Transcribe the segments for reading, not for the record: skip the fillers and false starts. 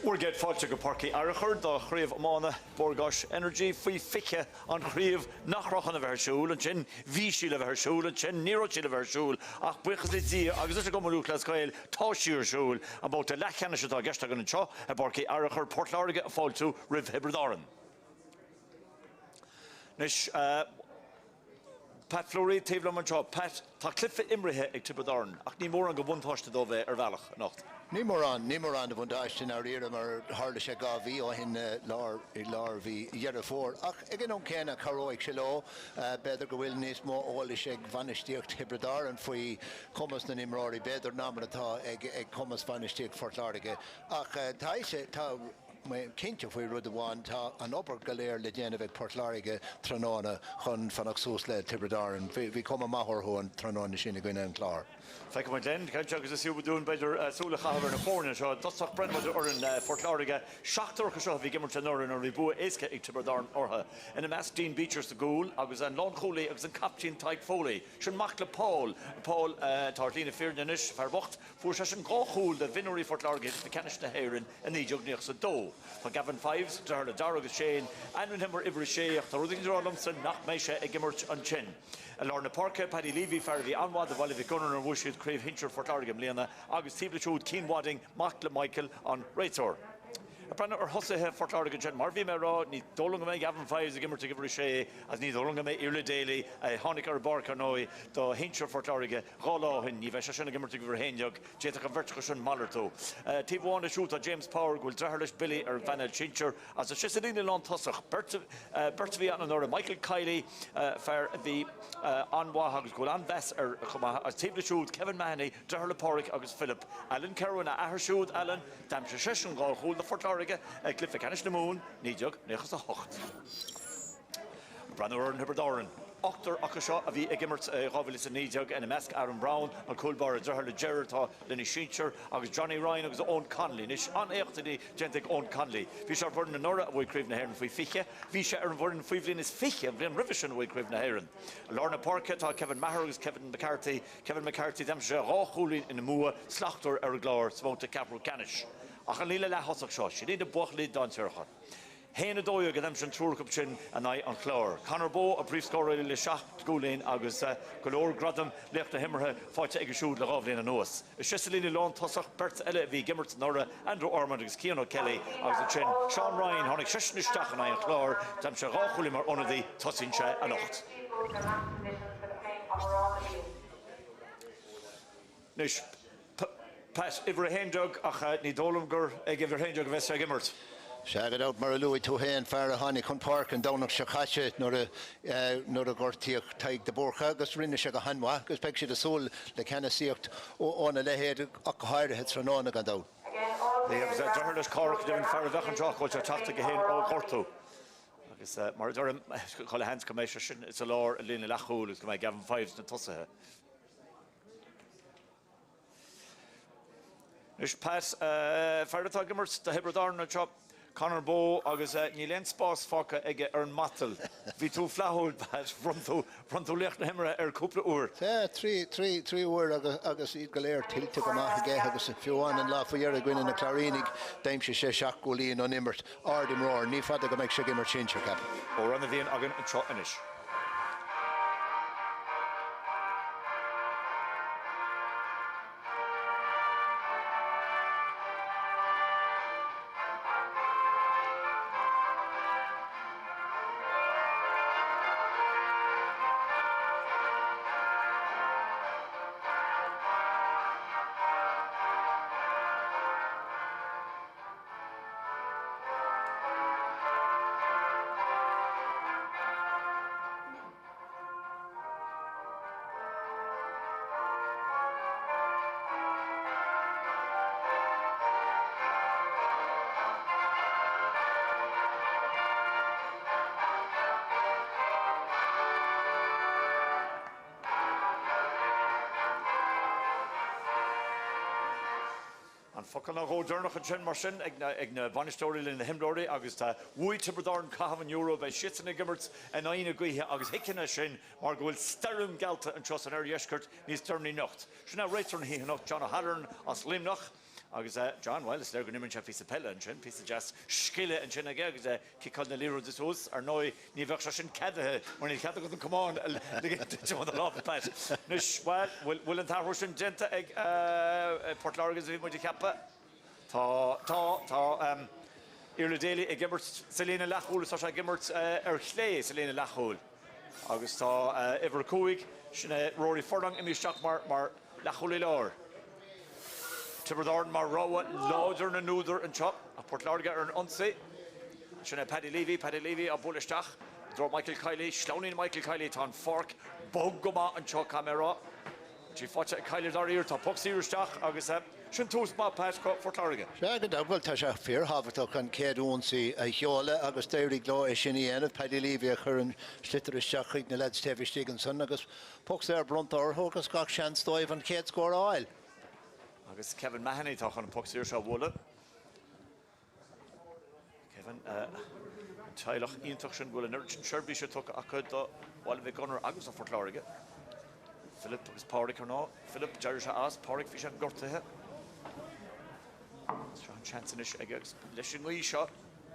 We're get Fáirc go Pháirc Árann do Craobh Iomána BGE Energy fui fiche an Craobh nachrachan a Fhearchair and chin vísí a Fhearchair and chin níróchi a Fhearchair ach buchas dí agus is go marúchlas cael táisiúr siúl about the Leathcheannais atá gesta gan seo a Pháirc Árann Port Láirge a fáilú ribh Tiobraid Árann. Nis Pat Fleury taobh man seo Pat tá clifa imrithe ag Tiobraid Árann ach ní mór an go bhaintáiste dó bheith bhealach nacht. Ní mór an de bhaintáiste ná riar mar tharla sé GAA ó hin lár bhí dhearr fór ach ag an céanna Craobh sé leo beidir go bhfuil níos mó óla sé bhainisteocht Tiobraid Árann faoi chumas na nimráí beidir námara atá ag chumas bhainisteocht Fort Láirge ach tá cinnte faoi rud amháin tá an obair go léir le déanamh ag Port Láirge trónána chun fannach sús le Tiobraid Árann bhí cuma maithorthú an trónána sin gine an chlár. Feicim mai den, caint agus is siú dún beidir súla chahabhar na fórna seo, dosach brennmaidir ar an Fort Láirge, seachtarcha seo bhí gimmart an oran ar bhí bua éasca ag Tiobraid Árann ortha. In a meas Dean Beechers the gúil, agus an lán cholaí agus an captain Tyke Foley. Sin Macla Paul tartlína fearnanis, fearbocht, fuair sé sin gáchúil de vinóí Fort Láirge de canis na héireann a nídeog sa dó. Tá Gavin Fives, Dara agus Shane, ann himar ibri sé, ach tá ruding drálamsa nach méise ag gimmart an chin. A Lorna Parker, Paddy Levy, Farley Anwad, the Valley Gunner and Wushid, Craobh Fhearchair, Fort Láirge, Mléana, Agus Tiblachood, Keen Wadding, Macla Michael on Raitor. A brenn ar thosaithe Fort Láirge Gen mar bhí mé rá ní dólang mé Gavin Fives a gimmar te gibri sé as ní dólang mé Irla Daly tháinig ar barca nói do Fhearchair Fort Láirge gáláhin ní bheith sinna gimmar te gibri héineog déach an bhirrteach sin malartó. Tíomháin siúta James Power gúil dreharlis Billy ar bheanna Fhearchair as a sisadína lán tosach Bert bhí an orra Michael Kiley fear bhí anmha agus gúil anves ar chuma as Tiblachood Kevin Mahoney dreharla Pháirc agus Philip Alan Kerwin a aharsúd Alan dam se sesin gáchúil na Fort Láirge Cluiche Leathcheannais na mún nídeog nechas a hocht. Brenn ar an Tiobraid Árann. Octor Akasha, a bhí Gimmert Ghavilis and Nijog, and a Mask Aaron Brown, and Coolbar, Zerhard Gerard, Lenny Shincher, agus Johnny Ryan, agus Owen Connolly. Nish on Echtadi, Gentic Owen Connolly. Visha Vernon and Nora, we crave na Heron for Fiche. Visha Aaron Vernon, Fivlin is Fiche, and Glen Rivishan, we crave na Heron. Lorna Parkett, Kevin Maher, Kevin McCarthy, Damsha, Rochuli in the Mumha, Slachter, Erglor, Smonta Capital Canish. Achalila La Hosok Shaw, she did a Bochli Donncha. Héna dói a gadam sin trúrcap sin an ai an chlár. Conor Bo a brief score le seach gúlén agus golóir gradam lecht a himmerthe fáite ag siúd le gábhlín an nuas. Is sisalína lán tosach bert eile bhí Gimmert Nora, Andrew Ormond agus Cian Kelly agus an sin Sean Ryan tháinig sisnisteach an ai an chlár tam se ráchúla mar onadaí tosin se an ocht. Nis Pat Ivra Hendog ach ní dólamgur ag Ivra Hendog Vestra Gimmert. Shagad out Maralui to Hain, Pháirc con Pháirc and Donncha Shachache, nor a Gortiach Taig the Borcha, Gus Rinna Shagahanwa, Gus Pexi the Soul, the Canasiacht, on a lehead, Akahire heads from on a gandau. They have a journalist Cork doing Pháirc and Jock, which are Tráchtaireacht again, all Corto. I guess Mardurum, call a hands commission, it's a law, Lina Lachul, it's going to Gavin Fives and Tossa. Nish pass Pháirc Gimmert, the Tiobraid Árann chop. Conor Bo agus ní len spás fáca ige matal. Bhí tú flathúil frontú lecht na himire cúpla úr. Trí úr agus iad go léir tiltte go maith ige agus fiúáin an lá faoiar a gcuine na Clarínig daimse sé seach go líon an immert ardim roir, ní fada go meid sé Gimmert sin se cap. Ó ranna bhíon agan an tro inis. Fucking a go Donncha and Chin Marsin, Igna Vanistori in the Himdori, August, Wui Tiobraid Árann Cavan Euro by Shits and Gimmerts, and Aina Guiha, August Hickina Shin, Margot Sterum Galta and Chosan Yeshkert, Nis Turni Nocht. Shina Raiter and he Nocht, John O'Halloran, Oslim Noch, August John Wiles, they're going to mention piece of Pella and Chin, piece of Jazz, Skilla and Chin again, Kikon the Liro dis Hus, or Noi, Nivakshashin Kada, when he can't come on, they get to the love of Pat. Nish, well, will and Tarushin Genta, Port Largas, Vimoji Kappa. Irle Daly a Gimmert Selena Lachul, such a Gimmert Clay Selena Lachul. August Ever Coig, Rory Furlong, Emi Shock Mar Lachul Lor. Tiobraid Árann Mar Rowa, Lauder and Nuder and Chop, a Port Láirge and Unse. Shina Paddy Levy, a Bullistach, Draw Michael Kiley, Slowning Michael Kiley, Ton Fork, Bogoma and Chok Camera. She fought Kiley Darir, to Puxy Rustach, August Sin tús má Pháirc for Láirge. Seagan dabhfuil tá sé fearhabhartach an céadúnsaí a cheola agus d'éirigh lá é sin dhéanamh Paddy Levy a chur an slitar isteach chuig na leid Stevie Stevenson agus Puxy bront orthu agus gach seans dóibh an céad scór áil. Agus Kevin Mahoney tá an Puxy se bhla. Kevin teilech iontoch sin bhfuil an urgent Sherby se tucha acu do bhil bheith gunnar agus a for Láirge. Philip agus Pháirc ar ná. Philip deir se as Pháirc bhí sé an gortathe. Sean Chancenish against Lishin shot.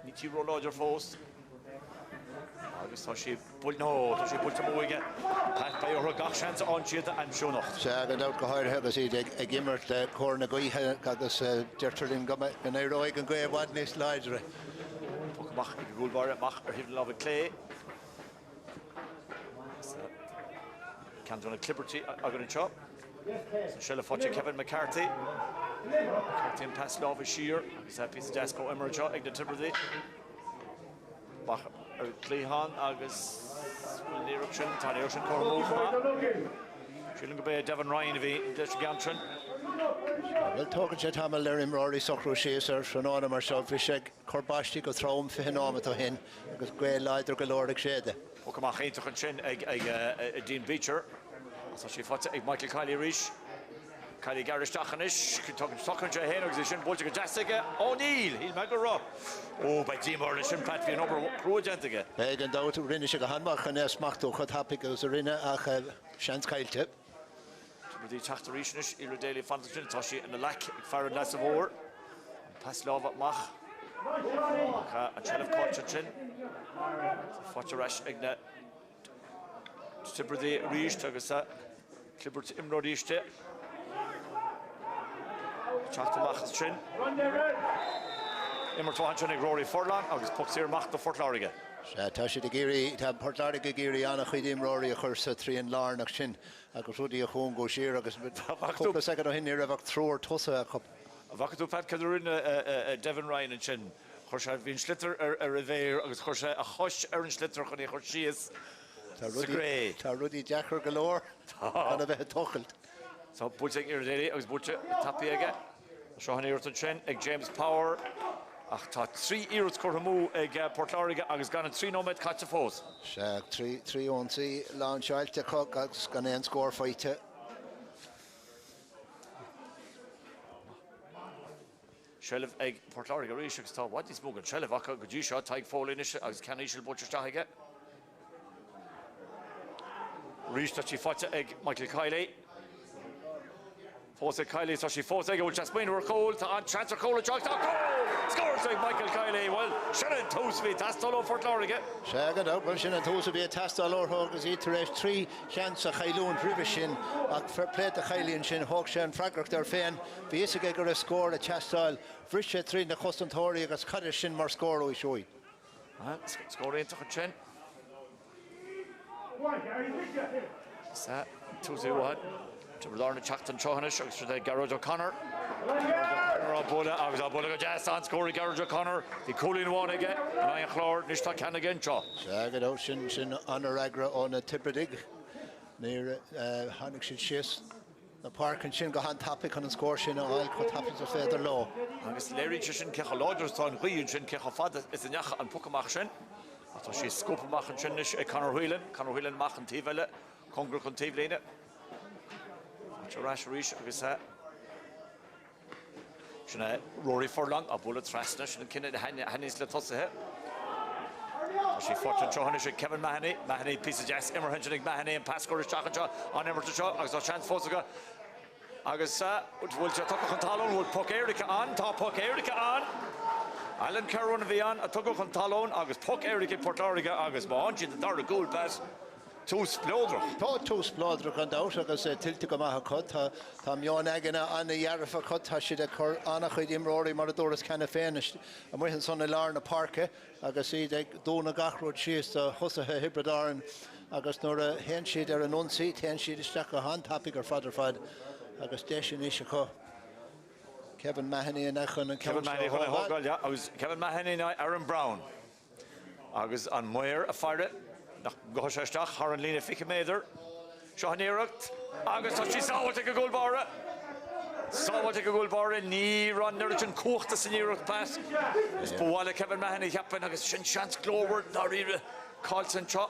Niti Roller Force. Agus tá sé bul nó tá sé bulta móige. Pat by your gach chance on Chita and Shonach. Seagan out go háir agus iad a Gimmert cór na gaithe agus deirtarlín gama an éróig an gaibh bhaid níos Láirge. Mach ag gúlbar mach ar híbh love Clay. Can't Clipperty agan an chop. Shella Fotcha Kevin McCarthy. McCarthy and pass Love Shear. He's a piece of Jasco Emerja, Ig the Tiobraid. Bach Clehan, Agus Leirichin, Tani Ocean Cormova. Shilling Bay, Devon Ryan of Gantrin. Well, talking to Tamil Lerim Rory Socro Chaser, Shanona Marshall Fishek, Corbashti go throw him for Hinoma to Hin, because Gray Lider Galoric Shade. ook maar geen toch een chin Dean Beecher. Als je vat Michael Kylie Rish. Kylie Garrish Dachanis, Stockton Heno, Zishin, Boltiga Jessica, O'Neill, he'll make a rough. Oh, by Team Orlishin, Pat, the number Craobh Iomána.Egen dood, rinne zich handbach en smacht ook het happig als rinne, ach, chance keilte. Die Tráchtaireacht, Ilra Daily Fantasy, Toshi, and the lack, Fhearchair less of over. Pass love at Mach. A child of Culture, Fhearchair, Igna. Tiobraid Árann, Tagasa, Clibbert Imrodichte. Tráchtaireacht sin. Immer 200 Rory Furlong, agus Puxir Macht the Fhearchair. Tá sé de géirí tá Pháirc géirí anna chuid imróí a chur trí an lárnach sin agus rudí a chun go siar agus cúpla second ó hinní rabhah tróir tosa a chup. A bhacha tú Pat Cadrún Devon Ryan an sin. Chuir sé bhín slitter a bhéir agus chuir sé a chois ar an slitter chun é chuir síos. Tá rudí deachar go leor anna bheith tochailt. So búte ar déir agus búte tapí aige. Seo an éirt an sin ag James Power. Ach tá 3 euros corhamú ag Fhearchair agus gan an 3 nóid caite fós. Se 3 onsaí lán seilte chug agus gan éon scór faite. Shelf ag Fhearchair Ríis agus tá bhaid is mógan Shelf acha go dtí seo taig fólínis agus caníisiil búte aige. Ríis tá sí faite ag Michael Kylie. Fósa Kylie tá sí fósa ag just Maynard Cole tá an chance Cole Jock tá goal. Scores ag Michael Kylie. Well, Shannon Toosby tastal ó Fhearchair. Se go dá Shannon Toosby tastal ó agus í éis 3 chance a chailún príomh sin ach fairplay a chailíonn sin thug sé an Fhearchair ar féin. Bhí is ag gur a scór a tastal bhrisise trí na chostantóirí agus cadidir sin mar scór ó seoí. Scóiríonach an sin. Sa 2-0. Tiobraid Árann Teachtain Teochanis agus the Garbhán O'Connor. Agus Bola go jazz on scoring Garbhán O'Connor. The Cluiche Leathcheannais again. And I chlor Nishta can again cho. Se go dá sin anna agra ó na Tiobraid níor hánig sin sios na Pháirc an sin go han tapig an scór sin a áil chu tapig a féidir lá. Agus Láirge sin cecha láidir tá an ghuiún sin cecha fad is an necha an pucamach sin. Tá sí scopamach an sin is Conor Whelan mach an tíbheile congra chun tíbhléine. Tráchtaireacht agus sinna Rory Furlong a bula trasna sin cinenne hanis le tosathe. Tá sí fortin Teochanis Kevin Mahoney piece of jazz immer hennig Mahoney an pascóir teachcha an immer seo agus tá chance fósaga agus bhfuil te tucha an talún bhfuil puc Éirice an tá puc Éirice an. Alan Carron bhí an a tucha an talún agus puc Éirice Fhearchair agus má ansin an Dara goal pass. Tús splódrach. Tá tús splódrach an dát agus tiltte go maithe chud tá meán aigena anna dhearfa chud tá siad a chur annach chuid imróirí mar a dúras cena féinist a muhan son na lár na Pháirce agus iad ag dúna gachróid síos a thusathe Tiobraid Árann agus nuair a hen siad ar anionsaí hen siad isteach go han tapig ar fad agus déisian is a chu Kevin Mahoney an echan an Kevin Mahoney chun thugáil ja agus Kevin Mahoney ná Aaron Brown agus an muir a Fhearchair nach gohaisteach har an lína fiche méidir seo an éireacht agus tá sí sábhailte go gúlbáire sábhailte go gúlbáire ní ran nuirt an cuachta san éireacht pas is bháile Kevin Mahoney cheapan agus sin chance glóhar ná riire cáilsan seo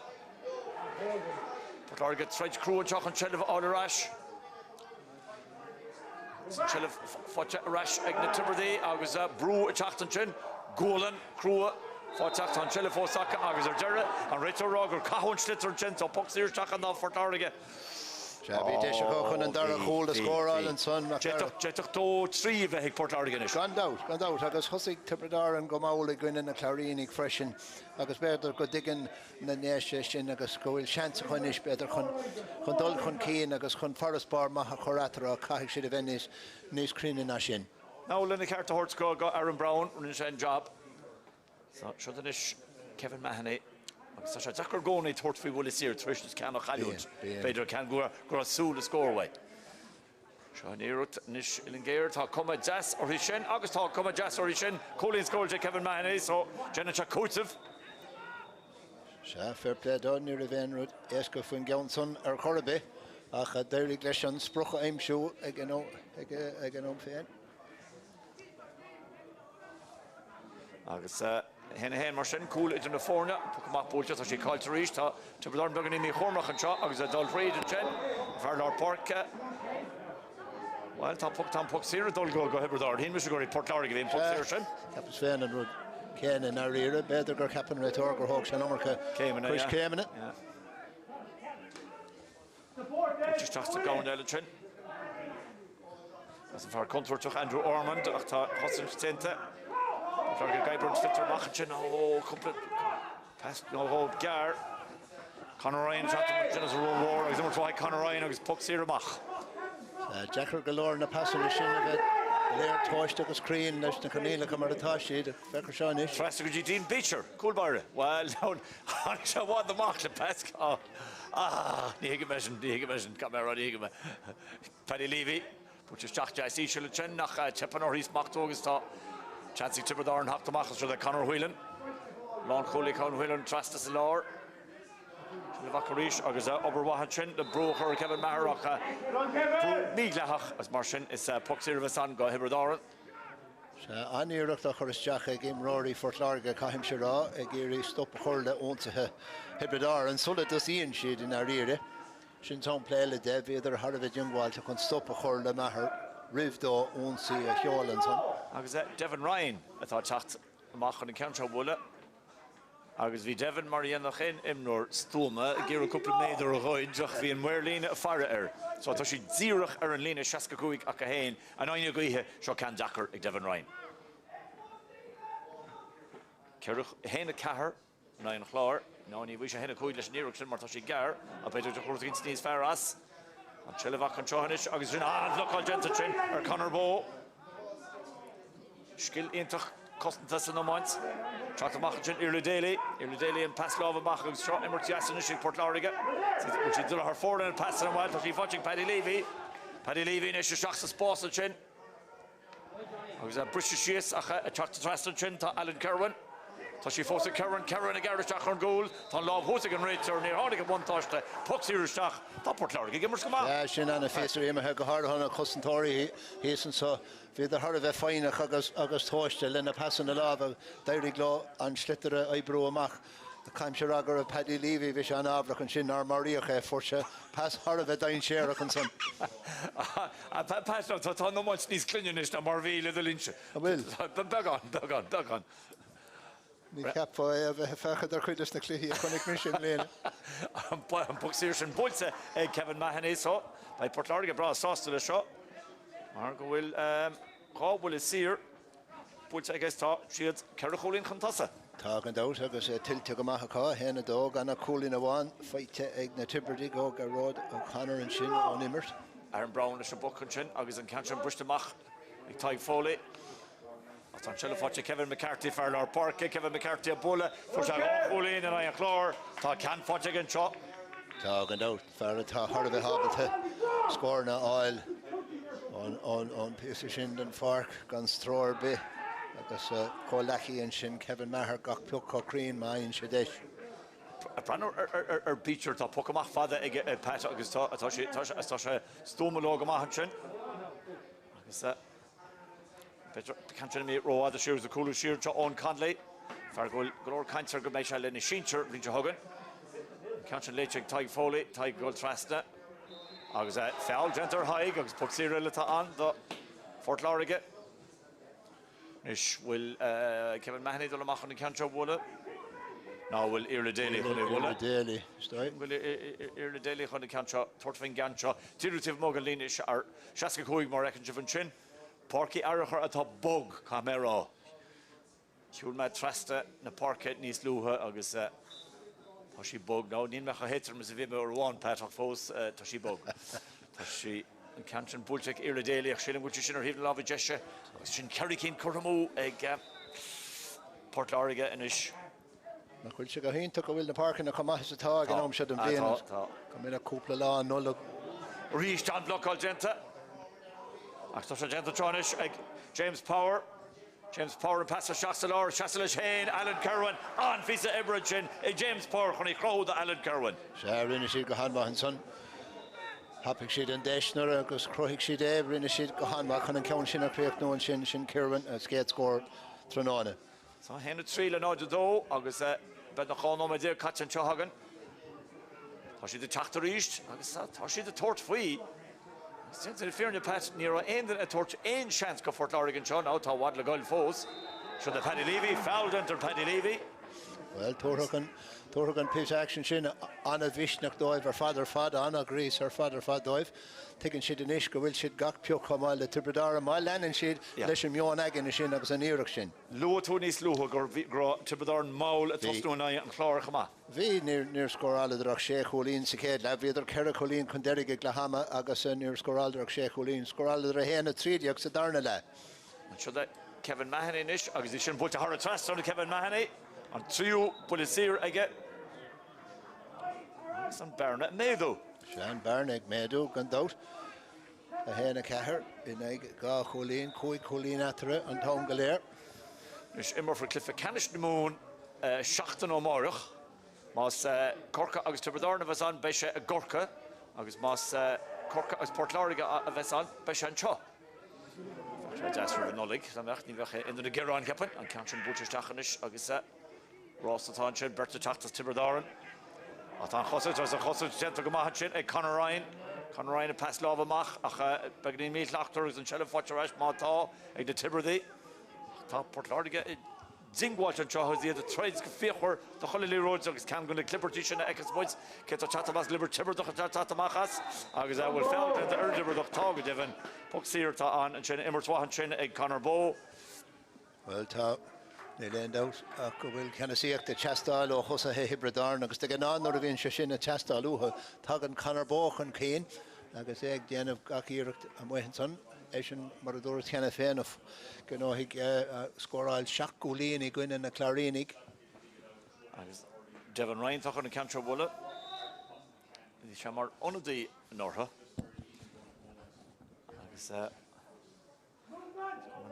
Fhearchair get treid Craobh teach an Shelf áidirráis Shelf fáte ráis ag na Tiobraid agus brú a teachtain sin gólan Craobh Fáteach an Shelf fósacha agus ar deire an réitirrág ar cahún slitar sin tá Puxir teach an ná Fhearchair. Se bhí déise go chun an Dara chóil a scóráil an son Déiteach tó trí bheith ag Fhearchair is. Gandát agus thosaigh Tiobraid Árann go mála gine na chláirínig freisin agus beidir go dtigan na néise sin agus go bhfuil seansa chuinis beidir chun dul chun cían agus chun farraspár maithe chorátar a caiigh siad a bheith níos críne na sin. Ná lena cearta thuirtá go Aaron Brown runn sin job. So then is Kevin Mahoney. So she took her going to third free will here. Trish's can of Hollywood. Better can go a soul to score away. Sean Earut Nish Illinger talk come a jazz or his shin. August talk come a jazz or his shin. Colin scored Kevin Mahoney. So Jenna Chakutsev. Se fair play done near the Venrod. Eska von Johnson or Corby. Ach a Derek Leshan spruch aim show again fan. Agus hen mar sin cool in na fórne puach búlte tá sí cáilte ríis tá Tiobraid Árann began mí chomrach anseo agus a Donncha an sin Fhearchair Pháirc well tá puc sira dul go Tiobraid Árann hín mis go Port Láirge bhíon puc sira sin Captain Sven and Ken and Arira, better gur Captain Retor gur Hawks and Omerka. Chris Cayman. Just has to go on the chin. As far contour to Andrew Ormond, Hudson Stente. Fhearchair Garbhán Fitter Machin, oh, complete pass, no, Gar. Conor Ryan shot to as a roar, I don't know why Conor Ryan was puck Sierra Mach. Jacker Galore in the passing machine of it. There, Tosh took a screen, there's the Cornelia come out of Toshi, the Fhearchair Iomána. Tráchtaireacht Dean Beecher, cool bar. Well, down, I want the mark to pass. Níige measure, camera, níige me. Paddy Levy, which is Jack Jesse, Shilachin, nach Cheppan or his Mach Togista. Chancey Tiobraid Árann, Hack the Machas for the Conor Whelan. Lon Cooley, Conor Whelan, Trastas Lor. Shilvakarish, Agaza, Oberwahachin, the broker, Kevin Maharach, Miglahach, as Martian is Puck Sirvasan, go Tiobraid Árann. Anírach a churis Jack a game Rory for Láirge Caim Shira, a geary stop hurle onto Tiobraid Árann, so let us see in shade in Arira. Shin Tom play le Dev, either Harvard young while to stop a hurle maher, Rivdo, Onsi, a Hjolanson. Agaza, Devon Ryan, I thought Tacht Mach on the counter Wulla. Agus vi Devon Marianne Chen Imnor Stoma, Giro couple meider roid, Jach vi en Merlin a Fhearchair. So ta si zirach an Lina Shaskakuik a Cahain, and I guihe sho can Dakar ag Devon Ryan. Kerach Hen a Cahar, Nine Chlár, no ni wish a Hen a Coidlish Niruk Mar Tashi Gar, a better to Hortin Sneeze Faras. And Chilivak and Chohanish, Agus Rin, look on Gentachin, or Conor Bow. Skill intach. Kostentas in the months. Try to make it Iarla Daly and pass Lova Mach, shot Emertias and Port Láirge. She did her forward and pass in a while, but she's watching Paddy Levy. Paddy Levy, and she shocks the spots of chin. I was a British shears, a track to Traston chin to Alan Kerwin. So she forced Kerwin a Garrish on goal. To Love Hosigan Rater near Hardigan one touch to Puxy Rustach. Top Port Láirge, give her some. Yeah, Shin and a face of him, a hard on a Costentori. He isn't so. Við the heart of a fine agus toistel in a pass in the lava, Dairy Glow and Schlitter Ibro Mach, the Caimshiragar of Paddy Levy, Vish an Avrak and Shin or Maria for pass heart of a dine share of some. I pass out to no much these cleanliness to Marville the Lynch. I will. Dug on. The cap for a Fhearchair the Credus the Cluiche Leathcheannais mission lane. Puxirson Bolsa, Kevin Mumhan so by Port Láirge bra sauce to the shot. Margo will Craobh will sear Bolsa I guess talk she had Caracholin Contassa. Talking out, agus tilte go macha hen a dog and a cool in a one fight ag na Tiobraid go Rod O'Connor and Shin on Immert. Aaron Brown is a book and Shin agus an Canchan Brishtamach ag Tyg Foley. Tan Chilifotcha Kevin McCarthy Fhearchair Pháirc Kevin McCarthy a bulla for Colleen and I Chlár tá can Fotcha again shot. Talking out, Fhearchair heart of a hobbit scoring a oil on piece of Shin and Pháirc guns thrower be. Agus Colachy and Shin Kevin Maher gach puck Cochrane Main Shadesh. A brand beacher to Pokemach father ag pat agus tá sé stomolog amach Shin. Agus can't me row the shears the cool shear to on Conley. Fargo Glor cancer go measure in Shincher Rinja Hogan. Can't Leathcheannais Tyg Foley Tyg Gold Trasta. Agus foul Genter High agus puck Cyril on the Port Láirge. Nish will Kevin Mahoney do mach on the cancer wolle. Now will Iarla Daly wolle. Daly, straight. Will Iarla Daly on the cancer Tortfin Gancha. Tirutiv Mogalinish or Shaska Coig more reckon Jivan Chin. Párcaí Arachar atá bog camera. Siúl me trasta na Párcaí níos luha agus tá sí bog ná níl mecha hétar mas a bhí me ar bháin Patrick Fós tá sí bog. Tá sí an Canchan Búlteach Iarla Daly ach sílim búlte sin ar híomh lábha deise agus sin Carricín Curramú ag Port Láirge inis. Na chuil se go hínta go bhfuil na Párcaí na chumachas atá an am siad an bhéan. Go mé na cúpla lá nóla. Rís tan blocal genta. After Genta Tronish, James Power and pass a Shassalor, Shassalish Hain, Alan Kerwin, on Fisa Ebrachin, James Power, when he crowed Alan Kerwin. Rinne sheet go Garbhán son. Happy sheet and Deshner, agus Crohic sheet Rinne sheet go Garbhán, and count Shin a Craobh no and Shin Kerwin, skate score Tranona. So hen trí le náid dó agus be na cháó me dé cat an tehagan. Tá si de Tráchtaireacht agus tá si de tort faoi. Since in fear pat near end a torch ein chance go Fort Láirge Sean out how what le goal fós. Should the Paddy Levy fouled enter Paddy Levy. Well, Torhagan pitch action sin Anna Vishnach doiv her father Anna Greece her father doiv taking shit in ish go will shit gach pio kamal the Tiobraid Árann mal and shit leshim yon agin shin agus an irach shin. Lo Tony's Luha gro Tiobraid Árann maul at Tosno and Chlár Chama. Vi near scoral the Drach Sheikh Hulin Siked la vider Kerra Hulin Kunderig Glahama agus near scoral Drach Sheikh Hulin scoral the Hena Tridiak Sadarna la. Should that Kevin Mahoney ish agus he shouldn't put a hard trust on Kevin Mahoney. On trio Pulisir again. Some Barnett Meadow. Shan Barnett Meadow gone out. A hen a caher in a ga Colleen, Colleen Atra and Tom Galer. Is immer for Cliffe Canish the moon, Shachten O'Morach. Mas Corca agus Tiobraid Árann was on Besha a Gorka. Agus mas Corca as Port Láirge was on Besha and Cho. That's for the Nollig. I'm not in the Garbhán Captain and Country Butcher Stachanish agus Ross Attention, Bertha Tachtas Tiobraid Árann. Atan Chossage, as a Chossage, Gentle Gamachin, a Conor Ryan a pass lava mach, a Bagni Meat Lachters and Shell of Fhearchair, Mata, a the Tibberdy. Top Port Láirge, Zingwatch and Chahos, the trades Fhearchair, the Holy Roads, because Cam going to Clippertition, Eckes Boys, Keta Chatamas, Liber Tibber, the Chatamachas, because I will felt and the earlier the Tog, Devon, Puxir Ta on and Chen Emerswahan Chen, a Conor Bow. Well, top. They land out. Will can I see the Chastal or Hossa Tiobraid Árann because they get on or even Shashin a Chastal Uha Tagan Conor Boch and Kane. Like I say, the end of Gakir and Wehenson, Asian Marador Tiana Fan of Ganohig Scoral Shakulini going in a Clarinik. Devon Ryan talking to Cantra Wulla. The Shamar on the Norha.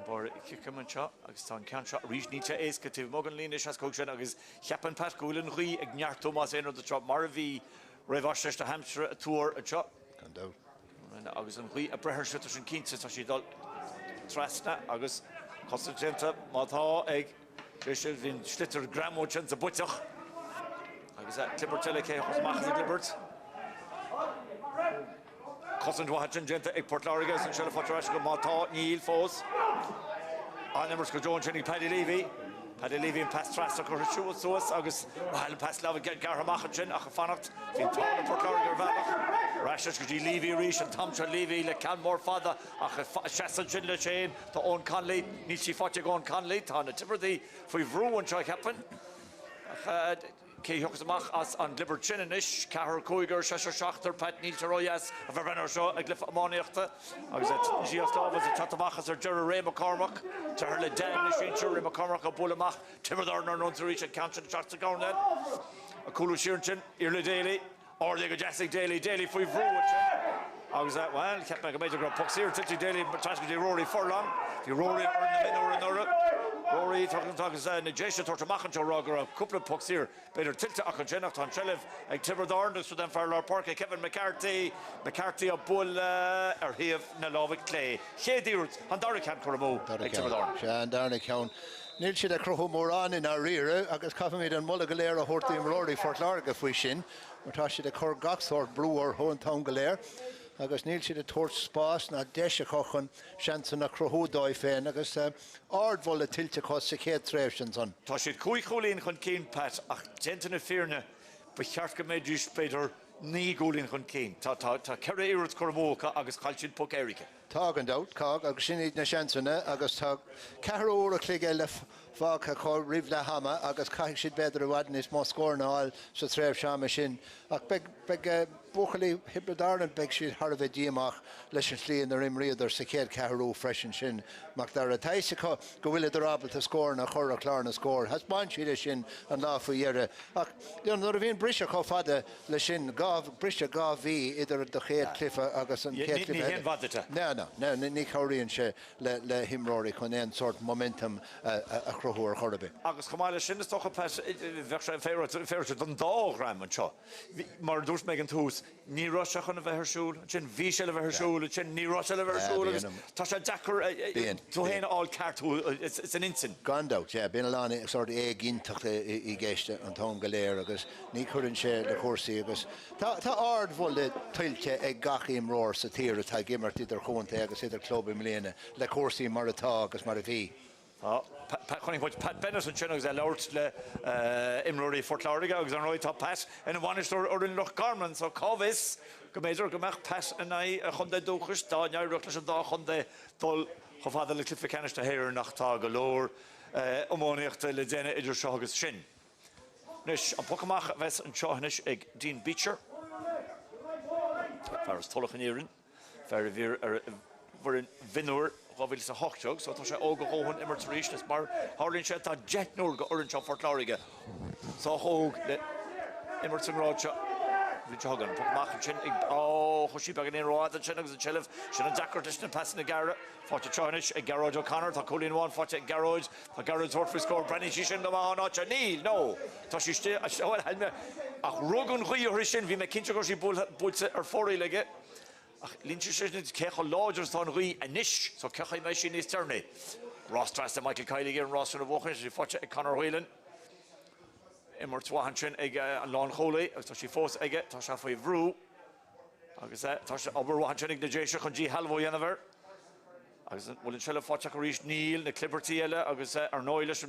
Bor Kickerman shot, agus tan can shot reach Nietzsche Escative Mogan Linish has coached agus Chapan Pat Gulen Ri Ignar Thomas in the trap Marvi Revash to Hampshire a tour a shot. Can do. And agus and Ri a Breher Shutters and Kinsis as she did Trasta agus Constantenta Mata Egg Bishop in Schlitter Gramoch and the Butchach. Agus that Clipperteleke was Machs Clippert. Cosint Wahan Genta Egg Port Láirge and Shell of Fhearchair Mata Neil Foss. On numbers go Joan Chenny Paddy Levy and pass Tráchtaireacht or Show Source August while pass Lava get Garbhán Chin Ach Fanacht in Paul Port Láirge Vallach Rashish G Levy Rish and Donncha Levy le Calmore Father Ach Shassan Chin le Chain to own Conley Nichi Fotja go on Conley Tana Tibberdy for Vrew and Chai Happen Kay Huxamach as on Liber Chinnish, Cahar Koiger, Shasher Schachter, Pat Neil Royas, a Verbenner Shaw, a Glyph Amoniachta, I was at Gioslavas, a Tatamachas, or Jerry Ray McCormack, to her Le Dan, Jerry McCormack, a Bullamach, Tiobraid Árann, known to reach and Council Shots to go then. A Cluiche Leathcheannais, Early Daily, or they go Jessic Daily for Vrew. I was at, well, kept making a major grab pucks here, Tilty Daily, but Tragedy Rory Furlong, the Rory or in the middle or Rory talking Najesha Tortamachan Roger, a couple of pucks here, better Tilta Akanjenach, Tonchelev, and Tiobraid Árann, so then Fhearchair Park, Kevin McCarthy a Bull, or he of Nalovic Clay. Shadirt, and Dara can't Coramo, Tiobraid Árann. Shan Dara count. Níl siad a cruthú mór an in our rear, agus caithfim iad an mulla go léir a thuirtaí Rory Fort Láirge faoi sin, mar tá siad a chur gachsort brúar thuan tán go léir. Agus níl siad a tuairt spás na deise chochan seansan na cruthú dói féin, agus ardmhol a tiltte chos sa chéad tréimh sin son. Tá siad cúig chólín chun cén pat ach gentan na fearne ba cheart go méid dús beidir ní gólín chun cén. Tá ceir éiread Cormócha agus chailtin puc Éirice. Tá an dát, cá agus sin iad na seansanna agus tá ceithre óra clíige le fácha có rih le hama agus caiigh siad beidir a bhadan is má scórnáil sa tréimh seama sin. Ach beag buchalí Tiobraid Árann beag siad thar bheith díamach leis an slíon ar imríadar sa chéad ceithreú freisin sin. Mac dar a taise go bhfuil idir ábal a scór na chur a chlár na scór. Has ban siad sin an lá faoi dhearre. Ach nuair a bhíon brise có fada le sin brise gábhí idir do chéad clifa agus an chéad clifa. Ní héan No, ní choiríonn se le himróirí chun éon sort momentum a crothúir chorbe. Agus chomáile sin is tocha pas Fhearchair don dágram an seo. Mar dús meid an tús, ní roiseach chun a bheithirsúil, sin bhí se le bheithirsúil, sin ní roiseach le bheithirsúil. Tá sé dachar tú héana all cartú, it's an instant. Gandát, bíon alána sort gintacht I gceiste an tán go léir agus ní chuann sé le chósaí agus. Tá ard bhil le tuilte ag gachaím róir sa tíre tá gimmart idir chunta agus idir club im léine le chósaí mar atá agus mar a bhí. Chunig bhaid Pat Bennett an sin agus é leirt le imróí Fort Láirge agus an roitá Pat ina bhainisteir ar an Loch Garman so cábhis go méidir go meach Pat in a chun de dúchas dá nearúach leis an dá chun de dul go fada le clifa caniste héir nachtá go leir ómáíochta le déine idir seo agus sin. Nus an pocamach bheits an seohanis ag Dean Beecher fear is tolach an éireann fear a bhír ar bhar an vinúir bhil sa hochtog, so tá sé óga hóhann immer tarísnas mar hálinn sé tá jetnúr go orann seo Fort Láirge. Tá hóg le immer tanráid seo bhí tegan, pocamach an sin chusí bag an éonráid an sin agus an seilah sin an dachar leis na pasan na gara, fáte teánis ag Gearóid O'Connor, tá Colleen One fáte ag Gearóid, tá Gearóid Hortford scór brenn sí sin go bhán áte níl, no. Tá sí stí heilme ach rugann chuí sin bhí me cinnte go sí búlte ar fóraí leige. Lynch is cecha láidir tá ruí a níis, so cecha mé sin níos terne. Ross Trasta Michael Kylie an Ross an bhchan sí fáte ag Conor Whelan. Immer tuahan sin ag an lán cholaí, agus tá sí fós aige, tá se faoi bhrú. Agus tá sé oberhain sin ag na déise chun dí halbhó dhéanamhar. Agus bhfuil se le fáte go ríis níl na clippertí eile agus ar nóid leis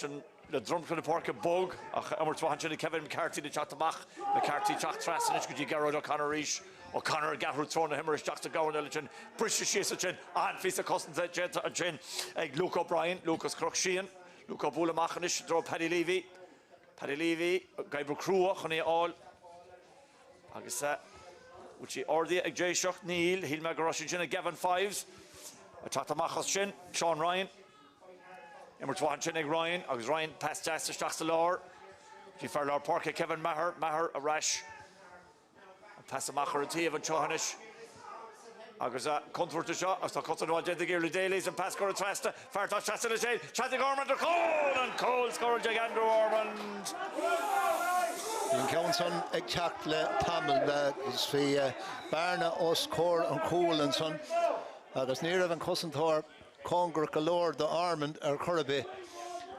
an le drumcha na Pháirc bog ach immer tuahan sin Kevin McCarthy na chatamach na Carthy teach trasan go dtí Gearóid O'Connor ríis. O'Connor gahrú tróna himar isteach a gáin eile sin brise síos a sin an fís a cosanta genta an sin ag Luke O'Brien, Lucas Cruiche, Luke O'Búlamachchanis, dro Paddy Levy, Gaibr Craobh chun é áil agus bhil sí ordaí ag Déiseach níl, híl me go raisi sin a Gavin Fives, a tatamachchas sin, Sean Ryan, immer tuahan sin ag Ryan, agus Ryan pas deas isteach sa lár, sí fear lár Pháirc Kevin Maher a rais, Passamachar an tíomh an teohanis agus contúirta seo agus tá cotanháil de géirú déalaís an pascóir an trasta feartá trasta le sé Chadwick Ormond ar Cole an Cole scóir ag Andrew Ormond. Bhíonn ceann ag teacht le tamil agus bhí bearna os cór an cúil an son agus ní raibh an cosantóir congur go leor do Ormond ar Craobh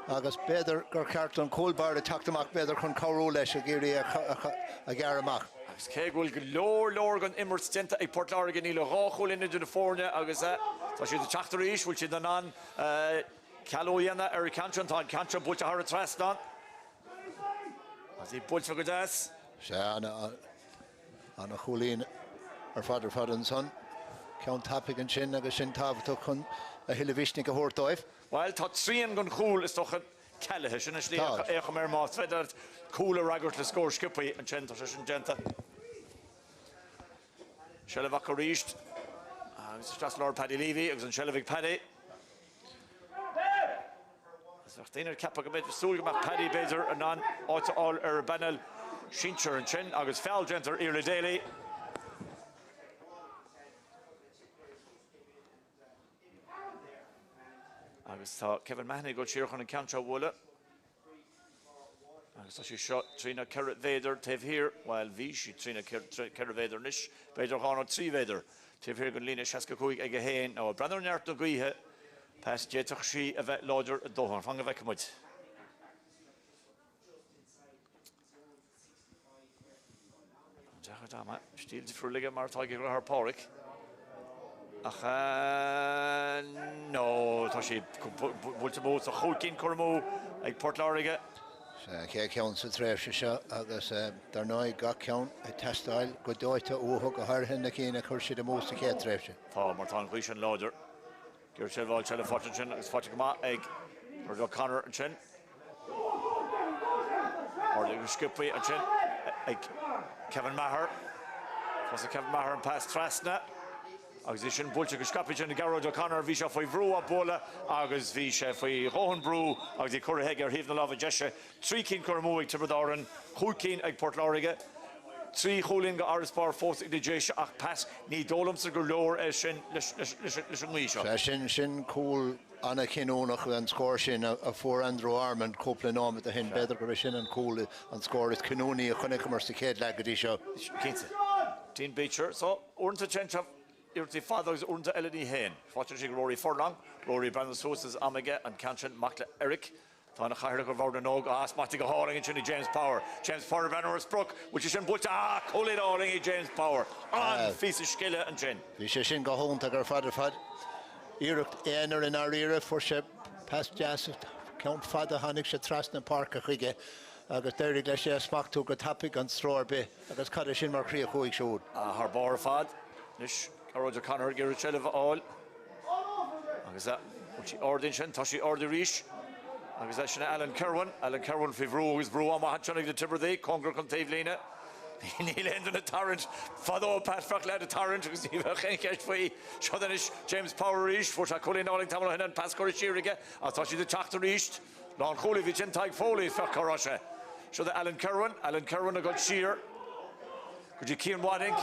agus beidir gur ceart an cúilbar a teachtamach beidir chun cabhrú leis a géirí a ghearamach. Céhfuil go leor gan immer stinta ag Port Láirge níl ráchúil in idir na fórne agus tá si de teachtaríis bhfuil si den an cealóíanana ar i cantra tá cantra búlte ar a trasán. As í búlte go deas. Se anna cholín ar fadar an son ceann tapig an sin agus sin tábhachtach chun a hiilevisnig a thuirtáibh. Well, tá tríon gan chúl is toch cealathe sin is lí écha mar má feidir cúla ragart le scór scipaí an sin tá sin genta. Shelevach a ríist agus just Lord Paddy Levy agus an Shelevig Paddy. As daoine cepa go bit súil go Paddy beidir an an áta áil ar banal sinseir an sin agus feall gentar Iarla Daly. Agus tá Kevin Mahoney go tíir chun an cantra bhla. Agus tá sí seo trína Cerrit Vader taobh hir, while bhí sí trína Cerrit Vader nis, beidir chána trí Vader. Taobh hir go lína 65 ag a héin, ná brenn neart do gaothe, pas déiteach sí a bheith láidir a dóthain, fang a bheith cumid. Deachar dáma, stíl di frúlige mar tá ag ar Pháirc. Ach, no, tá sí búlte bó a chúcinn chumó ag Port Láirge. Cé ceann sa tréimhse seo agus dar náid ga ceann i testáil go dóite uthach go thirthin na cína chuir siad a mósta cé tréimhse. Tá mar tá Cluiche an láidir. Gur sé bháil seile fáte sin agus fáte go má ag mar O'Connor an sin. Or le scipaí an sin ag Kevin Maher. Fás a Kevin Maher an pás trasna. Agus is sin búlte go scapaí sin Gearóid O'Connor bhí sé faoi bhrú a bóla agus bhí sé faoi róhan brú agus í curthaige ar híomh na lámh deise trí cinn chur móigh Tiobraid Árann, chúd cinn ag Port Láirge Trí chólín go Arspar fósig de Jéis ach pas ní dólam sa gur leor sin leis an mí seo. Sin cool Anna Kinúnach an scóir sin a fór Andrew Armand cúpla námad a hen beidir go sin an cool an scóir is Kinúní a chunig mar sa céad le go dtí seo. Cínte. Dean Beecher, so ornta chencha irti fathers ornta Eleni Hain. Fáilte Rory Furlong, Rory Brandon Sources Amige and Canchan Macla Eric. Tána chair go bhór nó as mati go háling in sinna James Power. James Power Vanner Brook, which is in buta cholid háling in James Power. An fís skille an chin. Bhí sé sin go hónta gur fad. Iirecht éanaar in áíire for sé pas jazz count fada hanig sé trasna Pháirc a chuige agus déirigh leis sé smachtú go tapig an stróir be agus cad sin mar chrí a chuig siúd. Har bar fad, nis Roger Connor gur chelh all. Agus that which ordin sin tá sí ordi ríis. Agus that sin Alan Kerwin fi bhrú is bhrú am hatchanig de Tibberday Congra con Tavelina. Níl end in a torrent fadó Pat Frackle a torrent agus ní bheith chen ceist faoi seodan is James Power ríist fuair a cholín áling tamil hen an pascóir siirige a tá si de teachtar ríist ná an chola bhí sin taig fólaí Fhearchair. Seoda Alan Kerwin a got sheer. Could you Cian Wadding,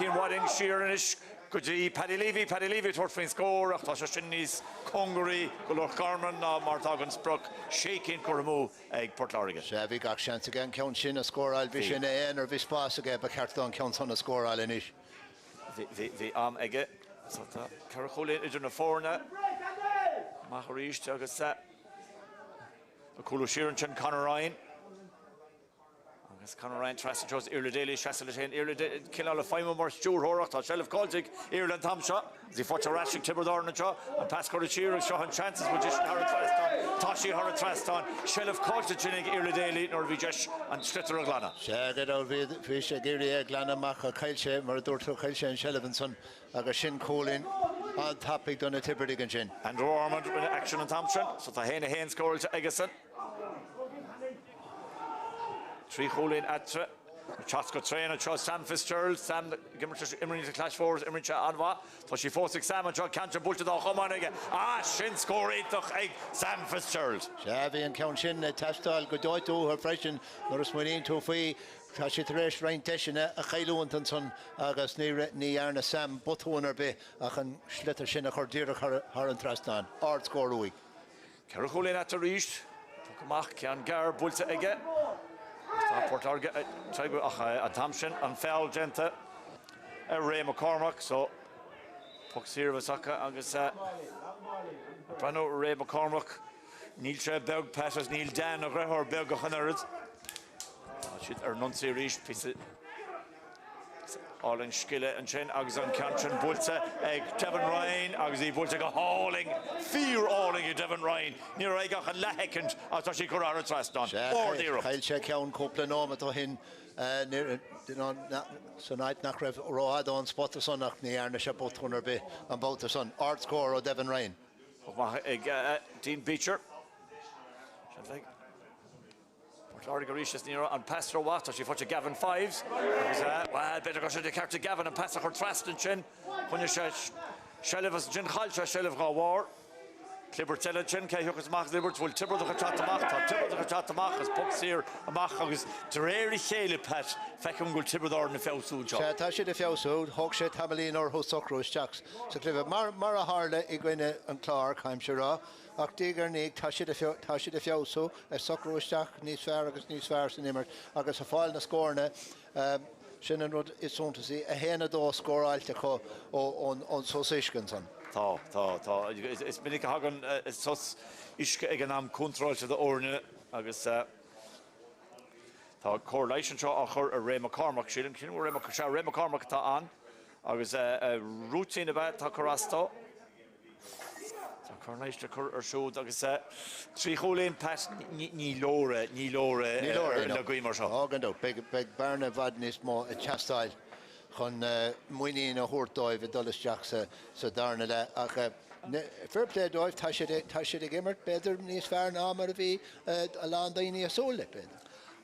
sheer in ish. Could you Paddy Levy towards fin score ach tá sin níos Congery go Lord Carman ná Marthagan's Brook shaking Cormú ag Port Láirge. Sé bhí gach seans again count sin a scóráil bhí sin éon ar bhí spás aige ba ceartán count son a scóráil in ish. Bhí am aige so tá ceir cholín idir na fórna mach ríist agus sa a cúlú siaran sin Conor Ryan. Conor Ryan trasig Jos Daily Shasalatin Kilala Faima Mor Stuart Horach tá Shelf Coltic Ireland Tamsha the Fhearchair Tibberdarn and Pascor Cheer Shahan chances which is Harrod Tashi Harrod Traston Shelf Coltic Ireland Daily nor Vijesh and Slitter Glana. Shagad of Fish Giri Glana Macha Kailche Maradur Kailche and Shelvinson Agashin Colin on topic on a Tibberdigan Chin. Andrew Ormond with action and Thompson so the Hain scored to Egerson. Trí chólín atre, Chatsco train and Charles Sam Fitzgerald, Sam Imrin to clash forwards, Imrin Anva, so she forced Sam and John Cantor Bull to the Homanega. Shin score it to Sam Fitzgerald. Shabby and Count Shin, Tastal, Godoito, her freshen, Norris Marine to Fee, Tashitrash, Rain Teshina, a Kailu and Son, August Niarna Sam, Buthoner Bay, Achan Schlitter Shin, a Cordier, Haran Trastan, Art score a week. Caracholin at the reach, Tokamach, Can Gar, Bulta again. Port Láirge a Thompson an Fell Genta Ray McCormack so Puck Sir Saka agus Brano Ray McCormack Neil Tre Beg Passes Neil Dan a Grehor Beg a Chanarad Shit non series piece all in skille and chin agus an Cantrin Bulta ag Devon Ryan agus í Bulta go hauling fear hauling Devon Ryan near ag a lehekent as she could are traston or the Kyle check out couple nóma to hin near so night nach rev road on spot the son nach nearna shapot hunner be an both the son art score or Devon Ryan Dean Beecher Láirge Garishas Nero and Pastor Watt, she fought Gavin fives. Well, better go to the character Gavin and Pastor Traston Chin. When you Shelivas Jin Halcha Sheliv War. Clipper Telechin, Kay Hookus Mach Libert will Tibber the Chatamach, Tibber the Chatamach, as Pucks here, a Mach is Terrari Shale Pat, Fecum will Tibber the Orn Felsu job. Tashi the Felsu, Hogshet Hamelin or Hosokros Jacks. So Clipper Mara Harle, Igwene and Clark, I'm sure. Actiger Nick, Tashi the Felsu, a Sokros Jack, Nisfar, Nisfar, and Immer, August a file in the scorner. Shannon Rod is on to see a hen do score Altico on Sosishkinson. Tá. It's minic hagan sos iske ag an am control to the orne agus tá correlation seo a chur a Ray McCormack shilling kin Ray McCormack tá an agus routine about tá chorasto tá correlation chur ar show agus trí cholín pass ní lóra na guimar seo agando big barna vadnis mo a chastile chun muoine a thuirtáibh a dolas teach sa darna le ach fair play dóibh tá siad gimmert beidir níos fearr ná mar a bhí a lán daoine a sóla beidir.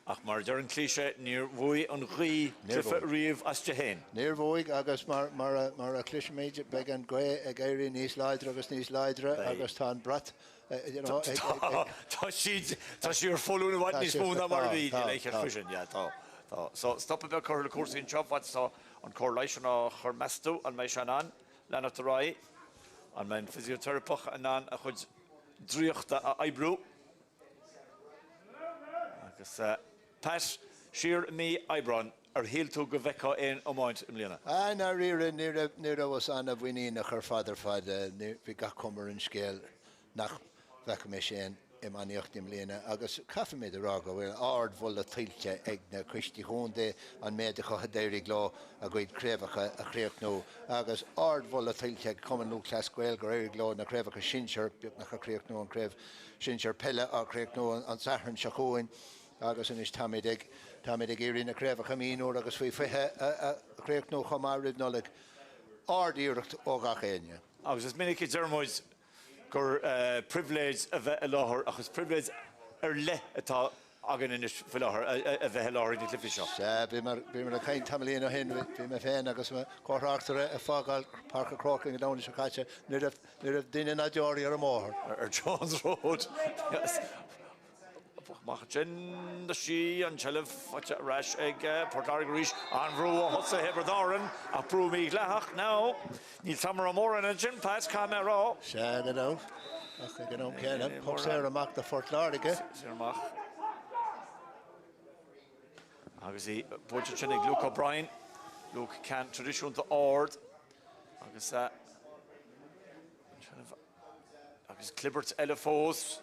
Ach mar dear an Cluiche níor bhuaigh an ghuí clifa riamh as de hain. Níor bhuaigh agus mar a Cluiche méid beag an gcué ag éirí níos leidre agus níos leidre agus tá an brat. Tá siad ar fóún bhaid níos múna mar a bhí leiche fusin, tá. So stop about curl course in chop what so on correlation or hermestu and my shanan lana trai and my physiotherapist and then a chud dríocht a eyebrow agus pas sheer me eyebrow heel to go vecca in amount in Lena. Na near was an of winning her father we got comer in scale nach vecca machine im aniocht im Lena agus kaffe me de raga wel ard volle tiltje eg na Christi honde an me de haderi glo a goid crevacha a creach no agus ard volle tiltje kommen no class gwel go glo na crevacha shincher na creach no an crev shincher pelle a creach no an sahern chacoin agus in is tamidig irin a crevacha min or agus fi a creach no chamarid nolik ard irucht o gachenia agus is minic dermois gur privilege a bheith a láthair agus privilege le atá agan in is fi láthair a bheith láthair in clifi seo. Bí mar a cain tamlíon hen bhí me féin agus choráachtar a fágáil Pháirc Croching a dána se caiite nu raibh duine na deorí ar a máthair. Ar John's Road. Mach gin the she and chelf what rash ag Portlarg Rish an Rua Hossa Heberdaran a Prue me Glahach now. Ní tamar more and a gin pass camera. Sad enough. Ach ag an ón céanna. Pop Sarah amach the Fhearchair. Sarah agus í búinte sinnig Luke O'Brien. Luke can tradition to ord. Agus Clibbert Elefos.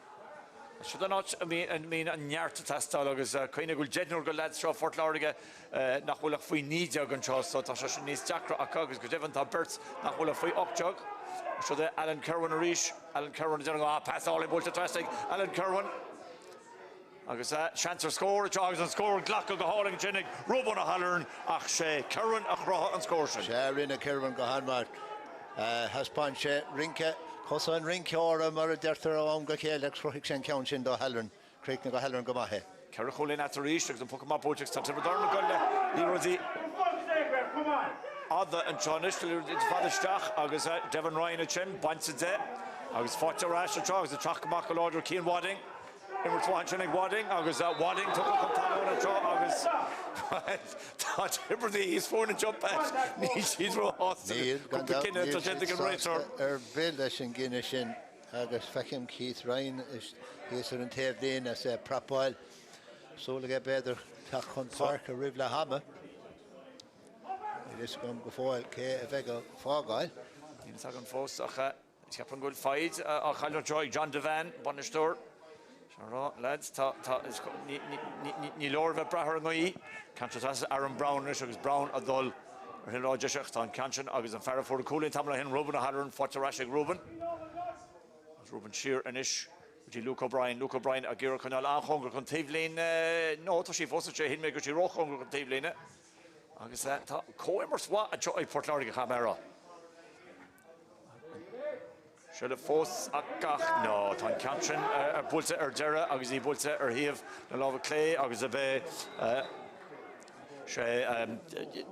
Should I not mean a nyart test agus kind of general go lads show Fort Láirge nach bhfuil faoi níide an seo so tá se níos deacra agus go devan tá bert nach bhfuil faoi opteag. Should Alan Kerwin a ríis Alan Kerwin is pass all in búlte testing Alan Kerwin agus chancer score jogs and score glach go háling jinnig Ruben a Halern ach sé Kerwin a chroch an score sin. Sé rinne Kerwin go hanmar has panche rinke Hosan Rinceora mar a deirtar am go chéileach froigh sin ceann sin do Halern, Craig na go Halern go maithe. Ceir cholín at a ríis agus an Pokemon projects tá Tiobraid go le Lírodí Ada an Seanis fadisteach agus Devon Ryan a chin baintse de agus Fhearchair a agus the Tráchtaireacht Láirge Cian Wadding Immer Twainnig Wadding agus Wadding took a companion a draw agus tá Tiobraid he's phone and jump at he's raw Níl bille sin gine sin agus fechim Keith Ryan is an taobh déin as prapáil sóla beidir tá chun Pháirc a ribh le hama is gom go fáil cé a bheith go fágáil Níl agan fós ach ceapan gúil faid a chailr joy John Devan Bonnestor lads ní leor bheith brethir an gaí Cantra tá Aaron Brown agus Brown a dul ar hin ráide seach tá Canchan agus an fearr fór coollín tamla hin Ruben a Halern Fhearchair Ruben Shear inis Dí Luke O'Brien a ggéar chun anchongur chun taobhlín nó tá sí fósa sé hin mé gur sí rochongur chun taobhlíne agus tá cóimmar swa a joy Port Láirge chamera Should have forced a gach no tan Canchan a búlte ar Dara agus í búlte ar híomh na lámha clé agus a bheith sé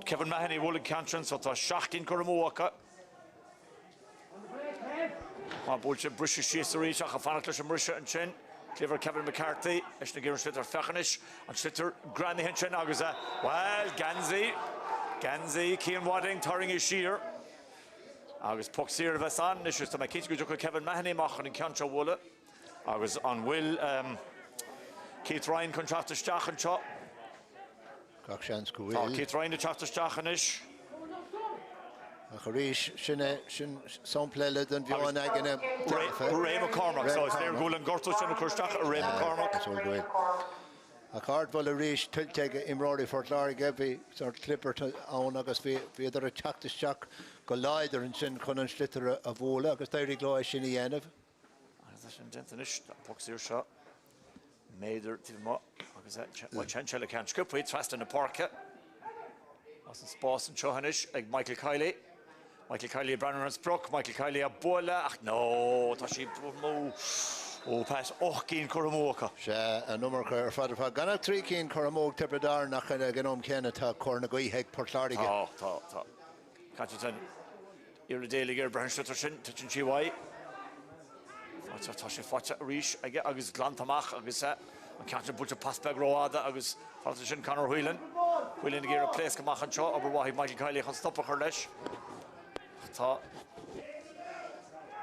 Kevin Mahoney bhfuil Canchan so tá 16 churamócha má búlte brise síosarí ach a fanachla sem brise an sin Cliver Kevin McCarthy is na ggéir slitar fechanis an slitar granny hen sin agus well Ganzi Cian Wadding tarring is sheer agus puck sir bheits an is just my kids go Kevin Mahoney machchan in Canchan Woola agus an will Keith Ryan contract Tráchtaireacht an seo Gach seans go bhfuil Keith Ryan the Tráchtaireacht inis a choríis sin sampleile den bheáin agine Ray McCormack so is there goal an gorto sin chuteach Ray McCormack so goil a card bhil a ríis tilteige imráí Fort Láirge bhí sort clipper ann agus bhí idir a teachtasteach go leidir an sin chun an slitar a bhóla agus dairí glá sin i dhéanamh sin gentanis puck sir seo méidir tíma agus chenchile can scoopí trust in the Pháirc as an spás an seohanis ag Michael Kiley a Branner an Spruck Michael Kiley a Bola ach no tá sí mó ó pas 8 churamócha sé an numar ar fad ganna 3 cín churamóg Tiobraid Árann nach gnóm céanna tá corna gaíthe Port Láirge tá Canchan ar a déala ar brehinstetar sin tuin síhhaid tá sé fáte ríis agus glantamach agus an Canchan búlte pasbeag róáda agus fáte sin Conor Whelan Willing to get a place come on shot over why Michael Kiley can stop her lesh. Tá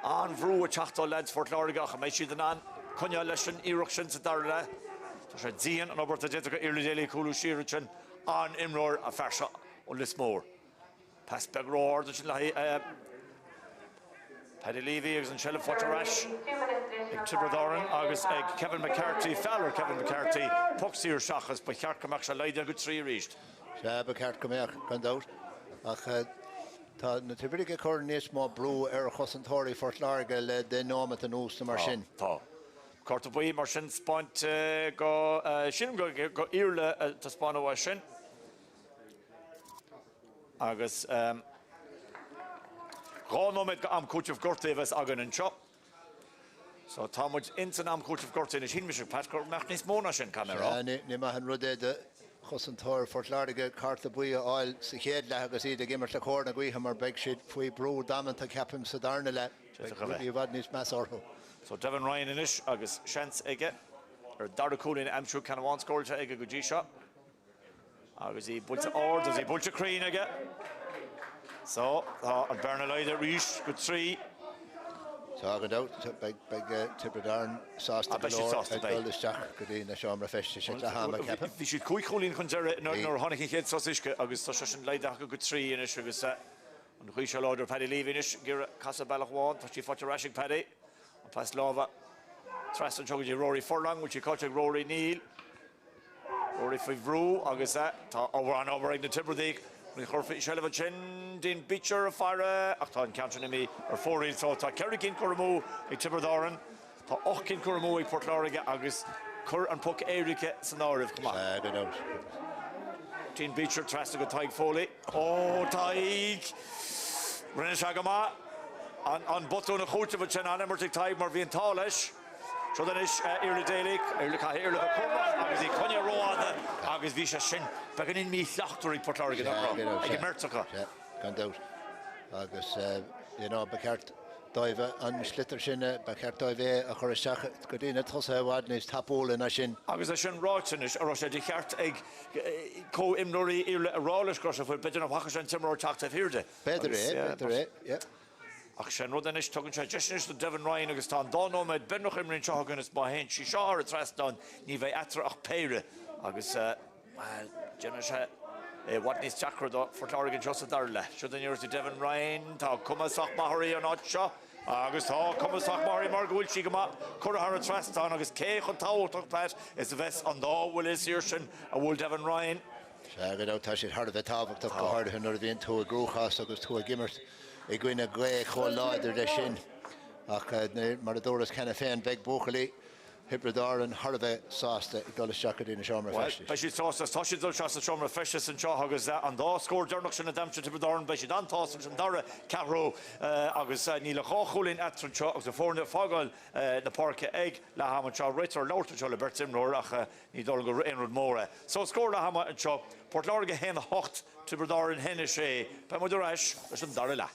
an bhrú a teachtá lads for Láirge a mé siad an cunne leis an iireach sin sa Dara. Tá sé díon an obair a déta go Iarla Cúlú Siirichin an imróir a Fhearchair ó Lismór. Pas beagróir sin le Paddy Levy agus an Shella Fhearchair ag Tiobraid Árann agus ag Kevin McCarthy, Fowler Kevin McCarthy, pucksíir seachas ba chearcamach se leide go trí ríist. Se ba cearcamach gan dát. Ach tá na Tiobraid chur níos má brú ar chosantóirí Fort Láirge le den nómat an ús na mar sin. Tá. Corta buí mar sin spáint go sin go Iarla tá spáin bhá sin. Agus Ránóid go am cúteamh gortaíhs agan an seo. So tá muid intan am cúteamh gortaí na sin misisiú Pat gur meach níos móna sin camera. Ní maith an rud é de chosantóir Fort Láirge carta buí áil sa chéad le agus iad a gimmar le cór na gcuithe mar beag siad faoi brú damann a ceapim sa darna le. Í bhd níos meas orthu. So Devon Ryan inis agus chance aige Dara Coolin amsú canháin scóilte aige go dtí seo. Agus í builte ord agus í builte crín aige. So an Berna Leide ríis go trí. So agad out beag Tiobraid Árann sásta go leor ag isteach go dtí na seomra feiste sin le hama ceapim. Bhí siad cúig cholín chun deire nó tháinig chin chéad sosisce agus tá sin leideach go trí inis agus an Cluiche Leathcheannais Paddy Levy inis gur casa bailachháin tá sí fáte raisig Paddy. Pas lava Tráchtaireacht jogadí Rory Furlong which he caught Rory Neal Rory Fivrú agus tá over an over ag na Tiobraid ní chorfa Shella sin din Beacher a Fhearchair ach tá an counter mi ar fórí so tá Kerricin Cormú ag Tiobraid Árann tá 8 Cormú ag Port Láirge agus cur an puck Éirice san áirih cumá. Tin Beacher Tráchtaireacht go taig fólaí. Ó taig rinne se go má. An botún a chúte bh sin an immertig taib mar bhíon tá leis. So then is Iarla Déalaigh, Iarla Cormach, agus í conne róáda agus bhí sé sin began in mí leachtarí Port Láirge ag mertacha. Gan dát. Agus ba ceart dóibh an slitar sinne ba ceart dóibh a chur isteach go dtíine tosa bhhaid níos tapóla na sin. Agus é sin ráitinis ar sé cheart ag có-imnúirí Iarla a rális go sa fuil beidir na bhacha sin timor teachta Fhearchair. Beidir é. Ach sé nó denis tugann sé deisnis do Devon Ryan agus tá dáóid benach imrinn seo agannas má hen sí seo ar a trasán ní bheith etra ach péire agus dénne sé wat níos teachra do Fort Láirge just a dar le. Siú den University Devon Ryan tá cumasach maithirí an áit seo agus tá cumasach maithirí mar go bhfuil si go má churthar a trasán agus cé chun táhachtach peit is a bheits an dáhfuil is ir sin a bhfuil Devon Ryan. Se go tá sé thar a bheith táhachtach go háirthe nuair a bhíonn tú a grúchas agus tú a gimmert. I gcuine glé chó láidir de sin ach mar a dóras cena féin beag buchalí Tiobraid Árann thar a bheith sásta ag dul isteach go dtí na seomra feiste. Bei siad sásta tá siad dul seasta seomra feiste san seo agus an dá scór dearnach sin na damte Tiobraid Árann bei siad antásan sin Dara Craobh agus ní le cháchúlín etran seo agus a fórna fágáil na Pháirce ag le hama seo ritar leirta seo le Bert Imróir ach ní dul go éonrad móra. So scór le hama an seo Port Láirge hen 8 Tiobraid Árann henne sé pe mu reis leis an Dara le.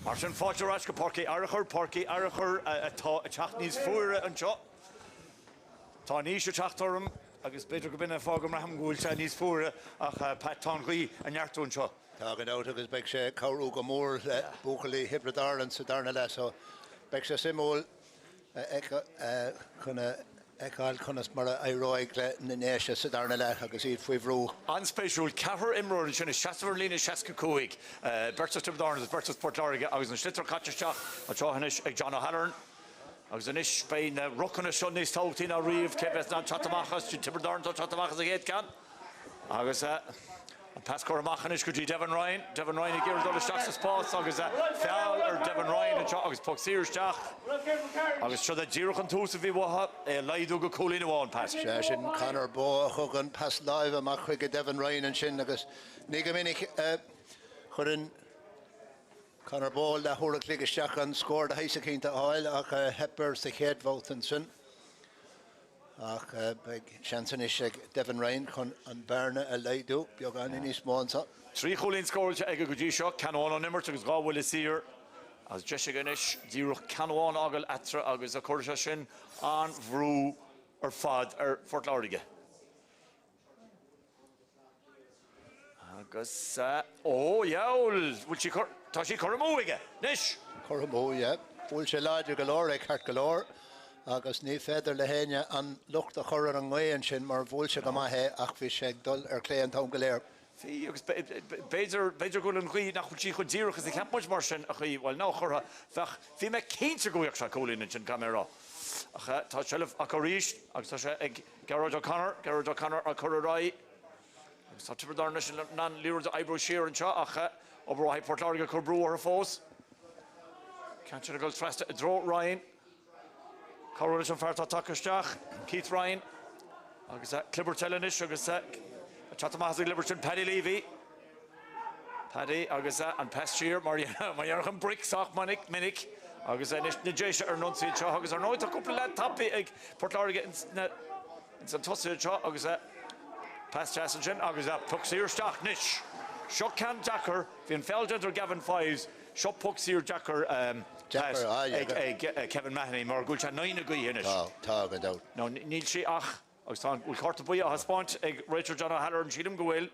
Martin Fáirchair Pháirc Fhearchair atá teachníos fuaire anseo. Tá níos teachtarm agus beidir go binne fágam raham gúil se níos fuaire ach Pat Tongaí a neartú anseo. Tá gan out agus beag sé Craobh go mór le Buachaillí Tiobraid Árann sa darna le so beag sé simúil chuna eáil chunas mar a roiig le na néise sa darna le agus iad faoi bhrú. Anspéisiúil cehar imreoir sinna 60 lína 65 Bertas Tiobraid Árann agus Bertas Port Láirge agus an slitar catteteach a teochanis ag John O'Halloran agus an is bein ruchanna seo níos tátaí na riomh cebeth na chatamachas Tiobraid Árann tá chatamachas a géad can agus Pascor Machanis go dtí Devon Ryan I ggéir dul isteach sa spás agus feall ar Devon Ryan agus Puck Searsteach agus tro a ddíoch an tús a bhí watha leidú go cúlín amháin pas. Sé sin Conor Bó chugan pas live amach chuig Devon Ryan an sin agus ní go minic churin Conor Bó le thuach ligisteach an scór a héise cinnta áil ach hepper sa chéad bhótan sin. Ach beag seansan is Devon Ryan chun an bearna a leidú beag an níos mónsa. Trí cholín scóilte ag go dtí seo Canháin an nimmert agus gáhfuil is sír as Jessiganis díoch Canháin agal atra agus a chuirse sin an bhrú ar fad ar Fort Láirge. Agus jaall tá sí chormó ige nis. Chormó, bhfuil sé láidir go leir ag cheart go leir. Agus ní féidir le héine an lucht a chur an ngéan sin mar bhfuil se go maithe ach bhí sé dul ar cléan tám go léir. Fí agus beidir go an chuí nach chuí chu ddíoch is ceap muid mar sin a chuí bhil ná chutha fech hí me céinte goíoch se cólín sin camera. Tá seilah a go ríist agus tá sé ag Garbhán a churrá agus tá Tiobraid Árann sin ná líor a ebrú siar anseo acha ó bhráid Port Láirge chu brú ar fós. Cantir go trasta a dro Ryan. Craobh an fearr takeisteach Keith Ryan agus Clibber Telenis agus chatamachas Liberton Paddy Levy Paddy agus an Fhearchair mar an brick sach minic agus na déise ar nonsaí seo agus ar nóid a cúpla le tappi ag Port Láirge in san tosaí seo agus Fhearchair sin agus Puck Searsteach nis. Seo can Jacker hí an Feldgender Gavin Fives seo Puck Searsteach Kevin Mahoney mar gúil se 9 gaí inis. Tá go dát. No níl sí ach agus tá bhfuil carta buí a haspáint ag Richard John O'Halloran sílim go bhfuil.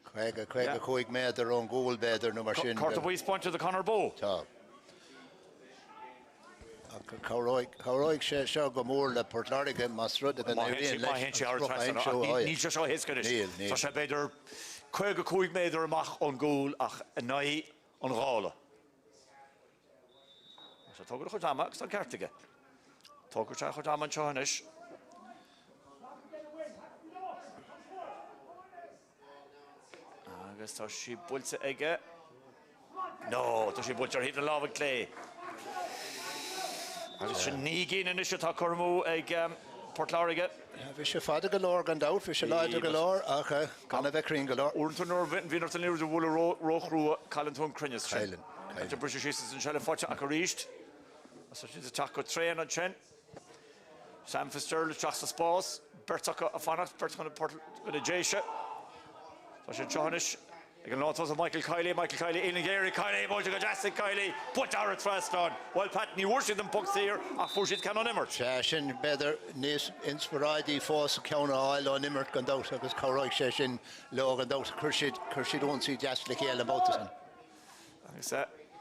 Craig a chuig méidir ón gúil beidir nó mar sin. Carta buí spáinte a Conor Bó. Tá. Craobh sé seo go mór le Port Láirge mas rud a gan éiríonn leis. Níl se seo hiscanis. Tá sé beidir chuig méidir amach ón gúil ach a 9 an ghála. So tógur chu dáma agus an ceartige. Tógur se chu dáma an seohanis. Agus tá sí builte aige. No, tá sí builte ar híomh na lábhaigh clé. Agus sin ní gcéine is tá chormú ag Port Láirge. Bhí sé fada go leir gan dát, bhí sé láidir go leir ach gan a bheithrín go leir. Úrtanúir bhínar an líir bhfuil róchrú Calantún Crinnes. Cailen. Ag brise sí an seile fáte a go ríist. So she's a taco train on chin. Sam Fister, the trust the spars. Bertaka a fanat, Bertaka on a Jaysha. So she's Johnish. Again, not was Michael Kiley, Inagary, Kiley, Moja Jessic Kiley, put Dara Trust on. While Pat New worship them pucks here, a Fhearchair can on Immert. Session better Nis Inspiradi Foss Counter Isle on Immert Gandout, because Craobh session log and out Kershid won't see just like Ellen Bautusan.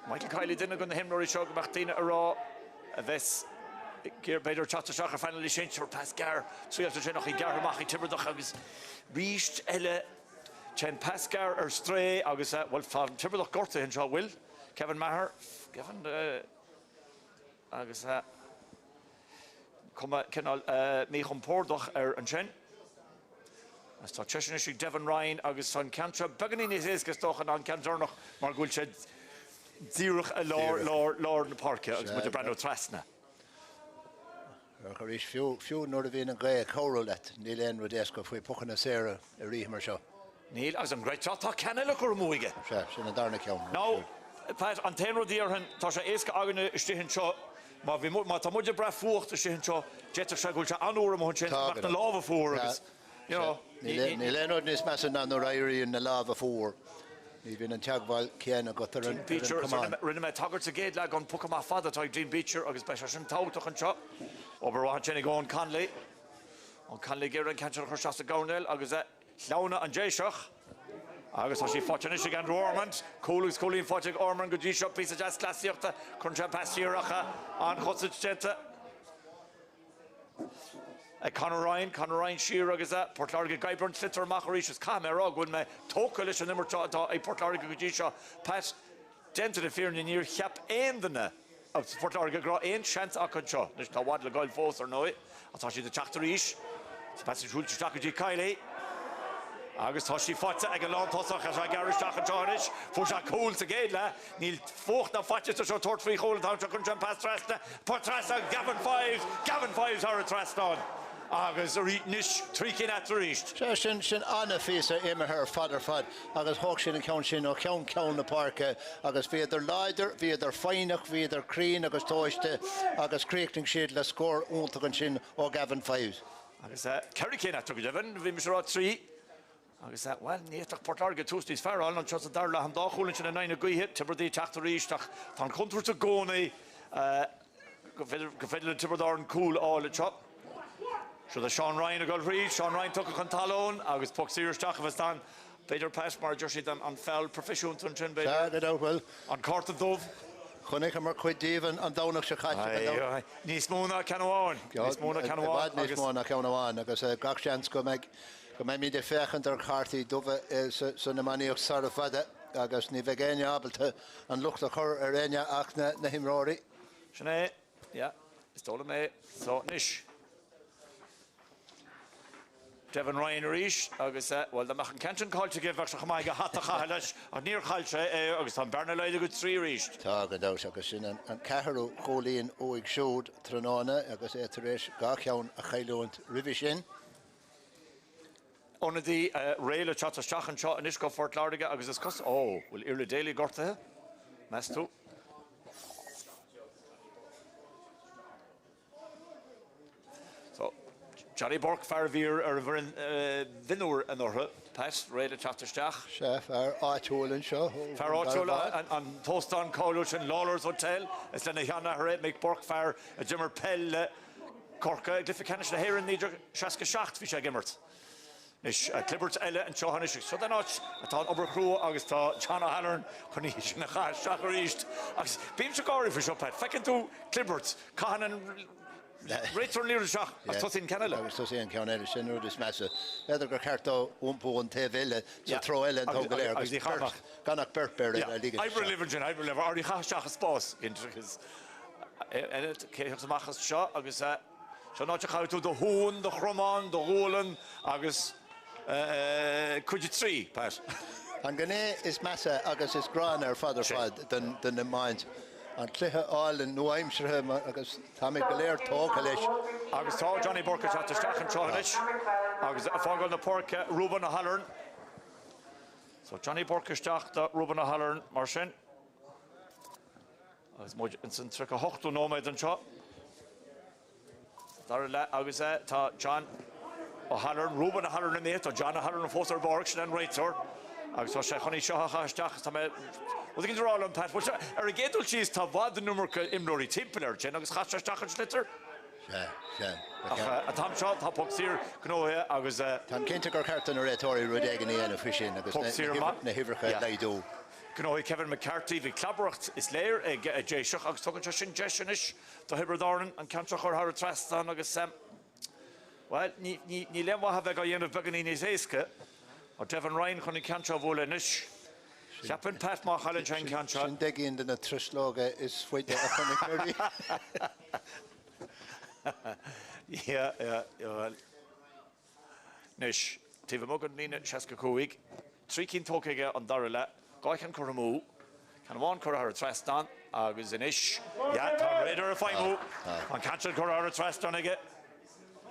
Michael Kiley didn't go to him, Rory Shog, Martina Ara. Ves Gear beidir chateteach finally sin for Pascar tríalta sin nach Garbhán Tiobraid agus ríist eile chen Pascar ar stré agus bhfuil fan Tiobraid gorta hin seo bhfuil Kevin Maher Kevin agus cuma cinál mí chumpórdach ar an sin as tá teisina Devon Ryan agus san cantra beganí níos éascas dóchan an cantárnach mar gúil sé díoch a lár na Pháirce agus muid a brandú trasna. Ar is fiú nóir a bhíon an gréad Craobh let níl éon rud éasca faoi puchanna séra a rith mar seo. Níl agus an gréid tá cenile chu múige. Sin an darna ceann. Ná, an téanró díorthain tá sé éasca aganna isteann seo má tá muid a bre fuacht isteann seo déiteach sé gúil se anúra mó sin nach na lábha fuair agus. Níl éon rud níos measa ná nó éiríonn na lábha fuair. Even in Tagwal, Kiana got Dean Beecher, Rinne Taggart again, like on Pukama Father, Dean Beecher, August Beshashan Tautok and Chop, over Jenny Gon Conley, on Conley Gear and Cancer Hoshasta Gornell, August Launa and Jayshach, August Hoshi Fortunish again, Ormond, Coolus Colleen Fortic, Ormond, Gudishop, piece of jazz class, Concha Pastieracha, and Hossage Jetta. Conor Ryan Shear agus that Portlarga Garbhán Slitter Macharish's camera gun me Tokalish and number a Portlarga Gudisha Pat Dent the fear in near Chap Endana of Portlarga Gra Ein Chance Akancha. There's the Wadla Gold Force or no. I thought she the Tráchtaireacht. Passage Hulch Takaji Kylie. Agus Hoshi Fotsa Agalon Tosach as I garish Tachanish, Fusha Cool to Gala, Neil Forth of Fatches to show Tort Free Hole down to Kunjam Past Trasta, Potrasa, Gavin Fives are a Traston. Agus Nish, Trikin at the East. Shin Anna Fisa, Emma her father fad, Agus Hawkshin and Counchin or Count the Park, Agus via their Lider, via their Finach, via their Creen, Agus Toiste, Agus Creaking Shade, La Score, Untagan or Gavin Fives. Agus Kerrikin at Devon, Vimsrod 3. Agus that well, Nietach Portlarga Tuesdays Farrell and Chos Dara and Dachulin and a 9 hit, Tibberdy Tráchtaireacht, Tan Contour to Goni, Confederate Tibberdarn Cool all the chop. So the Sean Ryan a goal reach, Sean Ryan took a contalone, August Puck Sears Tachafastan, Peter Pass, Mar Joshi dan on foul profession to Chin Bader. That out well. On court of Dove. Connect him or quit Devon and down of Chicago. Nismona Canawan. Nismona Canawan. Nismona Canawan, because Gakshans go make me the Fhearchair or Carty Dove is Sonamani of Sarafada, August Nivegania Abelta, and looked like her Arena Achna Nahim Rory. Shane, yeah, stole me. So Nish. Devon Ryan Rish, August well the Machan Canton called to give Vaxa Maiga Hatta Khalash, or near Khalcha, August on Bernalide good 3 reached. Target out, August and Caharu, Colleen, Oig Showed, Tranona, August Eterish, Garkion, Achailuant, Rivishin. On the rail of Chatta Shach and Shot and Ishko Fort Láirge, August is cost. Oh, will Irla Daily Gortha? Masto. Johnny Bork Farvir or Vinur and or past Rada Tráchtaireacht. Chef Archol and Shaw. Far and Tostan College and Lawler's Hotel. It's then a Hannah Heret make Bork Far a Jimmer Pell Corka Glyphicanish the Heron Niger Shaska Schacht Fisha Gimmert. Nish Clibbert Ella and Chohanish. So then I thought Obercrew August John O'Halloran Konish Nacha Shacharicht. Beam Shagari for Shopet. Feckin to Clibbert Kahan Return near the shop. I was in Canada. I was in Canada. She knew this massive. Whether the carto umpo and teville, so throw Ellen and Togler. Ganak Berber. I believe in. I believe. Already has shot his boss into his. And it came to make his shot. Agus. So not how to the Hoon, the Chroman, the Roland. Agus. Could you three pass? And Gane is massa. Agus is grander father than the mind. And Cluiche all in New Hampshire, August Tommy Galair Tokalish. August Johnny Burke at the Stack and Chohanish. August a Fogel the Pork, Ruben O'Halloran. So Johnny Burke Stack, Ruben O'Halloran, Marshin. As much in Trick a Hochto no made and shot. Dara August John O'Halloran, Ruben O'Halloran in the 8, John O'Halloran Foster Borks and Raiter. August Shechoni Shaha Stack, Tommy. Well, the all on Pat. Which are again to cheese to what the number Imlori Timpler, Jenox Hatcher Stacken Schlitter. Yeah. A Tom shot, Top Poxier, Knoa, I was Tom Kintiger Carton or Retori Rodegani and a fishing. Poxier, Nehiverka, they do. Knoa Kevin McCarthy, the Clabbracht is Lair, a Jay Shuck, Token Joshin Jeshinish, the Hybrid Árann, and Cantrach or Harry Trastan, August Sam. Well, Nilema have a guy of Baganini's Eska, or Devon Ryan, Connie Cantra Volenish. Chapin Pat Machallan Chain Cantra. Shindigin in the Trishloga is sweet. Yeah. Nish, Tiva Mogan Nina Shaska Koig, Trikin Tokiga on Dara, Goikan Kuramu, can one Kurahara Trastan, Aguzinish, yeah, Tom Raider a fine move, and Cantra Kurahara Trastan again.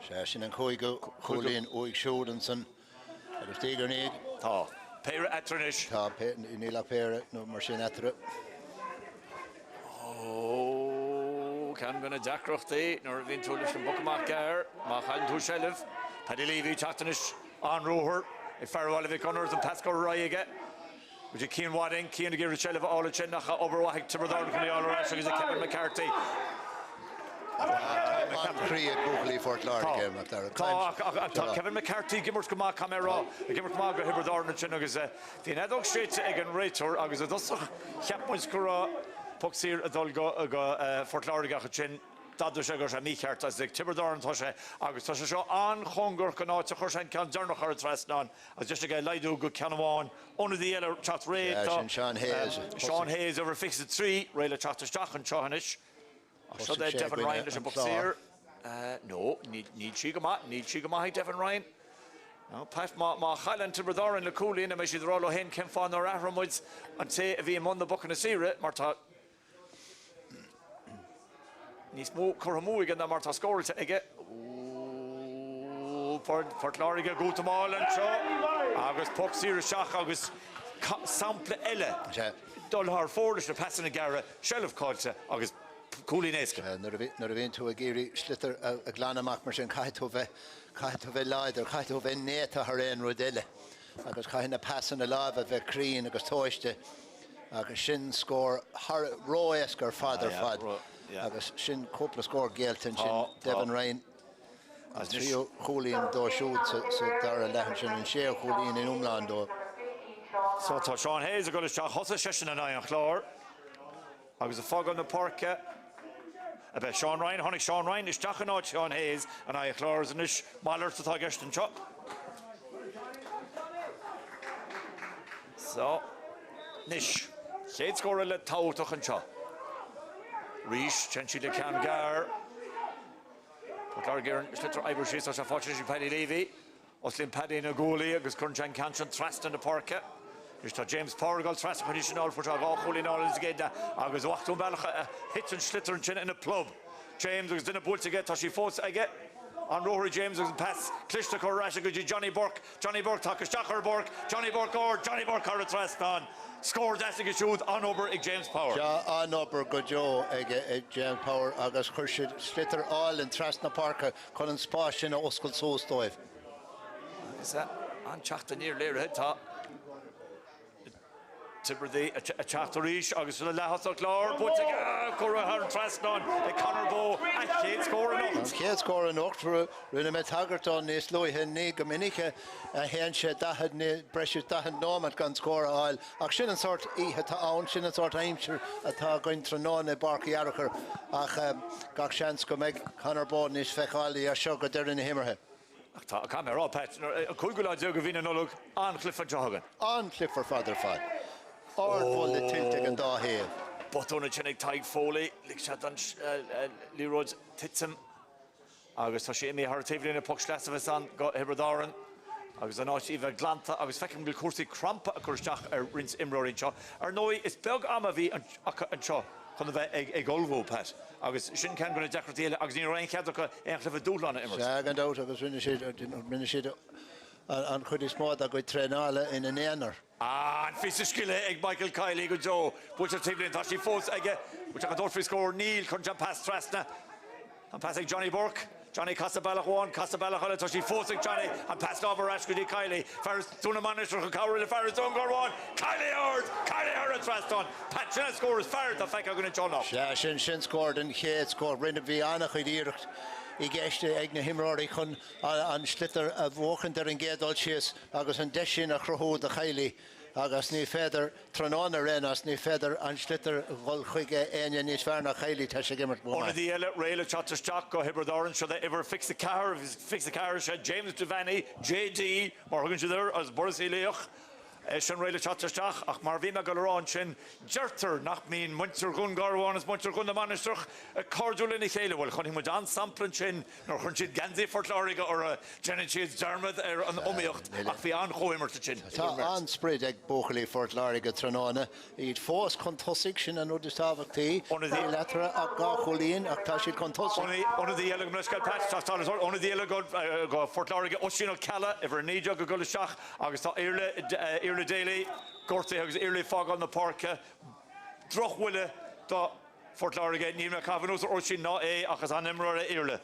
Shashin and Koigo, Colin, Oig Shodenson, the Stiger Need. Pera Atrinish. Nila Pera, no machine atre. Oh, can gonna Jackrochty, nor Vintulish from Buckamaker, Machan Tushelev, Paddy Levy, Chatanish, on Roher, if Farwalivic Honors and Pascal Royega. Would you Cian Wadding, Cian to give a shell of all the chin, Nacha over Wahik to Berdorn, Cunial, Rash, is a Kevin McCarthy. Create Buckley for Láirge Kevin McCarthy gimmers come on camera gimmers come on go Berdorn and chin agus the nedog straight again Rachel agus a dos chapmans cura Puxir adolgo go for Láirge chin Dadu se go se mícheart as Tiberdorn thoise agus thoise seo an chongur canát a chursan can Donncha ar trasnan as just a guy Laidu go Canamán under the yellow chat rate Sean Hayes over fixed 3 Raila chat stach and Chahanish so that Devon Ryan is a boxer no need Chigama Devon Ryan no Pat ma Highland Tiberdorn and Laculi and Mishi the Rollo Hen Ken Fan or Ahramuds and say if he won the book in a series Marta Ní smó Corhamúig an Marta scored again. For Láirge go to Mall and show. Agus puck serious shock agus sample elle. Dul har fordish the passing Gara shell of Colta agus Coolineska. Nor a to a Giri Schlitter a Glanamak Martin Kaitove Leider Kaitove Neta Haren Rodelle. Agus Kaina passing a lava ve Creen agus Toiste. Agus Shin score har Roesker father. Agus sin couple score Gaelton sin Devon Ryan as trio Julian do shoot so Dara Lehanchin and share Julian in Umlando so tá Sean Hayes a go to shot hosa session and I chlár agus a fog on the park about Sean Ryan honey Sean Ryan is tachan out Sean Hayes and I chlár and ish Mahler to tá gestin shot so nish Shade score a let tau tachan shot Reach, Chenchi de Cangar. Larger, Slitter Irish, such a fortune, Paddy Levy. Oslin Paddy in a goalie, because Curnchan Canchan, Trast in the Parka. Mr. James Porgal, Trast condition all for Chagall, Holy Knowledge Geda. Agus Wachtum Balach, hits and Slitter and Chin in a club. James was in a bull to get Tashi Force, I get. On Rory James was pass, Clishta Corashaguji, Johnny Burke, Takashtakar Burke, Johnny Burke or Trast on. Scored that to shoot on over James Power. On over good Joe James Power agus Churshid Slitter all in Trasna Parker Colin Sposh in Oskul so stoiv. Is that on Chachta near Lairge top? Tiberdy a Chachtaireacht agus the Lahas Clár but Corahar Trasnon a Connor Bow and Kate score enough. Kate score enough for Renamet Haggerton is Louis Henny Gominica a Henshe Dahad ne Breshit Dahad Norman can score all. Action sort Ihata own Shin sort Aimshire at going to non a Barky Araker ach Gakshansko meg Connor Bow is Fekali a Sugar there in the Himmerhead. Tá camera patch a Kulgula Jogavina no look on Clifford Jogan. On Clifford Father Fad. Or full the tilting and da here. But on a Chenik Tig Foley, Likshadan Leroy's Titsum. August Hashimi Hartivin in a Puxlas of a son got Hebrew Agus an áit Eva Glanta agus fecin bil cuasaí crampa a chuirteach rins imróirín seo. Nói is beag am a bhí an seo chun bheith ag golbhó Pat. Agus sin cean gona decretíile agus ní raon cead go éon chlufa dúlána immers. Seagan dát agus rinne siad an chud is mód a go trenála in an éanar. An fís skille ag Michael Kiley go Joe. Butcher tíblin tá sí fós aige. Butcher an dort fí scór Neil chun jump pass Trasna. An pass ag Johnny Burke. Johnny Casabella one, Casabella Holland, so she forcing Johnny and passed over Ashkudi Kiley. Ferris Tuna Manager for Cowrie, Ferris Dungar one, Kiley Hard at Traston. Patchina scores Ferris, the fact I'm going to John off. Yeah, Shin scored and Kate scored. Rinne Viana Chidircht. I geiste ag na himráí chun an Slitter a bhóchan der an géadál sios agus an deisín a chruthú de chailí agus ní féidir trónána rénas ní féidir an Slitter bhil chuige aine níos fearr na chailí tá sé gimmert Mumha. One of the Raila Chatterstock go Hebrew Árann should they ever fix the car said James Devaney JD Morgan there as Boris Eliach Shin Raila Chatterstock ach mar bhí me go rán sin Jerter nach mín Munter gun Garbhán as Munter gun na manistrach a cordúil in chéile bhil chun him an samplan sin nor chun siad Ganzi for Láirge or a Jenin siad Dermot an omíocht ach bhí an choimmer to sin. Tá an spread ag bóchalí for Láirge trónána iad fós chun tosig sin an úd tábhachtaí letra a gá cholín ach tá siad chun tosig. One of the yellow muscal patch one of the yellow go for Láirge Oisín Calla ever níide go Guliseach agus tá Irle Daly, Gorty agus Irle fog on the park. Drochwille da Fort Láirge Níl Cavanús or sin ná achas an imra Irle.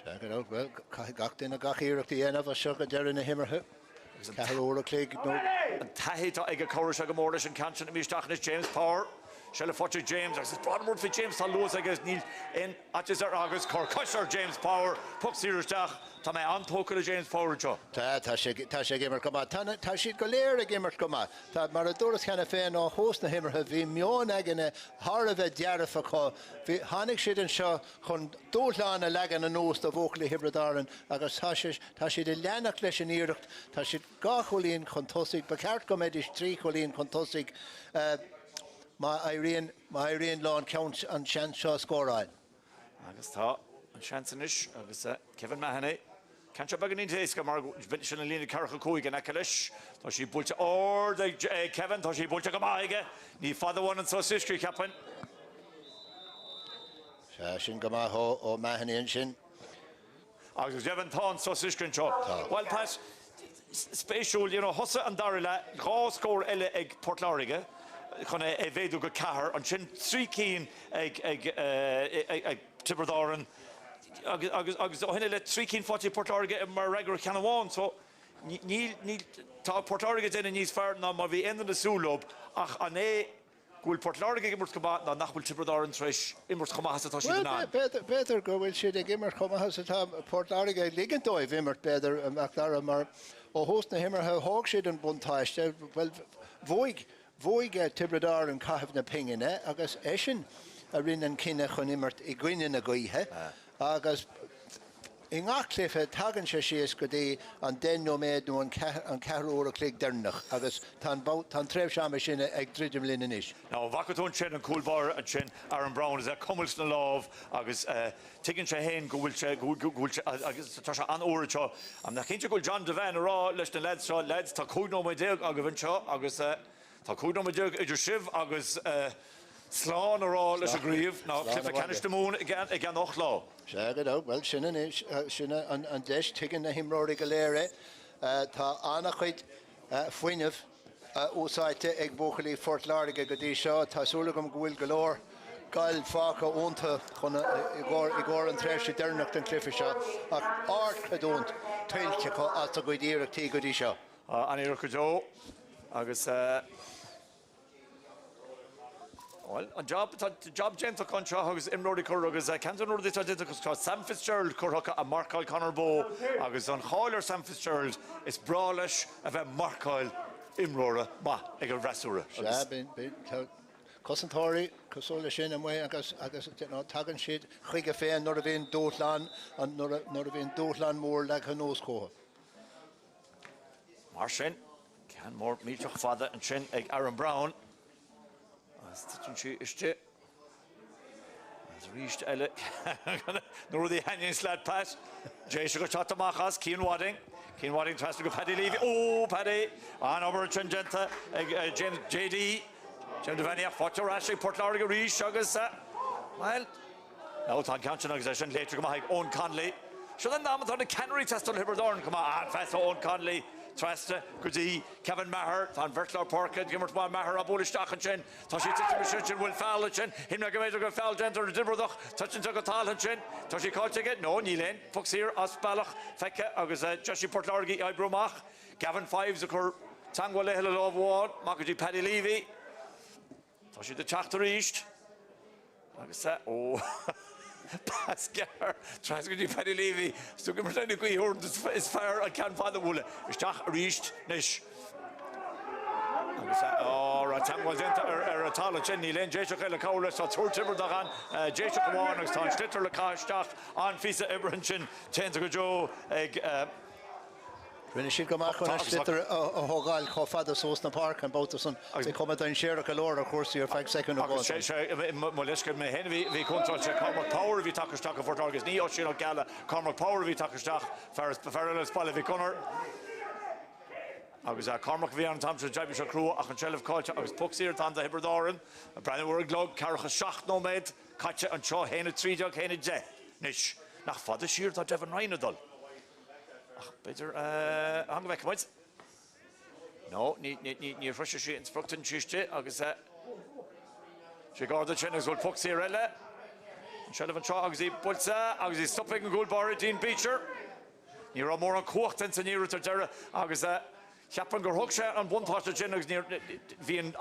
Check it out. Well, gach din a gach iirecht die ena va sugar der in a himmerhe. Carol Click, no. Tahita ag a choris ag a mór an cantion a místeachnas James Power. Shella Fletcher James, agus Broadmoor for James Tallows agus Neil in Atchis Agus Corcusher James Power, Puck Searstach, Tame Anpoker James Power Joe. Tasha Gimmer Koma, Tashi Galera Gimmer Koma, Maradoras can a fan or host the Himmer have been Mion Agane, Harave Diarafako, Hanik Shid and Shaw, Con Dolan a Lagan and Nose of Oakley Hybrid Árann, Agus Tashi de Lana Cleshenier, Tashi Gachulin Contosig, Bacart Comedish, Tree Colin Contosig, my Irene lawn counts and chance Shaw score on. Agus tá an Chancenish, agus Kevin Mahoney. Can't you bag in Taska Margo, Vinci and Lena Carco Coig and Akalish, Toshi Bulcha or the Kevin, Toshi Bulcha Gamaiga, Ni Father one and so history captain. Shin Gamaho or Mahoney and Shin. Agus Kevin Thon, so history shot. Well, pass spatial, you know, Hossa and Dara, Raw score Ella egg Port Láirge. Chuna é bhéadú go cahar an sin trí cín ag Tiobraid Árann agus hinna le trí cín fáilte Port Láirge mar regular ceanháin so níl tá Port Láirge déine níos fearr ná má bhí inan na súlób ach an é gúil Port Láirge immert go ná nachbhfuil Tiobraid Árann treis immert chumachas atá siad ná. Better go bhfuil siad ag immert chumachas atá Port Láirge ligandóibh immert better amach Dara mar ó host na himmer ha hág siad an buntáiste well Voig Tiobraid Árann caithfh na pingine agus éisin a rinne cinenne chun immert I gcuine na gaotha agus I ngachclifa tagann sé síos go dtí an denno méadú an ceathrú clíg dernach agus tá tréimh seama sin ag dridim linn inis. Now Vacatón sin an coolbar an sin Aaron Brown is a cummels na láv agus tigann sé héin go bhfuil agus tá sé an óirteo am na cinnte goil John Devan rá leis na lads tá cúdó mai déag a go bhain seo agus tá cúdó mai déag idir sibh agus Slán ará leis a gríomh ná clifa canis mún ag an och lá. Segad á, well sinna an deis tuigeann na himráí go léire tá annach chuid foiinemh úsáite ag bóchalí Fort Láirge go dtí seo tásúla go bhfuil go leor gail fácha ónta chun I gcóir an tréimhse dearnach den clifa seo ach ard chudónt tuilte chu alta go dtíireachtaí go dtí seo. An iarcha Joe agus well, a job gentle contra agus imróí chu agus Canton Road tá Sam Fitzgerald chucha a Markyle Conor Bow agus an cháilir Sam Fitzgerald is brá leis a bheith Markyle imróra ba ag an bhreasúra. Cosantóirí cosúla sin am agus tagann siad chuige féin nuair a bhíon dóthlán an nuair a bhíon dóthlán mór le an nóscótha. Mar sin cean mór míteach fada an sin ag Aaron Brown. Iste ríist eile nuair dí hain slad pass Jason go chat amachas Cian Wadding trasna go Paddy Levy Paddy an obair Genta ag James JD Jim Devania fáte ráise Port Láirge ríis agus well ná tá cantin agus sin léitir go ag Owen Conley seo an dámad na Canary testal Tiobraid Árann go festa Owen Conley Trasta, Goody, Kevin Maher, Van Vertler Parket, Gimmert Maher, Abolish sin, Tashi Titchin, Will Fallachin, him like a major go Fall Genter, Dibrodoch, touching to Talantin, Tashi Kaltiget, no, Nilen, Fox here, Asbalach, Feke, Agus, Joshi Port Láirge, Ibromach, Gavin Fives, occur, Tangwa Lehel of Ward, Makaji Paddy Levy, Tashi the Tráchtaireacht, Agus, Pascar, Transgody Paddy Levy, so give me a quick word is fair, I can't find the wool. Stach reached Nish. Oh, Ratam was into a tall Jenny Lane, Jason Kelly, so Tour Timber Dagan, Jason Warnock, Stitter Lakash, on Fisa Ebrenchin, Tenzo Joe, Rinne siad go amach chun slitar a thugáil chomh fada sós na Pháirc an bótasan sé cuma daon séireach a leor a cuasaí ar 5 second a gáil. Má leiscead mé hen bhí contáil sé Cormac Power bhí taketeach a Fort Láirge ní sin ó geala Cormac Power bhí taketeach fearil spáile bhí conar. Agus Cormac bhí an tamsa Jaibi se crú ach an sellh cáilte agus pucsíir tan de Tiobraid Árann a breann bhar glog carcha 7 nóméid caite an seo héna trídeach héna de. Nis nach fada sír tá Devon Reinadal. Better hang back points. No, ní fresh she in Sprocton Tuesday agus she got the channels will puck here ella. Shelvan Shaw agus Bulsa agus stopping goal bar Dean Beecher. Ní ra mór an cuachtan san níú Dara agus Ceapan gur thug sé an buntáiste sin agus bhí an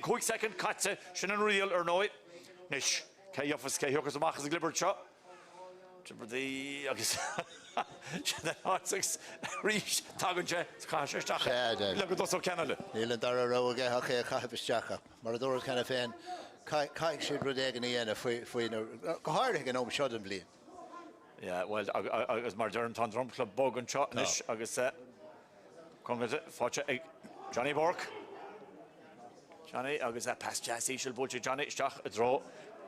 5 second caite sin an rial ar nóid. Nis, cé dheofas cé thuchas amachchas a glibert seo. Tiobraid agus rís tagann sé cáisteach. Le go dosó cenile. Níl an Dara roga a ché chafisteach. Mar a dúras chena féin caiic siad rud égan íana faoin go háirthe an óm seo an blian. Yeah, well, agus mar dearm tan drum club bog an shot nish agus congas fáte Johnny Bork. Johnny agus pass Jassy shall butch Johnny stach a draw.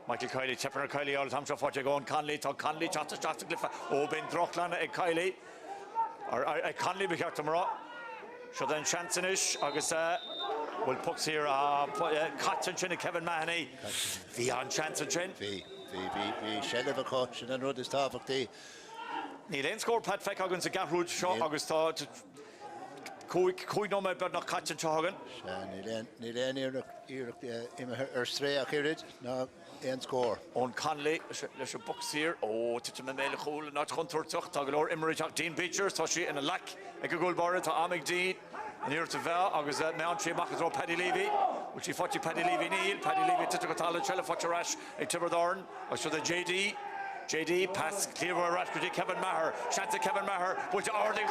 Michael Kiley Tipper Kiley all the time so fáte go on Conley to Conley chat to glyfa. Oh ben Drochlan e Kiley. Or Conley be to mara. So then Chancenish agus well pucks here Cotton Chin Kevin Mahoney. The on Chancen Chin. Bhí sellh a coach an rud is táfachtaí. Ní léon scór Pat Feck agan sa Gahrúd seo agus tá cúig nó méid beag nach Caitin seo agan. Ní léon iarach ar stréach irid ná éon scór. Ón Conley leis a boxír ó tite me méile chúil ná chuntúirteach tá go leor imiriteach Dean Beechers tá sí ina lec ag go gúilbáire tá Amig Dean an íir sa bheith agus meán trí amach ró Paddy Levy which he fought Paddy Levy Neil Paddy Levy to go tala chela fought rash ag Tiobraid Árann or so the JD pass clear rash to Kevin Maher chance of Kevin Maher but Arling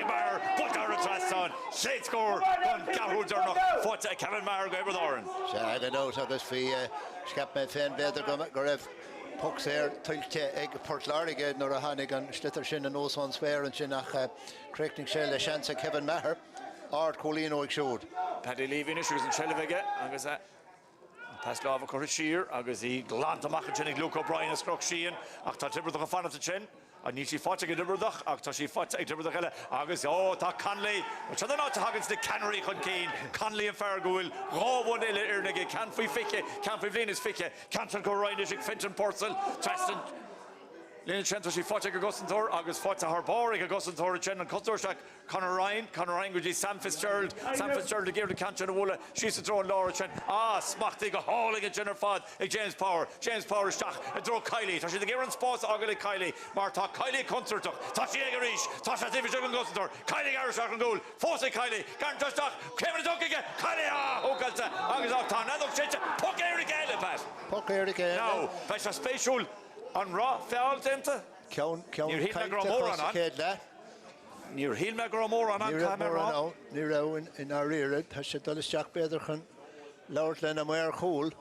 Maher put our trust on straight score on Garhoods or not fought Kevin Maher go over Árann I don't know agus fi skap me fan better go raibh pucks here tuilte ag Port Láirge nor a hanig an slitter sin an ósán swear an sin nach correcting shell a chance of Kevin Maher Art Colino ag showed Paddy Levy is an Shelvige agus pass lava Fhearchair agus he glant amach sin Luke O'Brien is croc shean ach tá Tiobraid a fan at the chin and ní sí fáte go Tiobraid ach tá sí fáte ag Tiobraid eile agus tá Conley which other not hagens the Canary chun céin Conley and Pháirc gohfuil ráhhain eile irnige can faoi fiche can faoi bblion is fiche cantan go roiine ag Fintan Purcell Tristan Léon Trent sí fáte go Gosantóir agus fáte Harbáir ag Gosantóir chin an Cosúirteach Conor Ryan go dtí Sam Fitzgerald a géir de cantan a bhla síos a dró an láir chin smachtaí go hálaigh a Jenner fad ag James Power isteach a dró Kiley tá sí de géir an spás agad Kiley mar tá Kiley concertach tá sí ag a ríis tá sé tíbh an Gosantóir Kiley Garishach an gúil fós Kiley garntasteach Kevin Duncan Kiley ócailte agus tá nadach sitte puck éir eile pat puck éir eile no bheits a spéisiúil an rá feáil denta Ceann Níor híl me go mór an Níor híl me go mór an camera Ní raibh in our riad tá sé dul isteach beidir chun labhairt lena mar chúl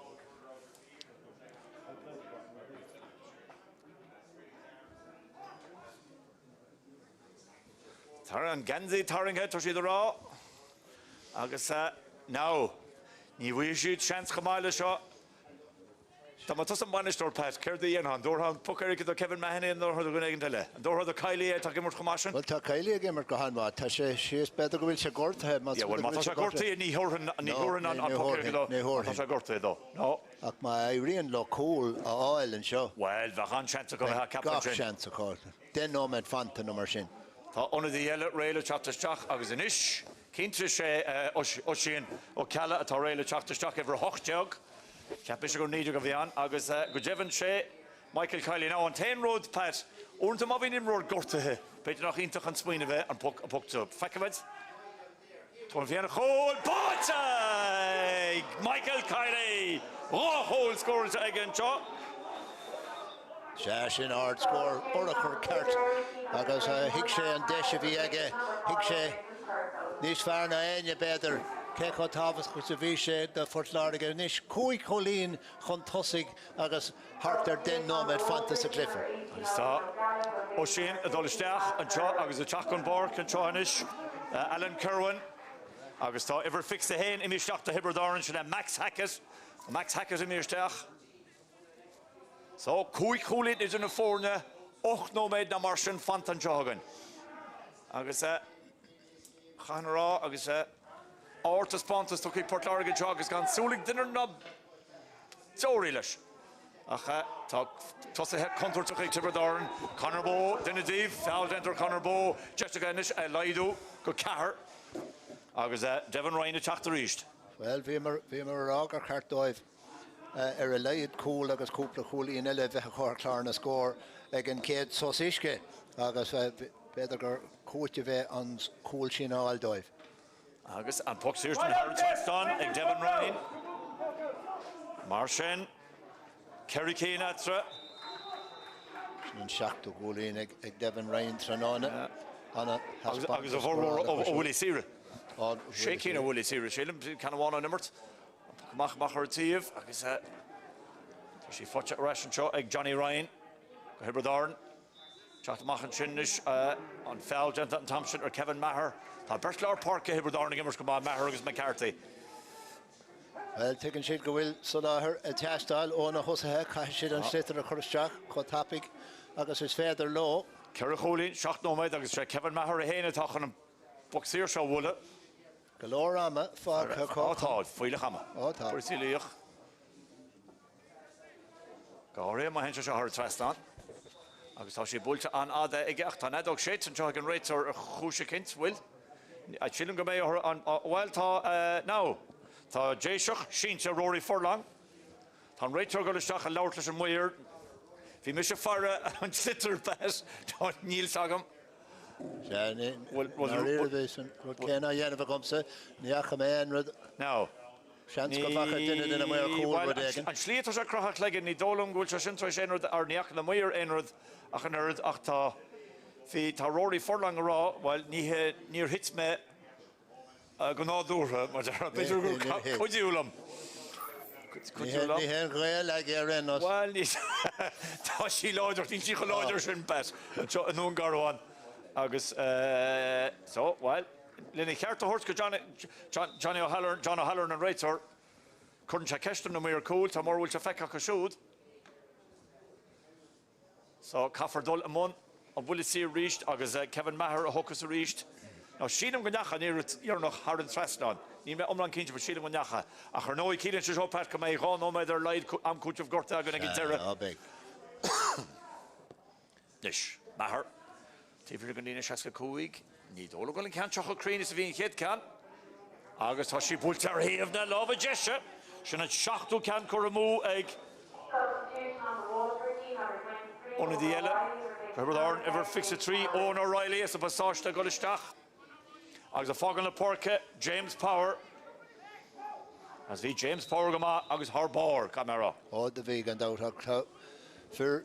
Tar an Genzi taringhe tá siad a rá agus ná ní bhuiil siad seans chamáile seo Tá má tusa banistóir Pat céir daí an dúrtha pucéir go Kevin Mahoney an dúrtha go éigen teile an dúrtha Kiley tá gimmar chamáisian Well tá Kiley gimmar go hanmha tá sé síos beidir go bhfuil sé gortathe Yeah, well má tá sé gortaí ní thuran an pucéir go tá sé gortaí dó No ach má éiríonn le cúil a áil an seo Well bheith an seansa go bheith captain sin seansa cáil den nóid fanta nó mar sin Tá ionad í eile réile teachtasteach agus inis cinnte sé ó sin ó cealla atá réile teachtasteach ar hochtteag Ceapis go níidir go bhíán agus go devann sé Michael Kiley ná an 10 road Pat únta má bhíon imród gortathe beidir nach ionach an smaoine bheith an puctú Feicimid Tá bhíanana chóil báte Michael Kiley ráthóil scóir ag an seo sé sin ard scór orachar ceart agus hiic sé an deis a bhí aige hiic sé níos fearr na aine beidir Ceá tábhas go sa bhí sé de Port Láirge níos cúig cholín chun tosaigh agus hartar den nóid fanta sa clifa. Agus tá ó sin a dul isteach an seo agus a teach an bar an seois Alan Kerwin agus tá idir fix a héin imisteach a Tiobraid Árann sin Max Hackett imisteach. So cúig cholín is in na fórne 8 nóid na mar sin fanta an seogan. Agus chanrá agus Ortas Pontus took Port Láirge jogus gan súlig dinner na teorí leis. Ach tá tosa he contour took Tiobraid Árann Conor Bowe dinna díobh foul enter Conor Bowe Jessica Nish Laidu go cahar agus Devon Ryan a teachtaríist. Well bhí mar rágar cartóibh ar a leiad cúil agus cúpla chúlaí eile bheith a chuir chlár na scór ag an céad sosisce agus beidir gur Cúirte bheith an cúil sin áil dóibh. Agus an puck sears an Harold Tristan ag Devon Ryan. Marshen. Kerry Keane atra. An seachtú gúlaín ag Devon Ryan trónána. Agus a bhór ó Willie Sira. Sé cín ó Willie Sira. Sé can bhána nimmert. Mach ar tíomh agus sí fáte ration seo ag Johnny Ryan. Go Hibred Árann. Teach machchan sinnis an foul Jonathan Thompson or Kevin Maher. Tá Bertlar Pháirc a Hibred Árann gimmers go má Maher agus McCarthy. Well, taking siad go bhfuil soláthar a teastáil óna thosathe caiith siad an slitar a chuiristeach chu tapig agus is féidir ló. Ceithre Cholín, 7 nóméid agus sé Kevin Maher a héine táchan an boxír seo bhula. Go leor ama Fáirc Átáid, foiile chama. Átáid. Brisílíoch. Gáir má hen seo ar Tristan. Agus tá sé búilte an ada ige ach tá nedóg sé an teach an réitar a chúise kint bhfuil. A chilling go mé an bhil tá ná. Tá Jaiseach sínte Rory Furlong. Tá réitar go leisteach a leir leis an muir. Bhí mis sé fara an slitar bes tá níl sagam. Céna dhéanamh gomsa níocha mé anrad. Ná. Seans go bhacha duine in a muir cúil éigen. An slítar sé crochach leigin ní dólam gúil se sintar sé anrad ar níocha na muir anrad ach an anrad ach tá hí tá Rory Furlong rá bhil níor hits me go nádúra mar ar beidir chuidúlam. Ní hen gréil le ar Well, tá sí láidir, ní sí go láidir sin bes an nún Garbhán. Agus, so, well, Linny ceart a hort go John O'Halloran an réitor chun se ceistem na muir cúil, tá mór bhfuil se feicach a siúd. So, caffar dul amón an bhfuil sí ríist agus Kevin Maher a hochas a ríist. Now, sílam go necha níor nach Harold Tristan. Ní me omlan cínte bh sílam go necha. A chu nóí cílann se seo Pháirc go mé gá nóméid ar leid am cúteamh gorta a go na gintire. Nis, Maher. Tífir go nína seaca cúig. Ní dóla go an ceanteach a crín is a bhíon chéad can. Agus tá sí búilte ar héamh na lábh deise. Sin an 7 can chu mú ag Ona the eile. Hibred Árann ever fix a 3 Owen O'Reilly as a basáiste go leisteach. Agus a fágan le Pháirce James Power. As bhí James Power go má agus Harbáir camera. The vegan dáach fir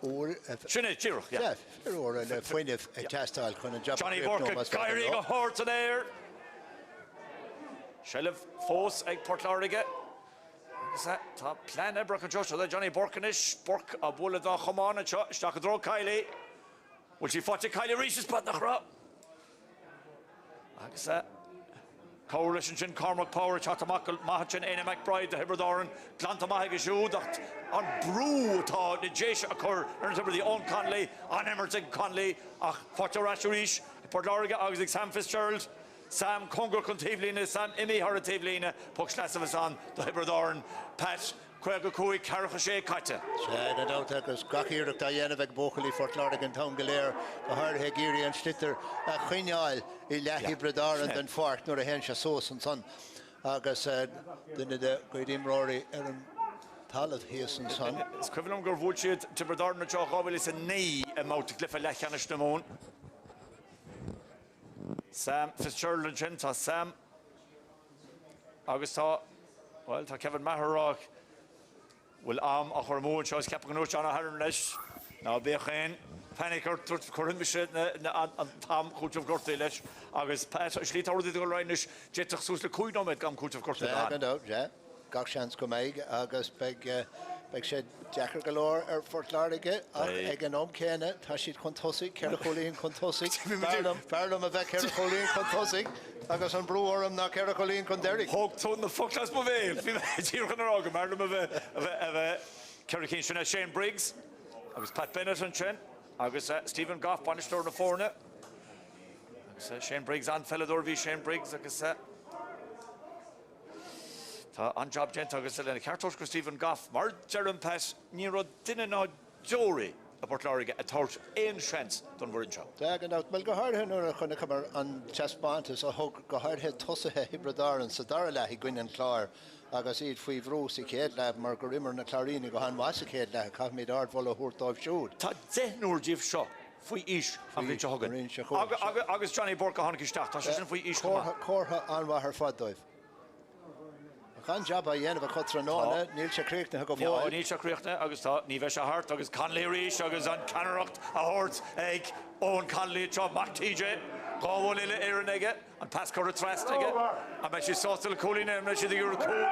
Sinné tíoch, yeah. Fir óir a foiineh ag teastáil chun an job. Johnny Borkin, Gairí go hort an air. Shelf fós ag Port Láirge. Tá plan ebre an Joshua Johnny Borkin is Bork a bula dá chomán an seo isteach a dró Kylie. Bhfuil sí fáte Kylie Rees pat nach rá. Agus Coalition sin Cormac Power chatamach Mahatchin Éine McBride the Hibred Árann glanta maithe go siúdacht an brú atá na déise a chur ar an the Owen Conley an Emerton Conley ach fáte Rasherísh Port Láirge agus ag Sam Fitzgerald Sam Congo chun taobhlíne Sam Imi har a taobhlíne puck slasavas an the Hibred Árann Pat Cuaig Cúig Carcha sé caite. Sé na dáta agus gachiíireach tá dhéanamh ag bóchalí Fort Láirge an Town Galéir go háirthe géirí an slitar a chuineáil I le Hibred Árann den Pháirc nuair a hen se sós an son agus duine de goidimráí ar an talamh híos an son. Is cuireann gur bhúil siad Hibred Árann na teach ábhail is a ní a máta Cluiche Leathcheannais na mún. Sam Fitzgerald sin tá Sam agus tá well tá Kevin Maher Will am a chur mún seo ceap an ús an Harold leis ná béchéin panicir tuairt chuann bise an tam cúteamh gortaí leis agus slí táirdaí go ráinis déiteach sús le 5 nóméid gam cúteamh gortaí. Gach seans go méid agus beag sé deachar go leir ar Fort Láirge ag an céine tá siad chun tosaigh ceir cholíonn chun tosaigh fearlam a bheith ceir cholíonn chun tosaigh agus an brúorm ná ceir cholíonn chun deirí. Thóg tún na foglas mo bhéh bhí tíorchan ar ága marlam a bheith ceir cín sinna Shane Briggs agus Pat Bennett an sin agus Stephen Goff banistóir na fórne agus Shane Briggs an fellador bhí Shane Briggs agus Tá an job gent agus lena ceartós go Stephen Goff mar Jerem Pass ní rud duine ná Jóri a Port Láirge a tát éon seans don bhrin seo. Well go háirthe nuair a chuna cumar an chessbantas a thug go háirthe tosathe Hibred Árann sa Dara leithí gcuine an chláir agus iad faoi bhrús I céad le mar go rimar na chláiríní go han más a céad le caiith míad ard bhil a thuairtáibh siúd. Tá dehnúir díobh seo Fui ish an Cluiche Faoin Hagan. se chomh. Agus Johnny Burke a Hannick Isteach, tá sé sin fui ish Cortha anmha ar fad dóibh. Gan job a dhéanamh a chutra nóna, níl se críochna go Ja, fáil. ní se críochna agus tá ní bheith se hart agus Conley Rees agus an Canaracht a hort ag Owen Conley cho Mac TJ gáhil ile éan aige an pascor a trast aige a me sé sóstal cúlína me sé dúr cúl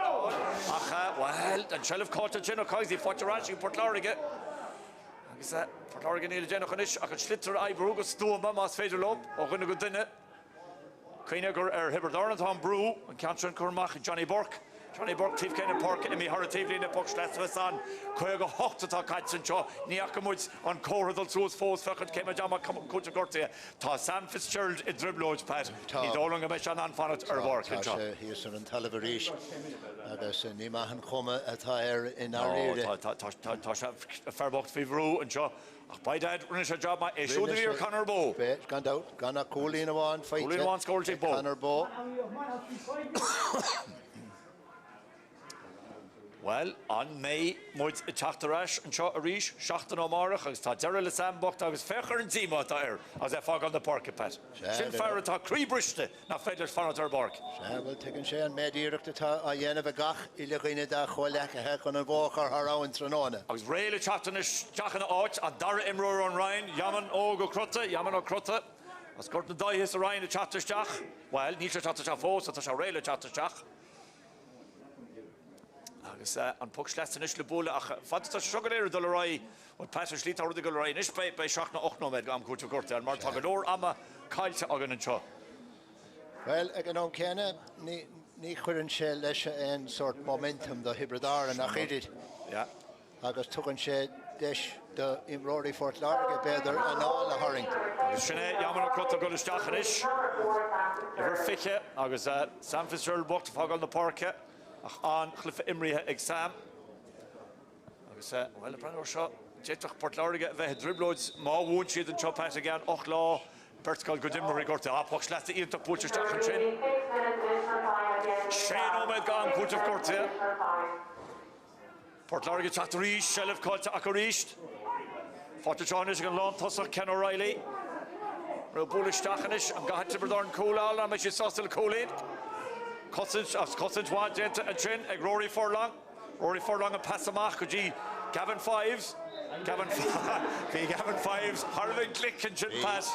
acha well an shelf cáta sin ó caií fátarráí Port Láirge agus Port Láirge níl dénach anis ach an slittar ebrú go stúma más féidir lob ó gunna go duine Cuine gur Hibbert Tá brú an Cantran Cormach Johnny Burke Johnny Burke tíf céine Park imi haratíhlína Puch Leathcheannais chuig go hochtatá caiitsan seo níach go muid an córadal sús fós fechad céime deama cúte gortaí tá Sam Fitzgerald I driblóid pad í dólang a meis an anfanat ar bhar Tá sé híos ar an talabharíis agus ní maithan chuma atá in áiríre. Tá sé fearbocht fí bhrú an seo ach baidad rinne sé job mai éisiúda í ar Conor Bow Gan dát, gan a cúlín amháin feite. Cúlín amháin scóirtí Bow. Conor Bow. Well, an mé muid I Tráchtaireacht an seo a ríis, seachtain ó marach agus tá Dara le sambocht agus Fhearchair an tíma tá as fág an na parca pet. Sin fear atá críbriste na féidir fanat ar barc. Bhfuil tugann sé an méadíireachta tá a dhéanamh a gach I le chuoine de choilechathe chun an bhóchar thráin tróna. Agus réile teachtanis teachan áit a Dara imróir an Ryan, Yaman ó go crota, Yaman ó crota. As cuirt na daithis a Ryan a teachtasteach. Well, ní sé teachtasteach fós, atá sé réile teachtasteach. Agus an Puch Leathcheannais le bóla ach fad tá segan éir dul rá ó Pháirc slít áda go rá is bei seach na 8 méid am cúte gorta an mar tá go leor ama caiilte agan an seo. Well, ag an ón céine, ní chuirann sé leis an sort momentum do Tiobraid Árann nach chéidir. Ja. Agus tugann sé deis do imróirí Fort Láirge beidir an ála haring. Sinné Yaman ó crota go isteachchanis. I bhar fiche agus Sam Fitzgerald bocht fágáil na parca. Ach an chlufa imrithe ag Sam. Agus well, a brenn seo déiteach Port Láirge bheith driblóid má bhún siad an seo páis again 8 lá Bertcal go dimmarí gorta a Puch Leathcheannais íonta púteteach an sin. Shane óméid gan cúteh gorta. Port Láirge teach ríis, shelf cáilte ach a ríist. Fáte Johnnis an lán tosach Ken O'Reilly. Ro búlisteachchanis an gahat Tiobraid Árann cúláil a me sé sástal cúlín. Cosint bhaid déanta an sin ag Rory Furlong an passamach go dtí Gavin Fives. Bhí Gavin Fives, Harvin Click an sin pass.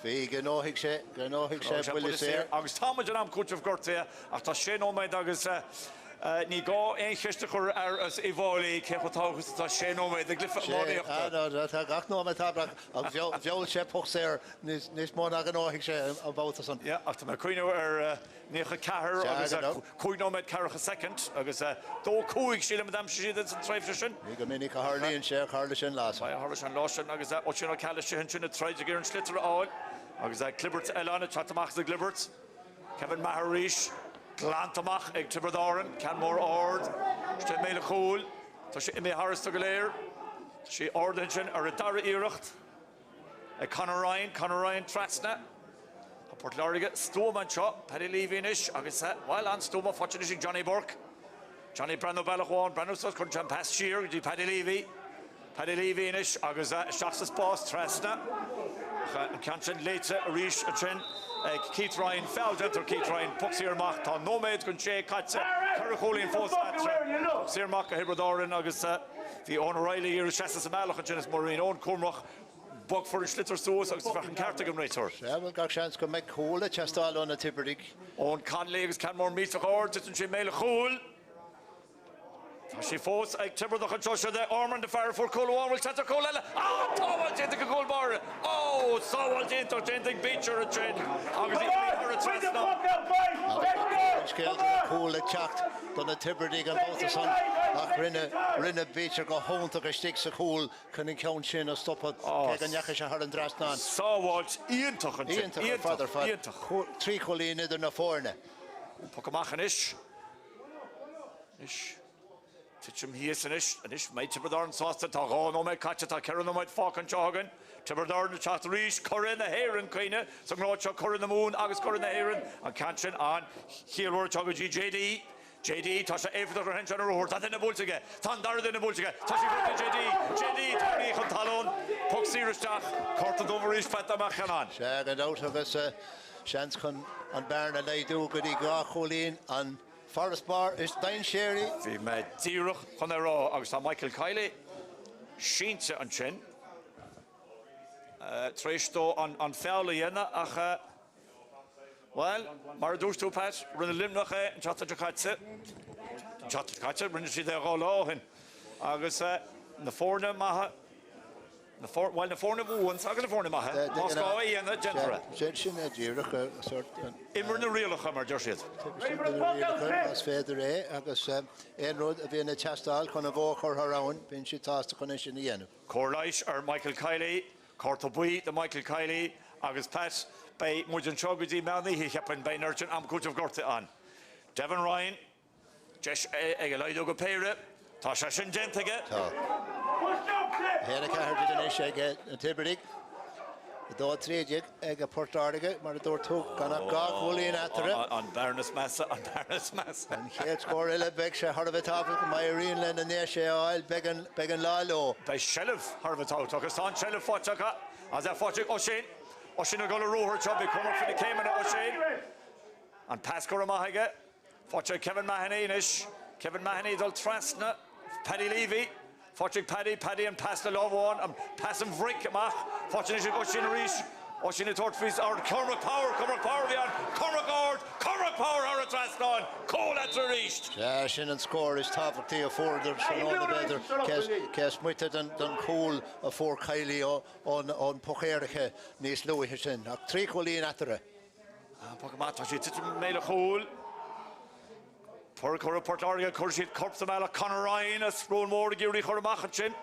Bhí gnóigh sé bhuiile sé. Agus táid an am cúteh gortaí ach tá sin óméid agus ní gá éon chiiste chur ar as I bhálaí cechatágus tá sin óméid ag glyfa máíochta. Tá gach nó tábrach agus bheol sé Puch séir níos mó a gnóigh sé an bhóta san. Ja, ach tá me cuiine ar nícha cethir agus cuiinóméid cecha second agus dó cúig síle madam siad an tréimhse sin. Ní go minic a Harlíonn sé Charla sin lás. Harlas an lásin agus ó sin ceile sin sin na tréide gur an slittar áil agus Clibbert eile chatamach a Clibbert. Kevin Maharíis Glantamach ag Tiobraid Árann, Canmór ord, ste méle chúl, tá sé imi harasta go léir, sé ordain sin ar a Dara Iireacht, ag Conor Ryan trasna, a Port Láirge, stúma an seo, Paddy Leavy-inis, agus well an stúma fáitis ag Johnny Burke, Johnny Brenno Bellachháin, Brenno sos chun John Pass Shear, dí Paddy Leavy-inis, agus seachas pás trasna, an Cantran Leite a ríis a sin, Keith Ryan fell dentro Keith Ryan Puxir Mach tá nóméid gon sé caite Caracholín fós atre Puxir Mach a Tiobraid Árann agus the Owen O'Reilly ar chestas a meach an Jennis Maureen Owen Cormach bog for slittar sús agus fechan carta go réitor. Bhfuil gach seans go méid cóla teastáil óna Tiobraid. Owen Conley agus Canmór míteach ord an sé méle chúl. Tá sé fós ag Tiobraid an seo de Ormond de Fhearchair for Cúlháin bhfuil tetar cúil eile. Tábhail déanta go cúil bar. Sábhail déanta déanta beacher a trin. Agus í ar a trasna. Scéalta cúla teacht donna Tiobraid an bóta san ach rinne beacher go hónta go stig sa cúil chun in ceann sin a stoppad ag an necha se thar an drasnán. Sábhail íontach an sin. Íontach fadar. Trí cholín idir na fórne. Pucamach an ish. Tichim híos an ish, méid Tiobraid Árann sásta tá gán ó méid caite tá ceann ó méid fác an teagan. Tiobraid Árann na teacht ríis, corinne na héireann cuine, sa ngráid seo corinne na mún agus corinne na héireann, an cantin an chialúir teaga GJD, JD, tá sé éfadar ar hense an rohir, tá duna búltaige, tá Dara duna búltaige, tá sí búlta JD, tarnaí chun talón, pug síristeach, corta dómharíos pet amach chanán. Se gan out agus seans chun an Bearna leidú go dtí gá cholín an Forest Bar is dain séri. Bhí me díreach chun rá agus tá Michael Kiley sínte an sin. Tréistó an feála dhéine ach well, mar dústú pat, rinne limnach an chatta caite. Chatta caite, rinne si de gá láhin. Agus na fórna maithe well, na fórna bhúans agus na fórna maithe. Más gá dhéine gentra. Sin a díreach a sort Imar na rialacha mar deir siad. as féidir agus éon rud a bhíonna teastáil chun a bhó chur thrán, bíonn si tásta chun sin na dhéanamh. Cluiche ar Michael Kiley, Corta buí de Michael Kiley, agus Pat bei muidir an seogadí meannaí hí cheapan bei nurtin am cúteamh gorta an. Devon Ryan, Jesh ag a leidú go péire, tá sé sin gentige. Héna cethir den is ag an Tiobraid dó tríideag ag a Portáige mar a dúir tú gan gá cholín atara. An Baroness Massa. An chéad scór eile beag sé tharbh tábhail go mairíon le na néis sé áil beag an láló. Bei Shelf tharbh tá agus tá Shelf fáteacha as a fáteach ó sin a go le róthir teo be cumar fin na céimena ó sin. An pascor amáthaige, fáteach Kevin Mahoney inis, Kevin Mahoney dul trasna, Paddy Levy, fáteach Paddy an pass le lámháin, an pass an bhric amach, fáteach is ó sin a rís, ó sin a tortfís ar Cormac Power bhí an, Cormac Power ar a trasnáin, cóil at a ríist. Sin an scór is tábhachtaí a fórdar san óna beidir cés muite den cóil a fór Kiley ón Fhearchair níos luithe sin ach trí cholín atara. Pagmat tá sí titim méle cóil. Pháirc chur a Portáige chuir siad corpsa meile Conor Ryan a sprón mór a gúirí chur amachchan sin.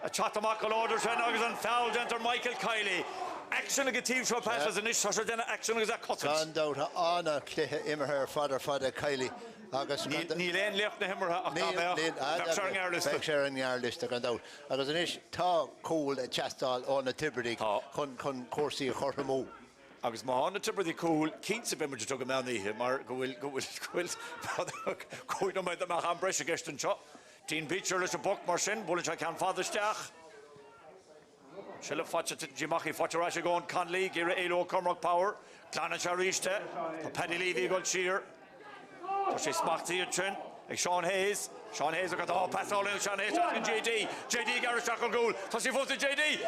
A chat amach go láidir sin agus an foul gentar Michael Kiley. Action a tíim seo passes in is tá denna action agus a cottage. Gan dáta anna cluiche imithe fada Kiley agus ní léon leocht na himmartha ach Fhearchair an gghearliste gan dát. Agus inis tá cóil a teastáil ón na Tiobraid chun cuasaí a chorthamó. Agus má an na Tiobraid cúil cínta be muidir tugad meannaíthe mar go bhfuil cúid méid amach an breise gestan seo. Tín Beecher leis a boc mar sin, bhfuil se cean fadaisteach. Sile fáte Jimachi fáte se gón Conley, gira éilo Cormac Power, Clanna se ríiste, tá Paddy Levy goil siar. Tá sé smachtaí ar sin, ag Sean Hayes a go pasáil Sean Hayes an JD gar isteach an gúil, tá sí fóta JD!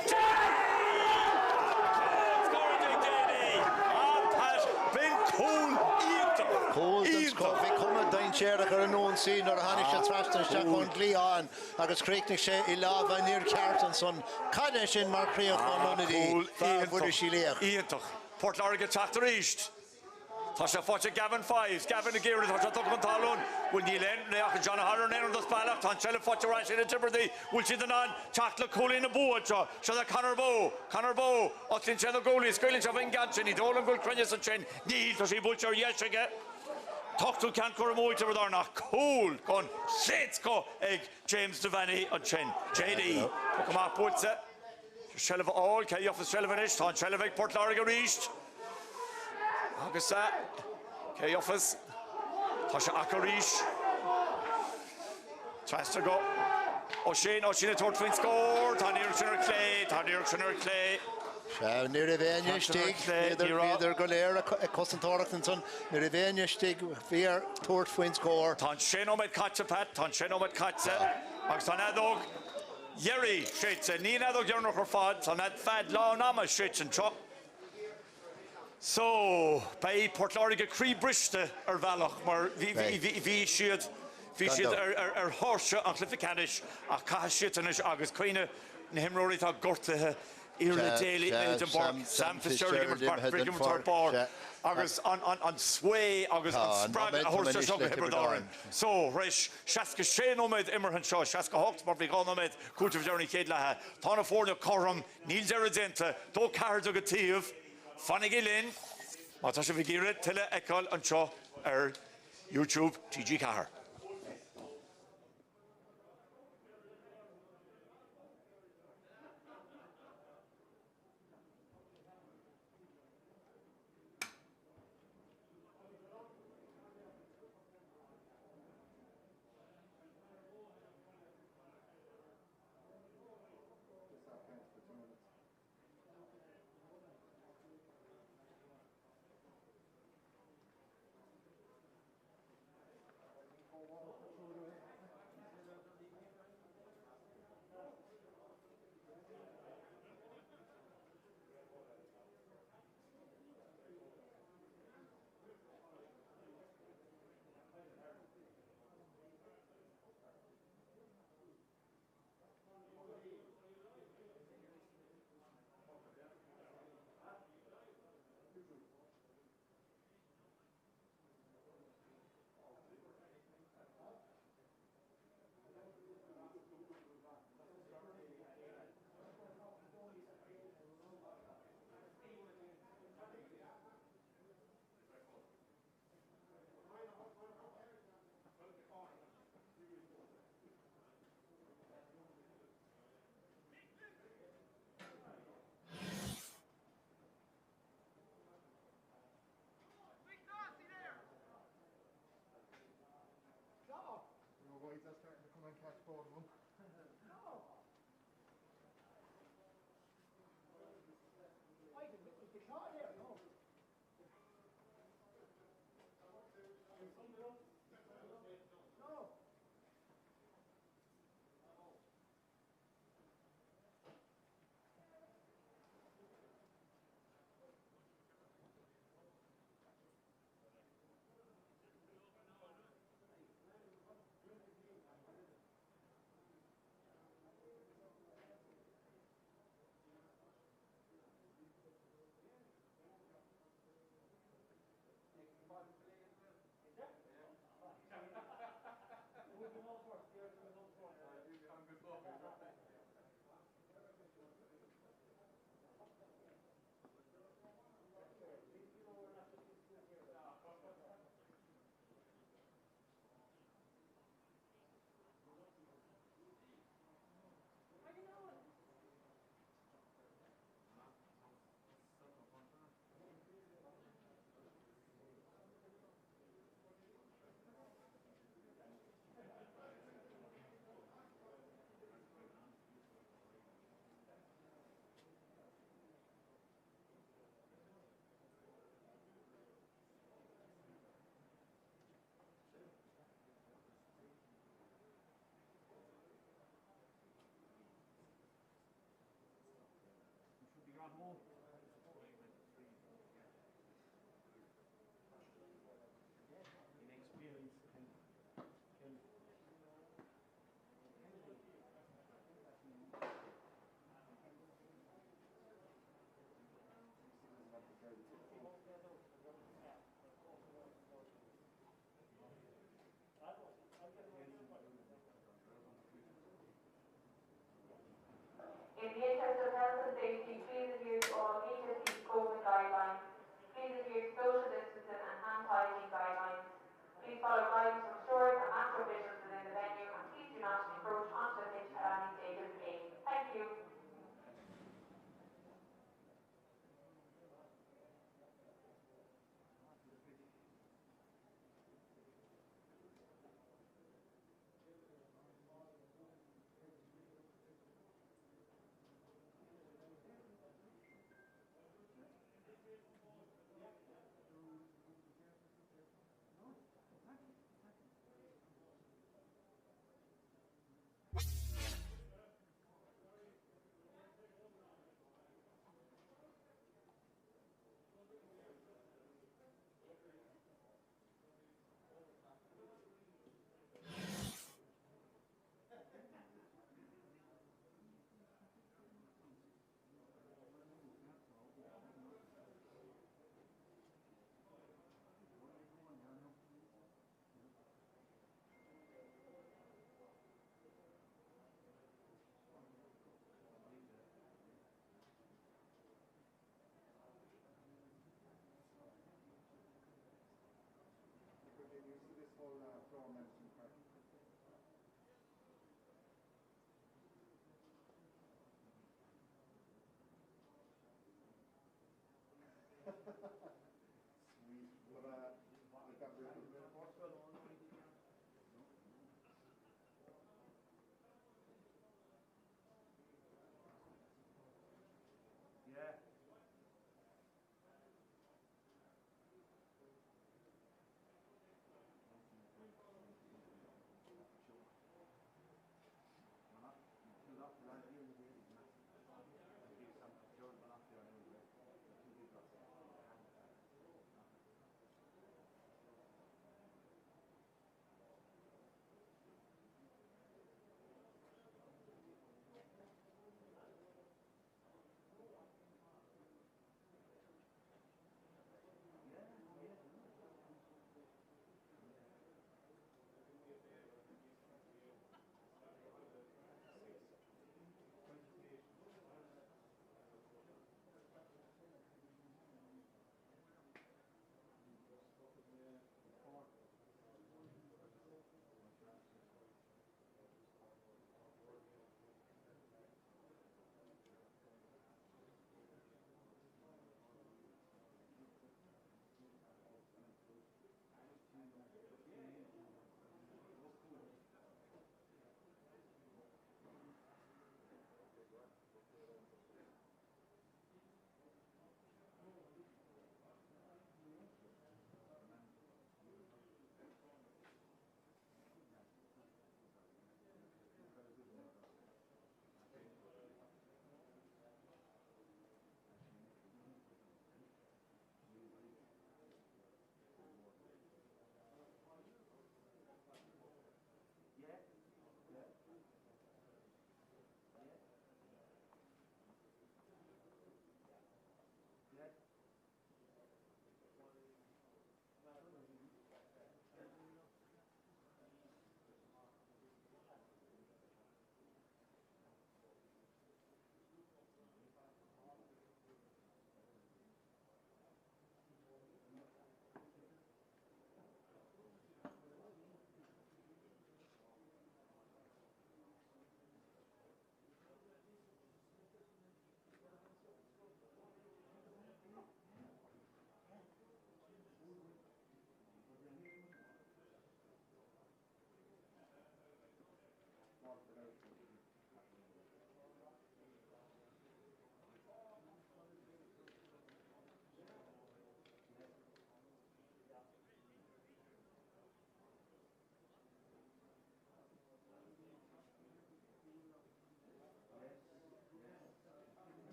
Bhí cuma dain séireach ar an ón sin ar a tháinig sé trastaisteach chun glíán agus críochnigh sé I lábha níor ceartan son cad sin mar chríoch an lonadí bhuidir sí léach. Íontach, Port Láirge Tráchtaireacht. Tá sé fáte Gavin Fives, Gavin a Géiread, tá sé tugad an talún. Bhfuil ní len leach John Harran éan dos bailach, tá Sile fáte rá sin a Tiobraid, bhfuil siad an teach le cholín na búid seo, se a Conor Bow, otlín sé na gólaí, scoilín se bhain gansin, í dólan gúil crunne sa sin, níl tá sí búid ar dhéisige. Tochtú cean chur móid ar nach cúil chun sét go ag James Devaney an sin. JD, go má pútsa. Shelf áil, ce dheochas Shelf inis, tá Shelf ag Port Láirge ríist. Agus ce dheochas, tá sé ach a ríist. Trasta go. Ó sin a tuairtfuin scór, tá níor sin ar clé, Níor a bhéine stig, idir go léir a cosantáireacht an son, níor a bhéine stig bhíar tuairtfuin scór. Tá sin óid caite Pat, tá sin óid caite, agus tá nedóg Jerry Shitz, ní nedóg dhearnach ar fad, tá ned fad lá náma Shitz an tro. So, bei Port Láirge crí briste ar bhealach, mar bhí siad ar thorse an Cluiche ach caithe siad anis agus cuoine na himróirí tá gortathe Iarna Daly, Sam Fitzgerald, Brigham Bar, agus an sway, agus an sprag a horse a Hebridean. So, reis, Shaska sé nóid immerhan seo, Shaska hocht mar bhí nóid cúteamh dearna céad lethe. Tá na fórne chorm, níl deradenta, dó caird a go tíomh, fannig I linn, má tá sé bhí gíire tuile eáil an seo ar YouTube TG Cahar. starting to come and catch both of them. I can make the shot there, no. No.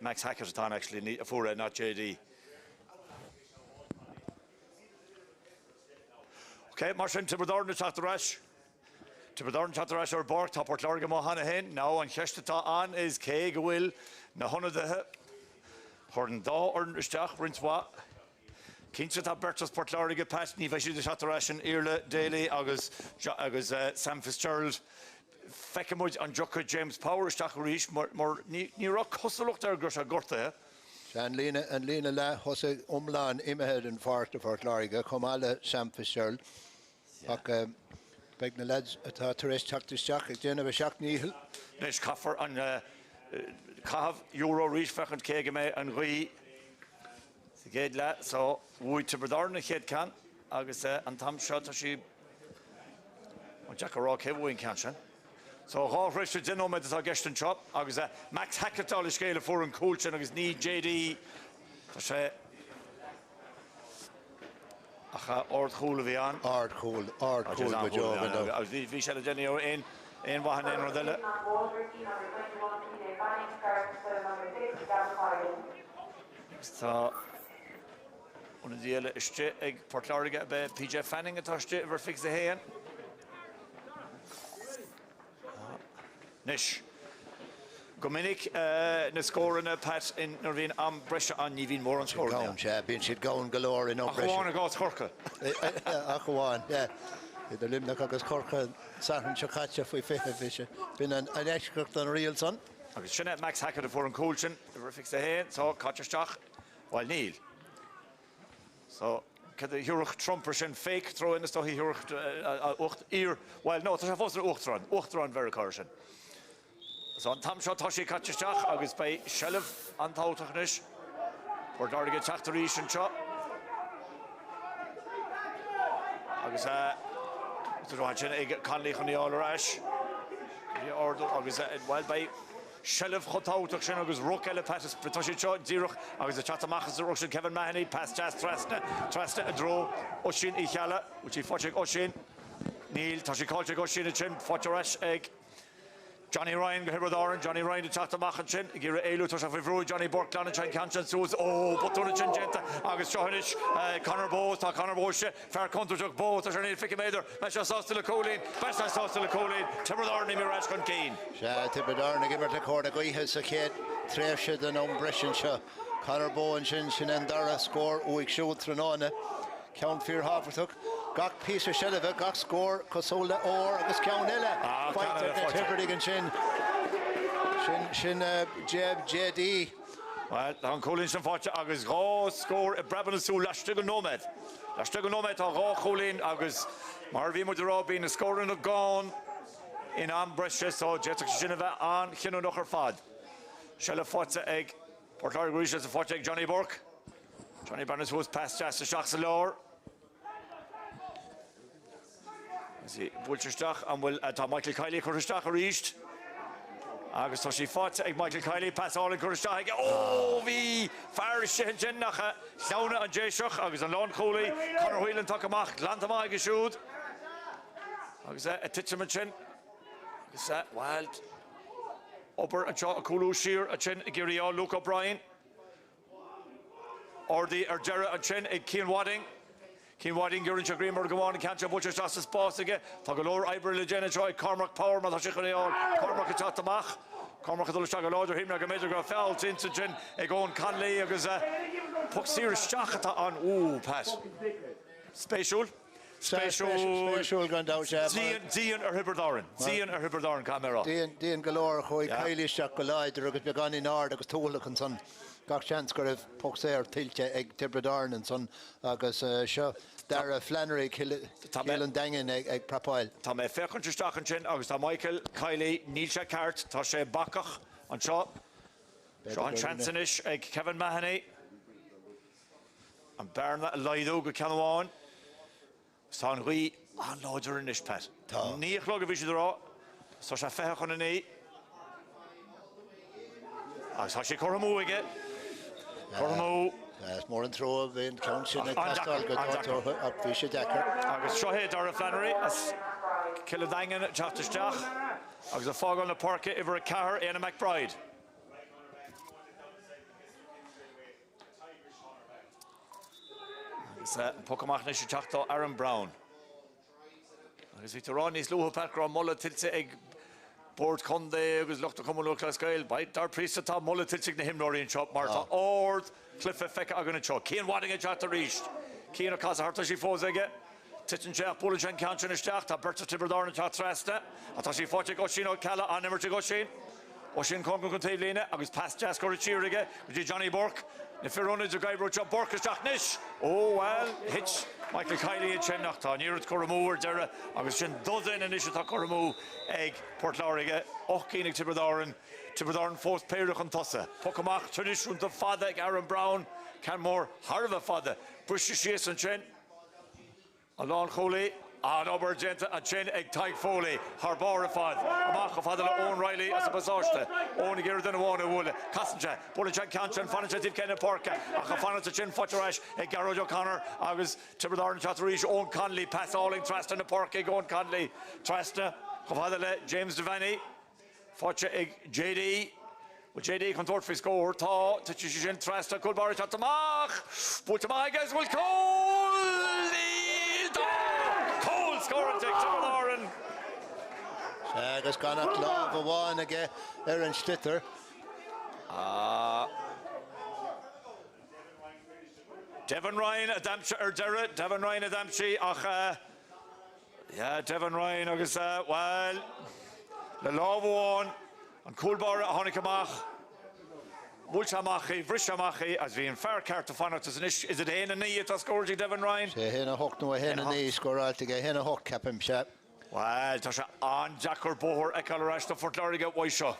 Max Hackett on actually, for not JD. Okay, Martin Tiberdorn Tráchtaireacht. Tiberdorn Tráchtaireacht or Bork, top Port Láirge Mumhan hen. Now on Chestata on is Craobh Iomána na Hunna de Horn Da or Stach Rinswa. Kinshata Bertus Port Láirge Pat Ní Veshi de Tráchtaireacht and Irla Daly agus Sam Fitzgerald. Feckemud an Jocka James Power Stach Rish more ní rock Husselucht there Grusha Gorta. Sean Lena la Hose Umlan Imhead and Fart of Port Láirge come alle Sam Fitzgerald. Ac beg na lads atá Therese Tráchtaireacht ag déanamh seach níhil. Nish Coffer an Craobh Euro Reach Fechant Kegame and Rui. Gate la so we Tiberdorn a head can agus an tam shot she on Jack a rock heavy wing cantion. So Hall Richard didn't know me the Geston chop agus Max Hackett all the scale for and Cluiche agus ní JD for Acha Ord Cool of Ian. Ard cool with job. I was vi shall Jenny in wahan in rodella. So one of the other is Port Láirge by PJ Fanning attached to ever fix the hand. Nish. Gominic na score in a pat in Norvin am Brescia on Nivin more on score. Been she'd gone galore in Brescia. Achwan goes Corca. Achwan, yeah. The Limna agus Corca Saturn Chakacha for Fish. Been an expert on real son. Agus Sinead Max Hackett for an Coulchin ever fix the hand. So Catcherstach while Neil. So can the Hurch Trumper fake throw in the story Hurch ear while no, there's a foster Uchtron very correction. So on Tam shot Toshi Catcherstach agus by Shelf and Tautachnish. Port Láirge Tráchtaireacht and shot. Agus to watch it Conley on the all rash. The order agus while by Shelf Chotautach agus Rockelle Patis Toshi shot Zero agus the Chattamachas Russian Kevin Mahoney pass just Trasta a draw Oshin Ichala which he Fochik Oshin Neil Toshi Kolchik Oshin a chin Fhearchair egg Johnny Ryan Garbhán Árann Johnny Ryan the Tráchtaireacht chin Gira Elu Tosha Fivru Johnny Burke Clan Canton Suez but Donncha chin Jenta Agus Johanish Conor Bowes Conor Bowes Fhearc Contour Bowes Tosha Ficky Mather Mesha Sauce to Colleen Besta Sauce to Colleen Tiberdorn Mirage Con Keen Tiberdorn give her the corner go has a kid Threshid and Umbrishan Conor Bowes Shin and Dara score week shoot Tranona Count Fear Havertook Gach piece of Shelva, Gach score, Cosola or Agus Cownella. Fight at Tiberdorn and Shin Jeb JD. Well, on Colleen some Fhearchair Agus Raw score a Brabant Sul Lashtigal Nomad. Lashtigal Nomad or Raw Colleen Agus Marvin Mudra being a scoring of gone in Brescia so Jetic Shinava on Hino Nocher Fad. Shella Fhearchair egg. Port Láirge as a Fhearchair Johnny Burke. Johnny Barnes was past just the Shachsalor. See, Butcherstach and will Michael Kiley Curstach reached. Agus Toshi fought Michael Kiley pass all in Curstach. Oh, vi Fhearchair Jennacha Sauna and Jayshach Agus and Lon Cooley Conor Whelan Takamach Lantama Gishud. Agus a Titchamachin. Agus wild Upper and Shaw Kulu Shear a chin Giri Luke O'Brien. Or the Erjera and chin Keane Wadding. Keane Wadding, Gurrin Chagreemer, go on and catch a Butcher's Justice Boss again. Tagalor, Ibra, Legena, Troy, Cormac Power, Matashikaniol, Cormac Chatamach, Cormac Dulchagalod, him like a major foul, Tintin, Egon Conley, because Puxir Shachata on, ooh, pass. Spatial gone down, Zian or Tiberdorn. Zian or Tiberdorn camera. Dean Galore, Hoy, Kylie Shakalai, the Rugged Began in Ard, because Tolak and son. Gach chance got a Puxir, Tilcha, Egg Tiberdorn and son, Agus Shaw, Dara Flannery, Killen Dangan, Egg Prapoil. Tom Fhearchair Stach and Chin, Agus Michael, Kylie, Neilsha Cart, Toshe Bakach, on Shaw, Sean Chansonish, Egg Kevin Mahoney, and Bernard Lido, Canwan, San Rui, and Lodger in this pet. Near Clogavish the Raw, Sasha Fhearchair on knee. I saw she Coramo again. Coramo. It's more than throw of in Council and Castle got up Fisher Decker. Agus Shohe Dara Flannery as Killadangan at Tráchtaireacht. Agus a fog on the park over a car in a McBride. Pocamach na Tráchtaireacht Aaron Brown. Agus vi Rán níos luha Pháirc mulla tiltte ag Bord Conde agus luchta cumú le scail bait dar prísta tá mulla tiltte na himnoiríonn seo mar tá ord cliffe fecha agan an seo. Cían wading a chat a ríist. Cían a casa harta sí fós aige. Titan Jack Bulletin Canton is Jack, Berta Tiberdar and Tatrasta, Atashi Forte Goshino, Kala, and Never to Goshin, Oshin Congo Contailina, Agus past Jasco Chiriga, Johnny Bork, the Ferrona to Guy Rocha Bork is Nish. Oh, well, Hitch, Michael Kiley and Chenachta, near at Coramu, Dara, Agus Chin Dozen and Ishita Coramu, Egg, Port Lauriga, Ochkinik Tiberdaran, Tiberdaran, Fourth Périach and Tossa, Pocamach, tradition to Father, Aaron Brown, Canmore, Harva Father, Bushish and Chen. Alon Kholi, Ober Genta, and Chen Egg Tyke Foley, Harborifad, Amach of Hadala Owen Riley as a Bazosta, Owen Girden Wana Wood, Cassenger, Bullichan Canchan, Fanative Kenna Porka, Akafana to Chin Futurash, Egg Garrojo O'Connor, Agus Tiberdar and Chatterish, Owen Conley, Pass Alling, Trasta and the Porka, Owen Conley, Trasta, of Hadala, James Devaney, Futcha Egg JD. With JD contort for score, Ta, Tichin Trasta, Kulbar Chatamach, Putamagas will call. Cole scoring take Tiberdar Árann. Agus gan at lá bháin aige an Stitter. Devon Ryan Adamshi or Dara, Devon Ryan Adamshi ach yeah, Devon Ryan agus well the law one and Coolbar Honikamach Mulchamachi, Vrishamachi, as we in Fhearchair to find out is it Hen and Knee to score Devon Ryan? Hen a hook no Hen and Knee score out to get Hen a hook cap him shot. Well, Tasha on Jacker Bohr Ekalarash to Fort Lauriga Waisha.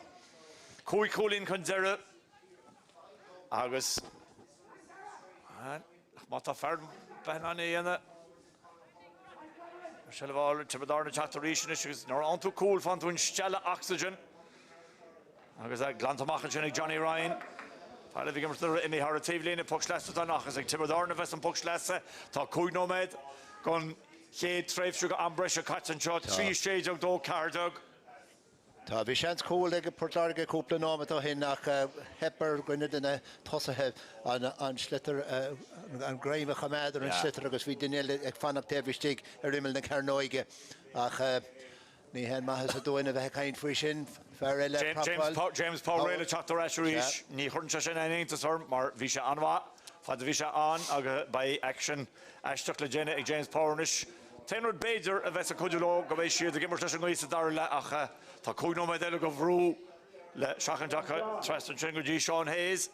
Kui Coolin Condera Agus Mata Ferd Benani and that Shall have all Tiberdar and Chatteriacht issues nor on too cool fun to Stella oxygen. Agus Glantamach Johnny Ryan. Fáile bhí gimar imi haratíbhlín puchlesa danach as ag Tiberdar na bheits an puchlesa tá cúgnóméid gon chéad tréifhsú go ambreis a catan seo trí séideog dó cardog. Tá bhí seans cúil ag Port Lauriga cúpla nóma tá hin nach hepar gine duna tosathe an slitter an gréimh chaméidir an slitter agus bhí duine ag fannach tebhristig rimmel na Carnoige ach ní hen maithas a dóine bheith caint faoi sin James Paul Rayla Tráchtaireacht ní chuirn sin aontas mar bhí sé anmha fad bhí sé an agus by action eisteach le déine ag James Powerish. Tenrod Bader a bheits a cúduló go bhéh siad a gimmar sin nuí dar le ach tá cúgnóméid eile go bhrú le seachan deacha Trásta Tringudí Sean Hayes.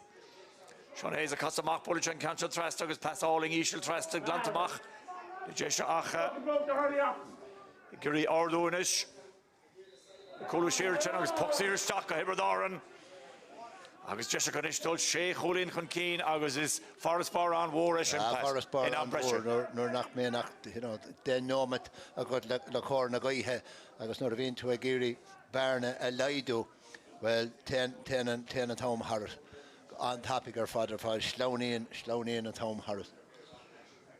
Sean Hayes a casamach Bullichan Cancha Trásta agus Pass Alling Ísil Trásta Glantamach. Déise ach Gary Ardúnis. Cluiche Leathcheannais agus Puxír Staach a Tiberdar Árann. Agus Jessica Nishtol sé Chulín chun cín agus is Fhearchair an Mhóris in Fhearchair nor nach mé nach den nómat a god le chóir na gaithe agus nor a bhíonn tú a géirí bearna a leidú well ten an Tom Harris an tapig ar fáidir fáil slóníon a Tom Harris.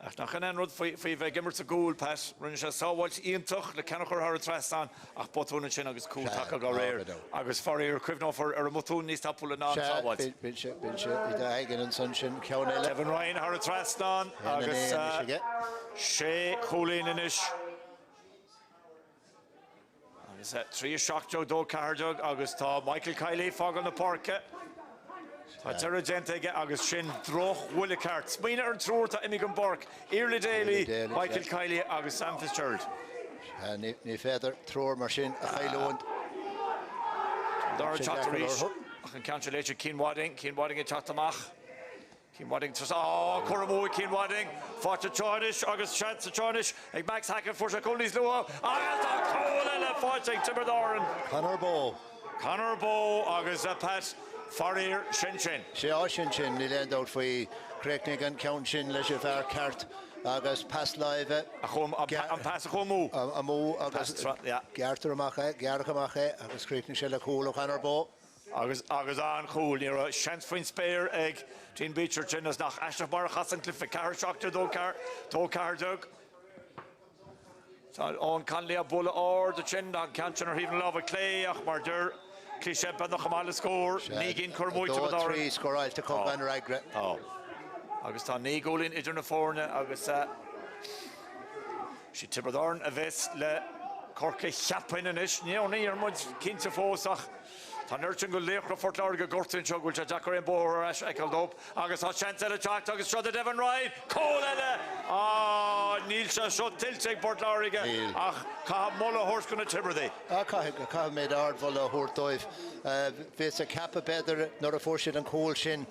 Ach nach an enrod fí bheith gimmar sa gúil pas rinne sé sábhailt íontach le cenachar ar a trasán ach botúna sin agus cúil take go réir agus Fhearchair cuimhnófar ar a motún níos tapúla ná sábhailt. Bin sé I d aigen an sun sin ceann eile. Devon Ryan ar a trasán agus sé Chulín inis. Agus trí seachteog dó cardog agus tá Michael Kiley fág an na Pháirce. Tá gente agus sin droch Willicart. Smíine ar an trúirta Imigan Bork, Iarla Daly, Michael Kiley agus Sam Fitzgerald. Ní féidir trúir mar sin a chailóint. Dara Chatteriacht ach an canceléite Cian Wadding a chatamach. Cian Wadding Coramú Cian Wadding, Fáte Teánis agus Chance Teánis ag Max Hackett for Colnís Lua. Tá cóil eile Fáte Tiberdar Árann. Conor Bow agus a Pat Fhearchair sin. Sé sin ní leandóid faoi Craignig an ceann sin leis a Fhearchair agus pass live an pass a chomú. A mú agus geartar amach agus Craignig sé le cúil ó Conor Bow. Agus an cúil ní a seans faoin spéir ag Dean Beecher sin as nach eisteach mar chasan clifa Fhearchair dó cardog. Tá ón Conley a bula ár de sin an canchan ar híomh lábha clé ach mar dur Cliché ben noch mal score. Nígin Cormúid Tiberdar Árann. Three score out to come and right. agus tá ní gólín idir na fórne agus si Tiobraid Árann a bheits le corca cheappain inis níornaí ar muid cinnte fósach tá nuirtin go léochra Fort Láirge gortainn seo gúilte Jackar an bóthar eis eicildóp agus tá chance le teacht agus seo Devon Ryan cóil eile níl se seo tilteag Fort Láirge ach cá molla hors gona Tiobraidaí Cá méid ard bhil a thuirtóibh bhís a cappa beidir nar a fórsiad an cóil sin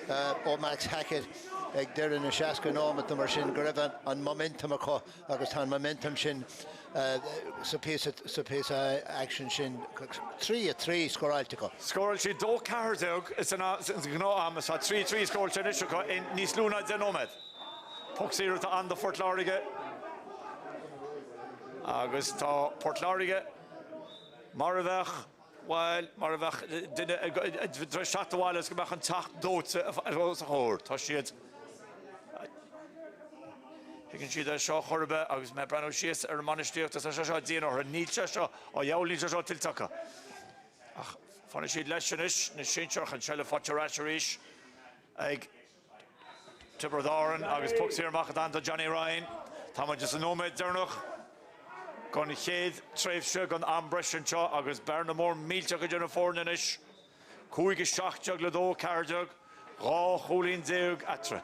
ó Max Hackett ag deireadh na seaca námat mar sin go raibh an momentum acu agus tá momentum sin sa píosa action sin 3-3 scoráilte go. Scoráil si dó ceardeag is an gná amas a 3-3 scoráil sin is in níos lúna den ómed. Pugsíir tá an do Fort Láirge agus tá Fort Láirge mar a bheith Weil mar a bheith duine seaachtáil is go bheith an tacht dóte a chóir tá siad Higann siad seo chorbe agus me brenn sios ar manistíocht a seo díanaar nílte seo ó dheolín seo tiltacha. Ach fanna siad leis inis na sinseach an seile Fhearchair éis ag Tiobraid Árann agus pugsíar machchad an do Johnny Ryan. Tá man just an nóméid dearnach gon chéad tréimhse gon ambreisin seo agus bearna mór mílte go duna fórna inis. Cúige seachtteag le dó ceardeag rá cholín déag atre.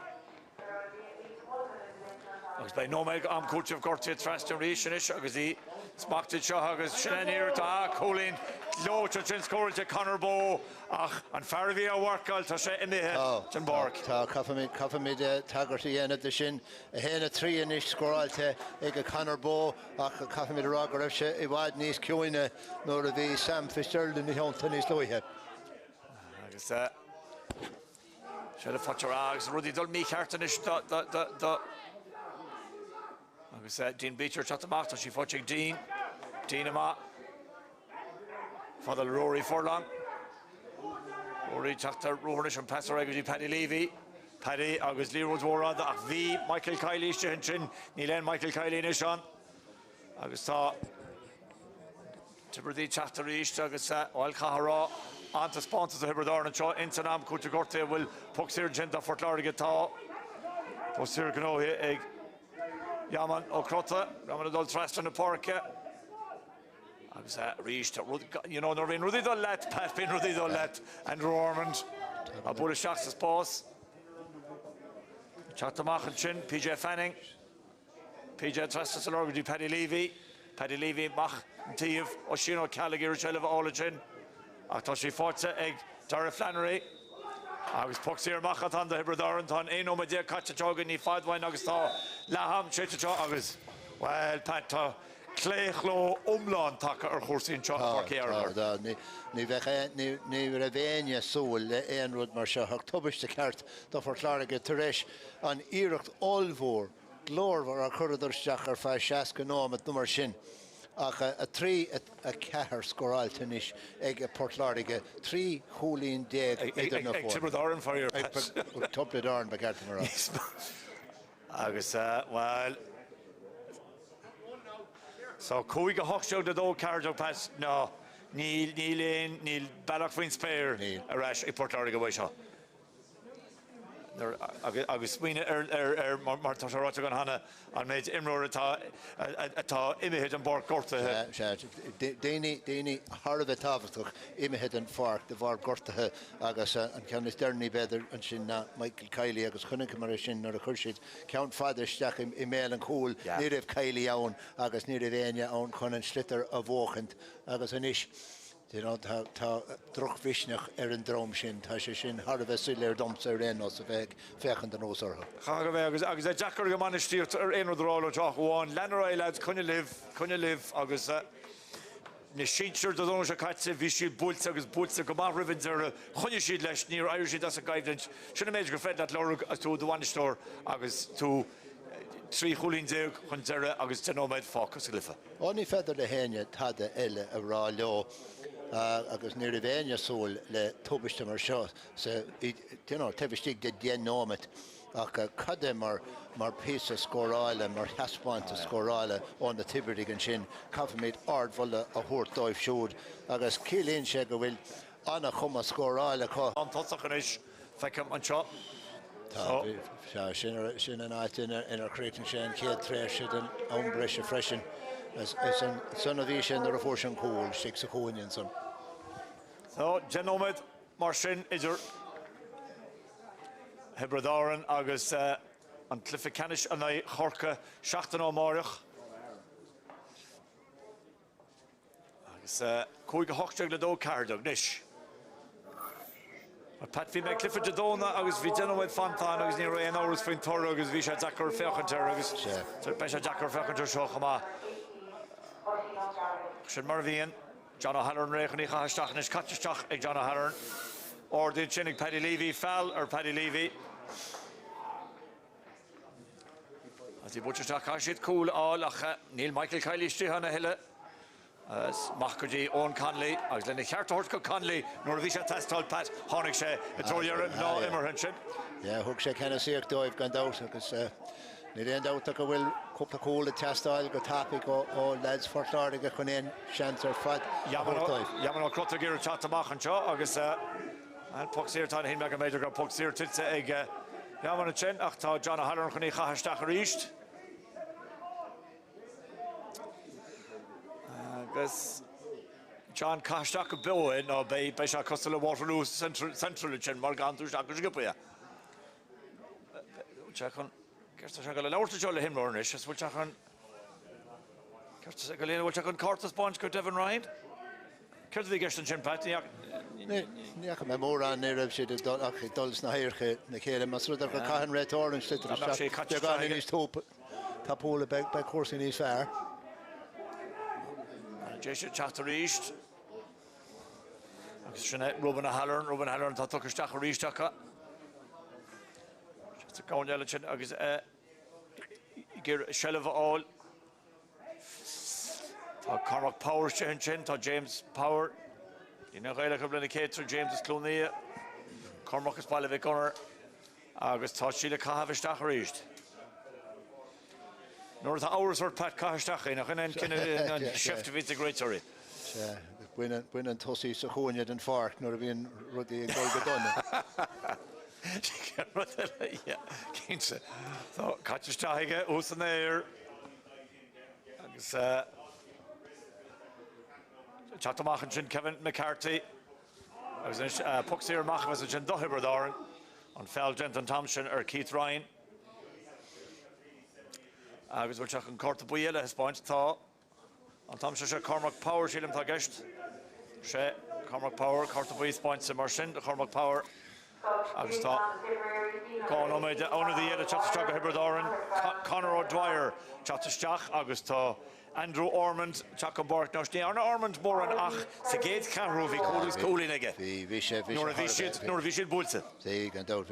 Agus bei nóméid am cúirteamh gortaí Tráchtaireacht inis agus í smachtaid seo agus sinnéir tá cholín Lóte sin scóilte Conor Bowe ach an fearbhí a bharcail tá sé imithe den Pháirc. Tá cafaimid tagartaí dhéanamh de sin a héana trí inis scóráilte ag a Conor Bowe ach cafaimid ará go raibh sé i bhfad níos ciúine nuair a bhí Sam Fitzgerald in theonnta níos luithe. Agus sé le Fhearchair agus rudí dul mí cheartan is agus Dean Beecher chat amach tá sí fáteag Dean amach Fadal Rory Furlong. Rory teachtar rohris an pasar agus í Paddy Levy. Paddy agus Leroy Dwarad ach bhí Michael Kiley sin ní len Michael Kiley is an. Agus tá Tiobraidaí teachtar ríist agus áil chahará anta spáanta a Tiobraid Árann seo intanam cúte gortaí bhfuil pugsír sin do Fort Láirge tá. Pugsír gnóthe ag Iomána ó Crota, Iomána dul Tráchtaireacht na Pháirce. Agus ríist, nar bhíon rudí dul let, Pat bhíon rudí dul let, and Ormond, a bula seach sa spás. Teacht amach an sin, PJ Fanning, PJ Tráchtaireacht an orgadí Paddy Levy mach an tíomh ó sin ó Callagher seileh ála sin. Ach tá sí fáte ag Dara Flannery. Agus pugsíar machchat an do Tiobraid Árann tá éon ó dé caite teagan ní fadhhain agus tá leham tríte teo agus. Well, Pat tá cléchló umláin take ar chósaín seo Fhearchair. Ní bheith a bhéine súil le éon rud mar seo ach tubaiste ceart do Fort Láirge tar éis an iirecht olmhór glórmhar a chuididirteach ar feadh seaca námat nó mar sin. Ach a trí a cethir scoráilte níos ag Fort Láirge, trí cholín déag idir na fór. Ag Tiobraid Árann Fhearchair. Tiobraid Árann ba ceartta mar agus, well, so cúig a hochseog de dó ceardeag pas ná níl bailach faoin spéir a reis ag Fort Láirge bhaid seo. Agus swine mar tá ráte gan hana an méid imróir atá imimehéad an bar gortathe. Déine Harbh táhachtach imimehéad an Pháirc de bhar gortathe agus an ceannis dearnaí beidir an sin na Michael Kiley agus chunince mar sin nar a chuirsiid ceann fadaisteach i méil an cúil ní raibh Kiley ann agus ní raibh éine ann chun an slitar a bhóchant agus anis. Tá drochmhisneach ar an dróm sin, tá sé sin Harbh suile ar domsa ar rénos a bheith fechan an ósartha. Chagah agus Jackar go manistíocht ar éonradráil teach bháin, lenar éileid chunne libh agus na síir do Donncha caite bhí siad búilte agus búilte go mar ribhann ar chunne siad leis níor airir siad as a gaiimhlinn. Sinna méid gur fed le lorug as tú dohhainisteir agus tú trí cholín déag chun deire agus denóméid fácas glyfa. Ní feidir le héine tada eile a rá leo. Agus ní bhéine súil le tubaiste mar seo tehistí de déanómat ach cadé mar písa scóráile mar heaspáinte scóráile ón na Tiobraid an sin cafaimid ardmhile a thuairtáibh siúd agus cílíonn sé go bhfuil anna chuma scóráile chu. An tosach an is feicem an seo Sin an áit in creating sin céad tréis den ombreis a freisin as an son a bhí sin ar a fór sin cúil, 6 a cúin son. So, Genóid mar sin idir Tiobraid Árann agus an Cluiche Leathcheannais an chorca 7 máireach. Agus cúig a hochtteag le dó cardach, nis. Pat fi me Clifford de Donna agus vi Genóid Fantan agus ní ré an áras faoin tor agus vi sé Jackar Fhearchair agus be sé Jackar Fhearchair seo chama. Sin mar bhíon John O'Halloran réchan í chasteach nes catteach ag John O'Halloran. Ordin sinnig Paddy Levy fell ar Paddy Levy. As í butcherteach caiisiid cúil áil ach Neil Michael Cailistí hanna heile. Machcardí ón Conley agus lena cheartort go Conley nuair a bhí sé testáil Pat tháinig sé i dtroiar ná immerhan sin. Thug sé cena síocht dóibh gan dát agus ní réon dát go bhfuil cúpla cúla testáil go tapig ó lads Fhearchair chun éon seans ar fad. Jaman ó crota gur chat amach anseo agus pucsíir tá hin me go méidir go pucsíir titse ag Jaman sin ach tá John O'Halloran chun í chasteach a ríist. Agus John Casteach a Bill no bei se costal Waterloo Central sin mar ganús agus gopa. Chechan Gersta se go leirta seo le himlóris as bhfuil techan Gersta go léana bhfuil chechan Cortas Bunch go Devon Ryan. Ceirta bhí gestan sin Pat Níach mé mór an éibh siad dullas na haircha na chéile mas ruidir go caian réitórann siad gan níos tópa tápóla be cuasa níos fearr. Jason Chatter East. Agus sinna Ruben O'Halloran tá tuchaisteach a ríisteacha. Just gáin eile sin agus gur sellh áil. Tá Cormac Power sin tá James Power. Dína réile go blina céitú James is clúnaí. Cormac is bailile bheith gunnar agus tá síle caithaisteach a ríist. Nor the hours were Pat Casteach nach an shift with the great story. When an tosi so hoined and Pháirc nor bhíon rudí go done. Yeah, Keensa. So Casteach us an air. Agus Chatamach and Kevin McCarthy. I was in Puxir Mach was a Jin Tiobraid Árann on Fell Genton Thompson or Keith Ryan. Agus bhfuil teach an corta buíile his point tá an tam sé Cormac Power sílim tá gist sé Cormac Power corta buí point sa mar sin de Cormac Power agus tá gáin óméid óna dhéile chatteach a Tiobraid Árann Conor O'Dwyer chatteach agus tá Andrew Ormond teach an bort nás ní arna Ormond mór an ach sa géad carú bhí cúlís cúlín aige nuair a bhí siad búlsa. Dé gan dát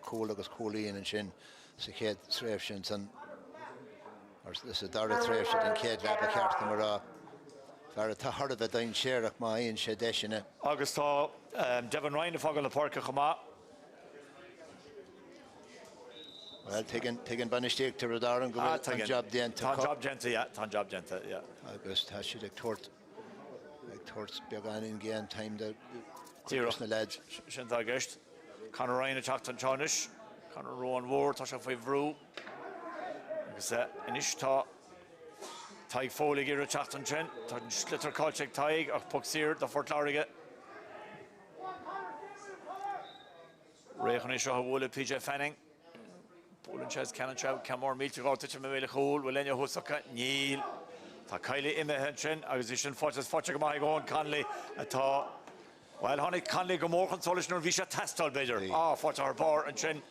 cúil agus cúlíon an sin sa chéad tréimh sin san This is Dara tréimh siad an céad leap a ceartta mar fear tá hard a bheith daon séireach má aon sé deisina. Agus tá Devon Ryan a fágal le Pháirc chumá. Well, taken banistíag Tiobraid Árann go bhfuil an job déanta. Tá job déanta, yeah. Agus tá siad ag tuairt beagán in géan time de Tíreacht na leid. Sin tá gist. Conor Ryan a teacht an teánis. Conor Rowan Ward tá se faoi bhrú. Agus inis tá taig fólaigh ar a teacht an sin. Tá slitar cáilte taig ach pucsír do Fhearchair. Réchan is seo bhla PJ Fanning. Bólan sé ceann seo ceamór mílte gáte me bhéile chúil bhfuil lenne thusacha níl. Tá Cailí imethe sin agus is sin fáte go maith gáin Conley atá Well, tháinig Conley go mór an solis nuair bhí sé testáil beidir. Fáte ar bar an sin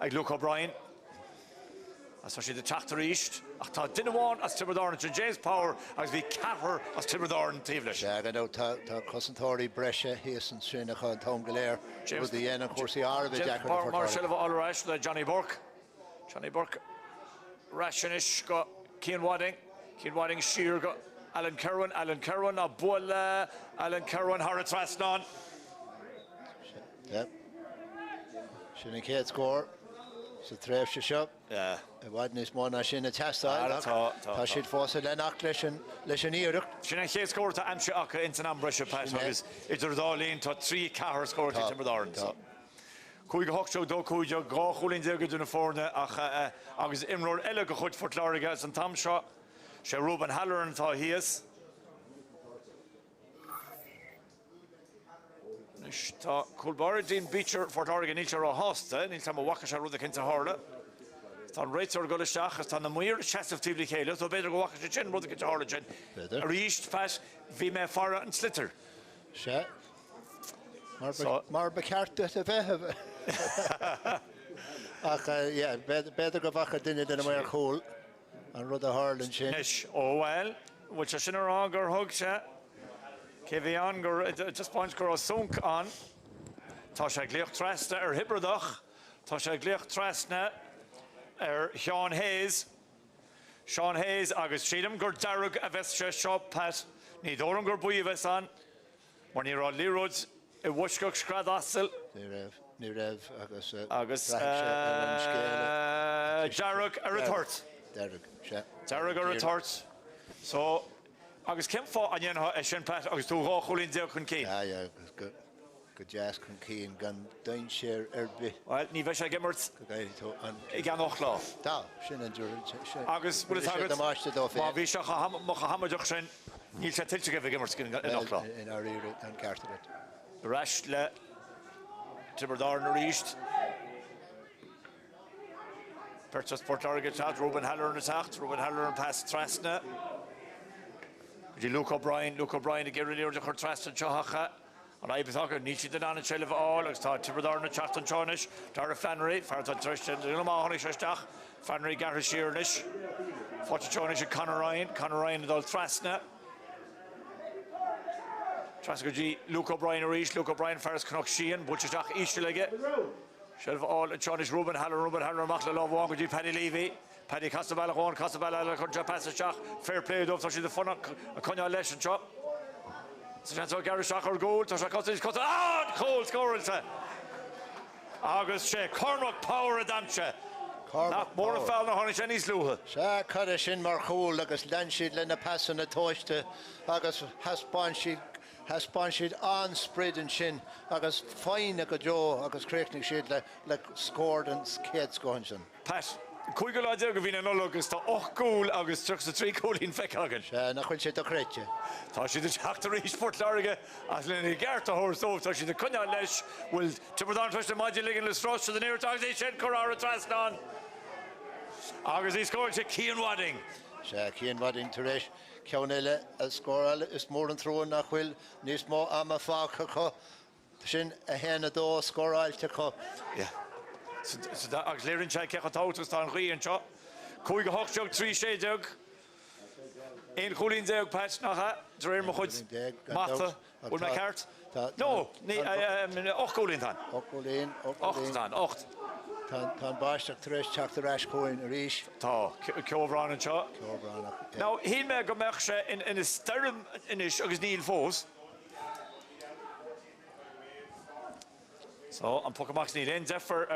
ag Luke O'Brien. As tá siad de Tráchtaireacht ach tá duine amháin as Tiobraid Árann sin James Power agus bhí ceathair as Tiobraid Árann tíomhleis. Tá cosantóirí breise híos an sin a chu an tom go léir bud í dhéanamh cuasaí ára bheith deacair James mar sibh áráis le Johnny Burke. Johnny Burke raisinis go Cian Wadding siar go Alan Kerwin a bula Alan Kerwin har a trasnán. Yep. Sinna céad scór sa tréimh se seo. Yeah. Bhaid níos mó na sin a testáil tá siad fása lenacht leis an íireacht. Sinna chéad scór tá aimse acha inta an breise Pat agus idir dálíonn tá 3 cahar scóir Tiobraid Árann. Cúig hochtseog dó cúideog gá chulín déag dúna fórna agus imróir eile go chuid Fort Láirge as an tam seo sé Ruben Halloran tá híos. Tá Culbáir dín Beecher Fort Láirge níl sé rá hásta, níl tá wacha sé rúda cinnta hála. Tá réitir go leisteach as tá na muir seaamhtí chéile, tá beidir go wacha sé sin rúda cinnta hála sin. Ríist pas bhí me fara an slitter. Se. Mar beceart a bheith. Ach, yeah, beidir go bhacha duine den maiar chóil an rud a hálan sin. Nis, well, bhfuil se sin ará gur thug se. Cé bhí an gur just point gur sunk an. Tá sé glíoch trasna hibredach. Tá sé glíoch trasna Sean Hayes. Sean Hayes agus siadam gur darug a bheith se seo pat. Ní dóram gur buí bheith an. Mar ní rá líród I bhuisceach scrad asal. Ní raibh agus Darug ar a tuairt. Darug ar a tuairt. So, agus cem fá an dhéanamh sin pat agus tú gá chulín déag chun cín. Ja, go jazz chun cín gan Donncha arbi. Well, ní bheith sé gimmert I gan ochlá. Tá, sin an dúr. Agus bhfuil tagad má bhí se hamadeach sin níl sé tiltte go bheith gimmert in ochlá. In our area an cartabit. Rash le Tiobraid Árann ríist. Pertas Fort Láirge chat, Ruben Halloran a tacht, Ruben Halloran pass trasna. Di Luke O'Brien a geirilir de chur trasna chohacha. An I bethag ní si den an chéile bháil agus tá Tiobraid Árann a chat an Chánis, Dara Flannery, Pháirc Tráchtaireacht, Donncha Mumhan Isteach, Flannery Fhearchair Nish. Fáte Chánis a Conor Ryan dal trasna. Trasgají Luke O'Brien a ríis, Luke O'Brien Ferris Cnoch Sheehan, Butchach Easterlige. Shelf all Chánis Ruben Halloran Machla Love go Paddy Levy, Paddy Castabella Contra Passage, fair play of the fun a Conya Lesh and chop. So Gary Shacher goal, Tasha Cottage cut cold score. August Shea, Cormac Power Donncha. Not more a foul than Honey Luha. Sa Kadashin Marcool, agus Lanshid Lena Pass and a Toiste, August has sponsored on spread and shin, agus fine a go Joe, agus Craignick shade like scored and skates going. Pat, Cuigul idea go vina no agus ta och goal agus trucks the 3 goal in Fhearchair. Sa na chun sé to creche. Tá si de Tráchtaireacht Fort Láirge as le Garta horse off tá si de Conya Lesh will Tiobraid Árann twist the magic ligging the straws to the near target they shed Corara Trasnan. Agus he scored to Cian Wadding. Sa Cian Wadding Turesh. Ceanile a scoral is mór an thrón nach bhfuil níos mó ama fácha chu sin a héna dó scoráilte chu. Yeah. So that agus léironn sé cecha tátas tá an ghí an seo. Cúig go hochtseog 3 séideog. Ein chulín déag pat nach dréir mo chud mata bhfuil me ceart. No, ní 8 chulín tan. 8 tan, 8. Tá báisteach tuéis teachtarráis cóin a ríis. Tá Craobh Iomána seo. Now, hí me go meach sé in is stem inis agus níl fós. So, an Pokémon níl ein defer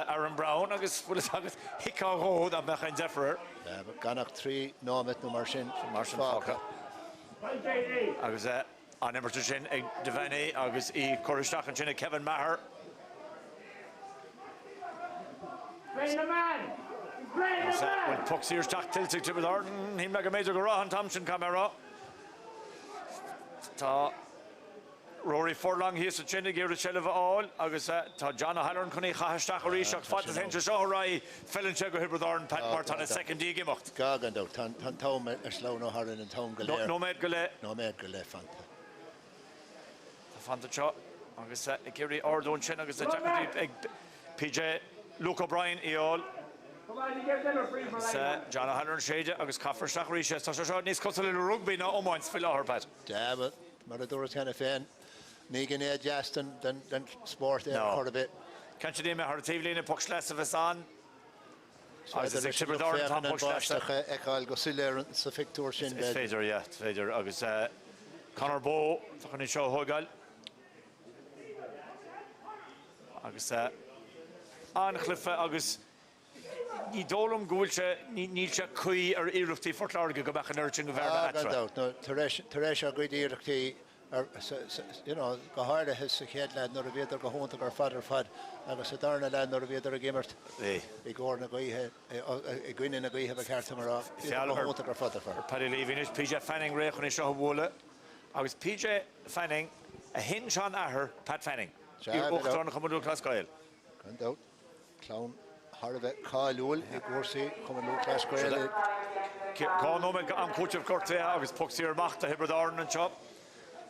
Aaron Brown agus bhfuil agus hicá ród a meach ein defer. Ganach 3 námit nó mar sin fácha. Agus an immertu sin ag Devane agus I choristeach an sin Kevin Maher. When pucks here stack tilted to the Arden, he mega major Garbhán Thompson camera. Ta Rory Forlong he is a chinny gear the shell of all. Agus ta John O'Halloran Connie Hashtag Rishak Fat the Hinge Shorai fell in Chego Hibredarn Pat Martin a second D game. Gagando Tan Tom a slow no Harlan and Tom Gale. No made Gale. No made Gale Fanta. Fanta shot. Agus Gary Ordon Chin agus the PJ Luke O'Brien Eol. John O'Halloran Shade agus Caffar Shachrisha tá seo níos cos le rugby ná ómáins fi láthar pat. But mar a dúras hena féin ní gan é Justin den sport chuir a bit. Can you name her tíhlína pucks less of a son? Agus is Tiobraid Árann tá pucks less. Eáil go siléir sa fictúr sin. It's féidir, yeah, it's féidir. Agus Conor Bowe tá chun seo thugáil. Agus Anchlifa agus ní dólam gúil se níl se cuí ar iireachtaí Fort Láirge go bach an urchin go bhar atra. No, Taresh a good iireachtaí go háirde his sa chéad lead nuair a bhéidir go hónta gur fad agus sa darna lead nuair a bhéidir a gimmert i gcóir na gaothe i gcuine na gaothe a cearta marrá go hónta gur fad Paddy Leaving PJ Fanning réchon is seo bhla agus PJ Fanning a hin seán ahar Pat Fanning. Uachtarna chumú Clascail. Candát clán Harbheith cáilúil i gcósaí chumú Clascail. Cá me an cúteamh corta agus poxíar machta Tiobraid Árann an seo.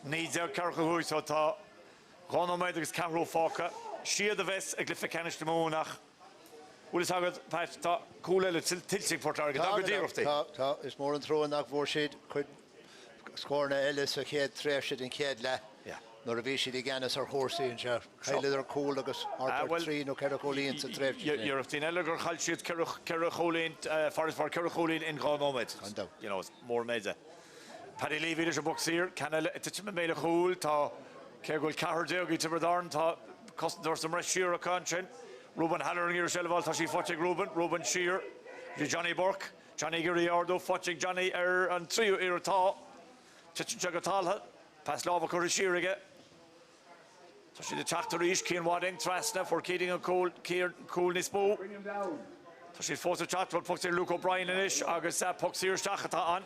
Níideag carcha hús tá Gánáid agus Caró fáca siad a bheits a glyfa canis de múnach. Bhfuil agad Pat tá cúile tilting Fhearchair go díirechtaí. Tá is mór an tróin nach bhór siad chuid scórna eile sa chéad tréisiid in chéad le. Nor a bhí siad I gceannas ar chósaí an seo. Chaile ar cúil agus ar trí nó ceir cholíonn sa tréisiid. Díirechtaí eile gur chail siad ceir cholíonn Fhearchair ceir cholíonn in Gánáid. You know, mór méide. Paddy Leaving is a boxer. Canal it's me made a cool. Ta Kegul Cahardeog. It's a darn. Ta Costner some Shear a conscience. Ruben Haller here. Shelval. Ta she foughting Ruben Shear. Johnny Burke. Johnny Giriardo. Foughting Johnny and trio here. Ta Chichin Chagatalha. Pass Lava Curry Shear again. Ta she the Tráchtaireacht. Keen Wadding. Trasna for Keating and Coolness Bow. Ta she fought the chat. But Foxy Luke O'Brien and Ish. August Foxy here. Stachata on.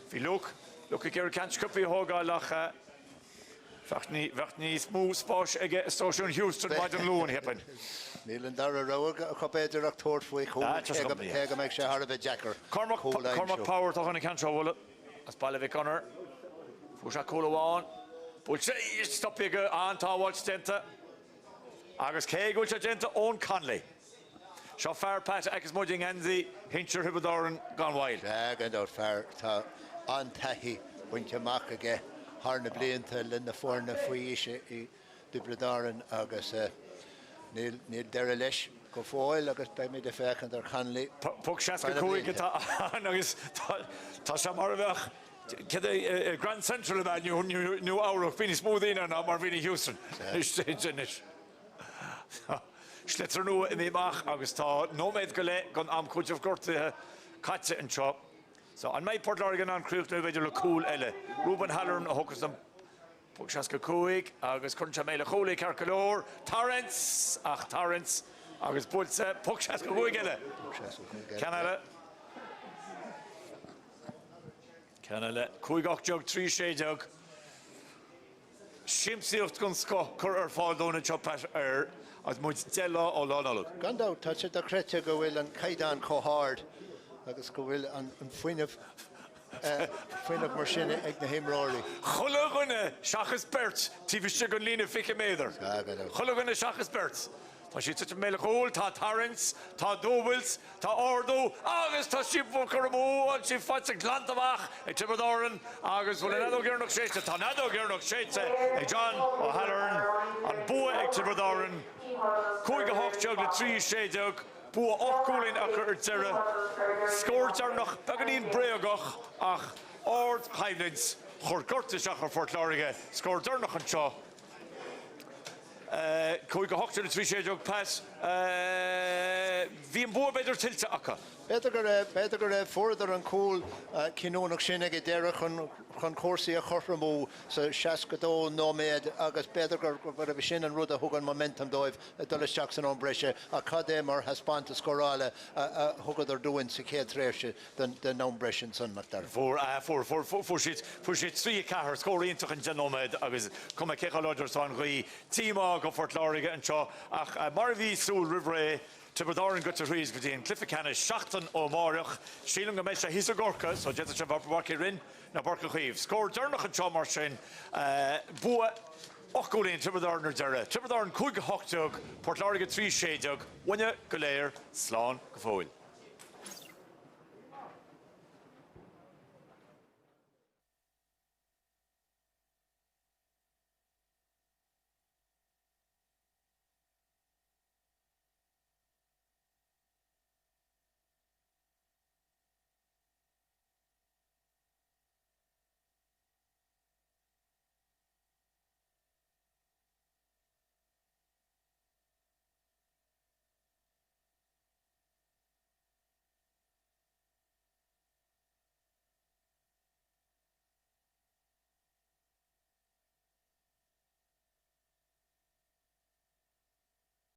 Fi look at Gary Canch Cuppy Hoga Lacha. Vachtni smooth sposh again Station Houston by the Loon happen. Neil and Dara Roga a Copéidir Octor for Hega make sure Harbheith Jacker. Cormac Power to Honey Canch Wallet. As Balavic Honor. Fusha Kulawan. But stop bigger on Tawal Stenta. August Keg which agenda own Conley. Shaw Fair Pat Akis Mudding Anzi Hincher Tiobraid Árann gone wild. And out fair ta an tahi when you mark again. Harna Blianta Linda Forna Fuisha Tiobraid Árann agus Neil Derelish go foil agus by me the fact and their Conley. Puck Shaska Kuig agus ta Samarvach. Kede Grand Central about new hour of Vinny Smoothing and Marvini Houston. Slitzer nu in the mach agus tá nóméid go le gon am cúteamh gorta caite an seo. So an méid Port Láirge an cruúcht nu beidir le cúil eile. Ruben Haller a thugus an Puck Seasca Cúig agus chunta méile cholaí Carcalór. Torrance agus Bulsa Puck Seasca Cúig eile. Canada Cúig och jog trí sé jog. Siimsíocht gon sco chur ar fáil dóna chopas as much Della or Lonaluk. Gandau touch it the Craobh go will and Kaidan co hard. Agus go will and Fuin of Marshina ag na him rory. Chulugune Shachas Berts, TV Sugar Lina Fica Mather. Chulugune Shachas Berts. Tá si tuit méile chóil, tá Torrance, tá Dóbils, tá Ordo, agus tá si Carmó an si fáte glantamach ag Tiobraid Árann, agus bhfuil anadó gearnach séite, tá anadó gearnach séite ag John O'Halloran an bua ag Tiobraid Árann. Cúig a hochtteag le trí séideag, bua ochcúlín achar deire, scóir dearnach baganín breagach ach ord Highlands, chur gortas achar Fort Láirge, scóir dearnach an seo. Cúig a hochtteag le trí séideag pas, bhí an bua beidir tiltte acha. Better go further and cool Kinonach Shinnig Dara chun Corsi a Chorramú so Shaskadó nóméid agus better go bh sin an rud a thugan momentum dóibh Dulles Jackson on Brescia a cadé mar haspanta scorála a thugad ar dúin sa chéad tréise den ná Brescian san Macdar. Fuair siad trí cethir scóiríonach an nóméid agus cum cecha láidir san chuí tímá go Fort Láirge an seo ach mar bhí súl rivré Tiobraid Árann go rís go dtíon Cluiche Leathcheannais seachtain ó Mháireach sílan go méid sé hís a gorca so déta se bharca rinn na barca chuomh. Scóir dearnach an seo mar sin bua ochgólíonn Tiobraid Árann ar deire. Tiobraid Árann cúig a hochtteag, Port Láirge trí séideag, bhaine go léir, slán go fóil.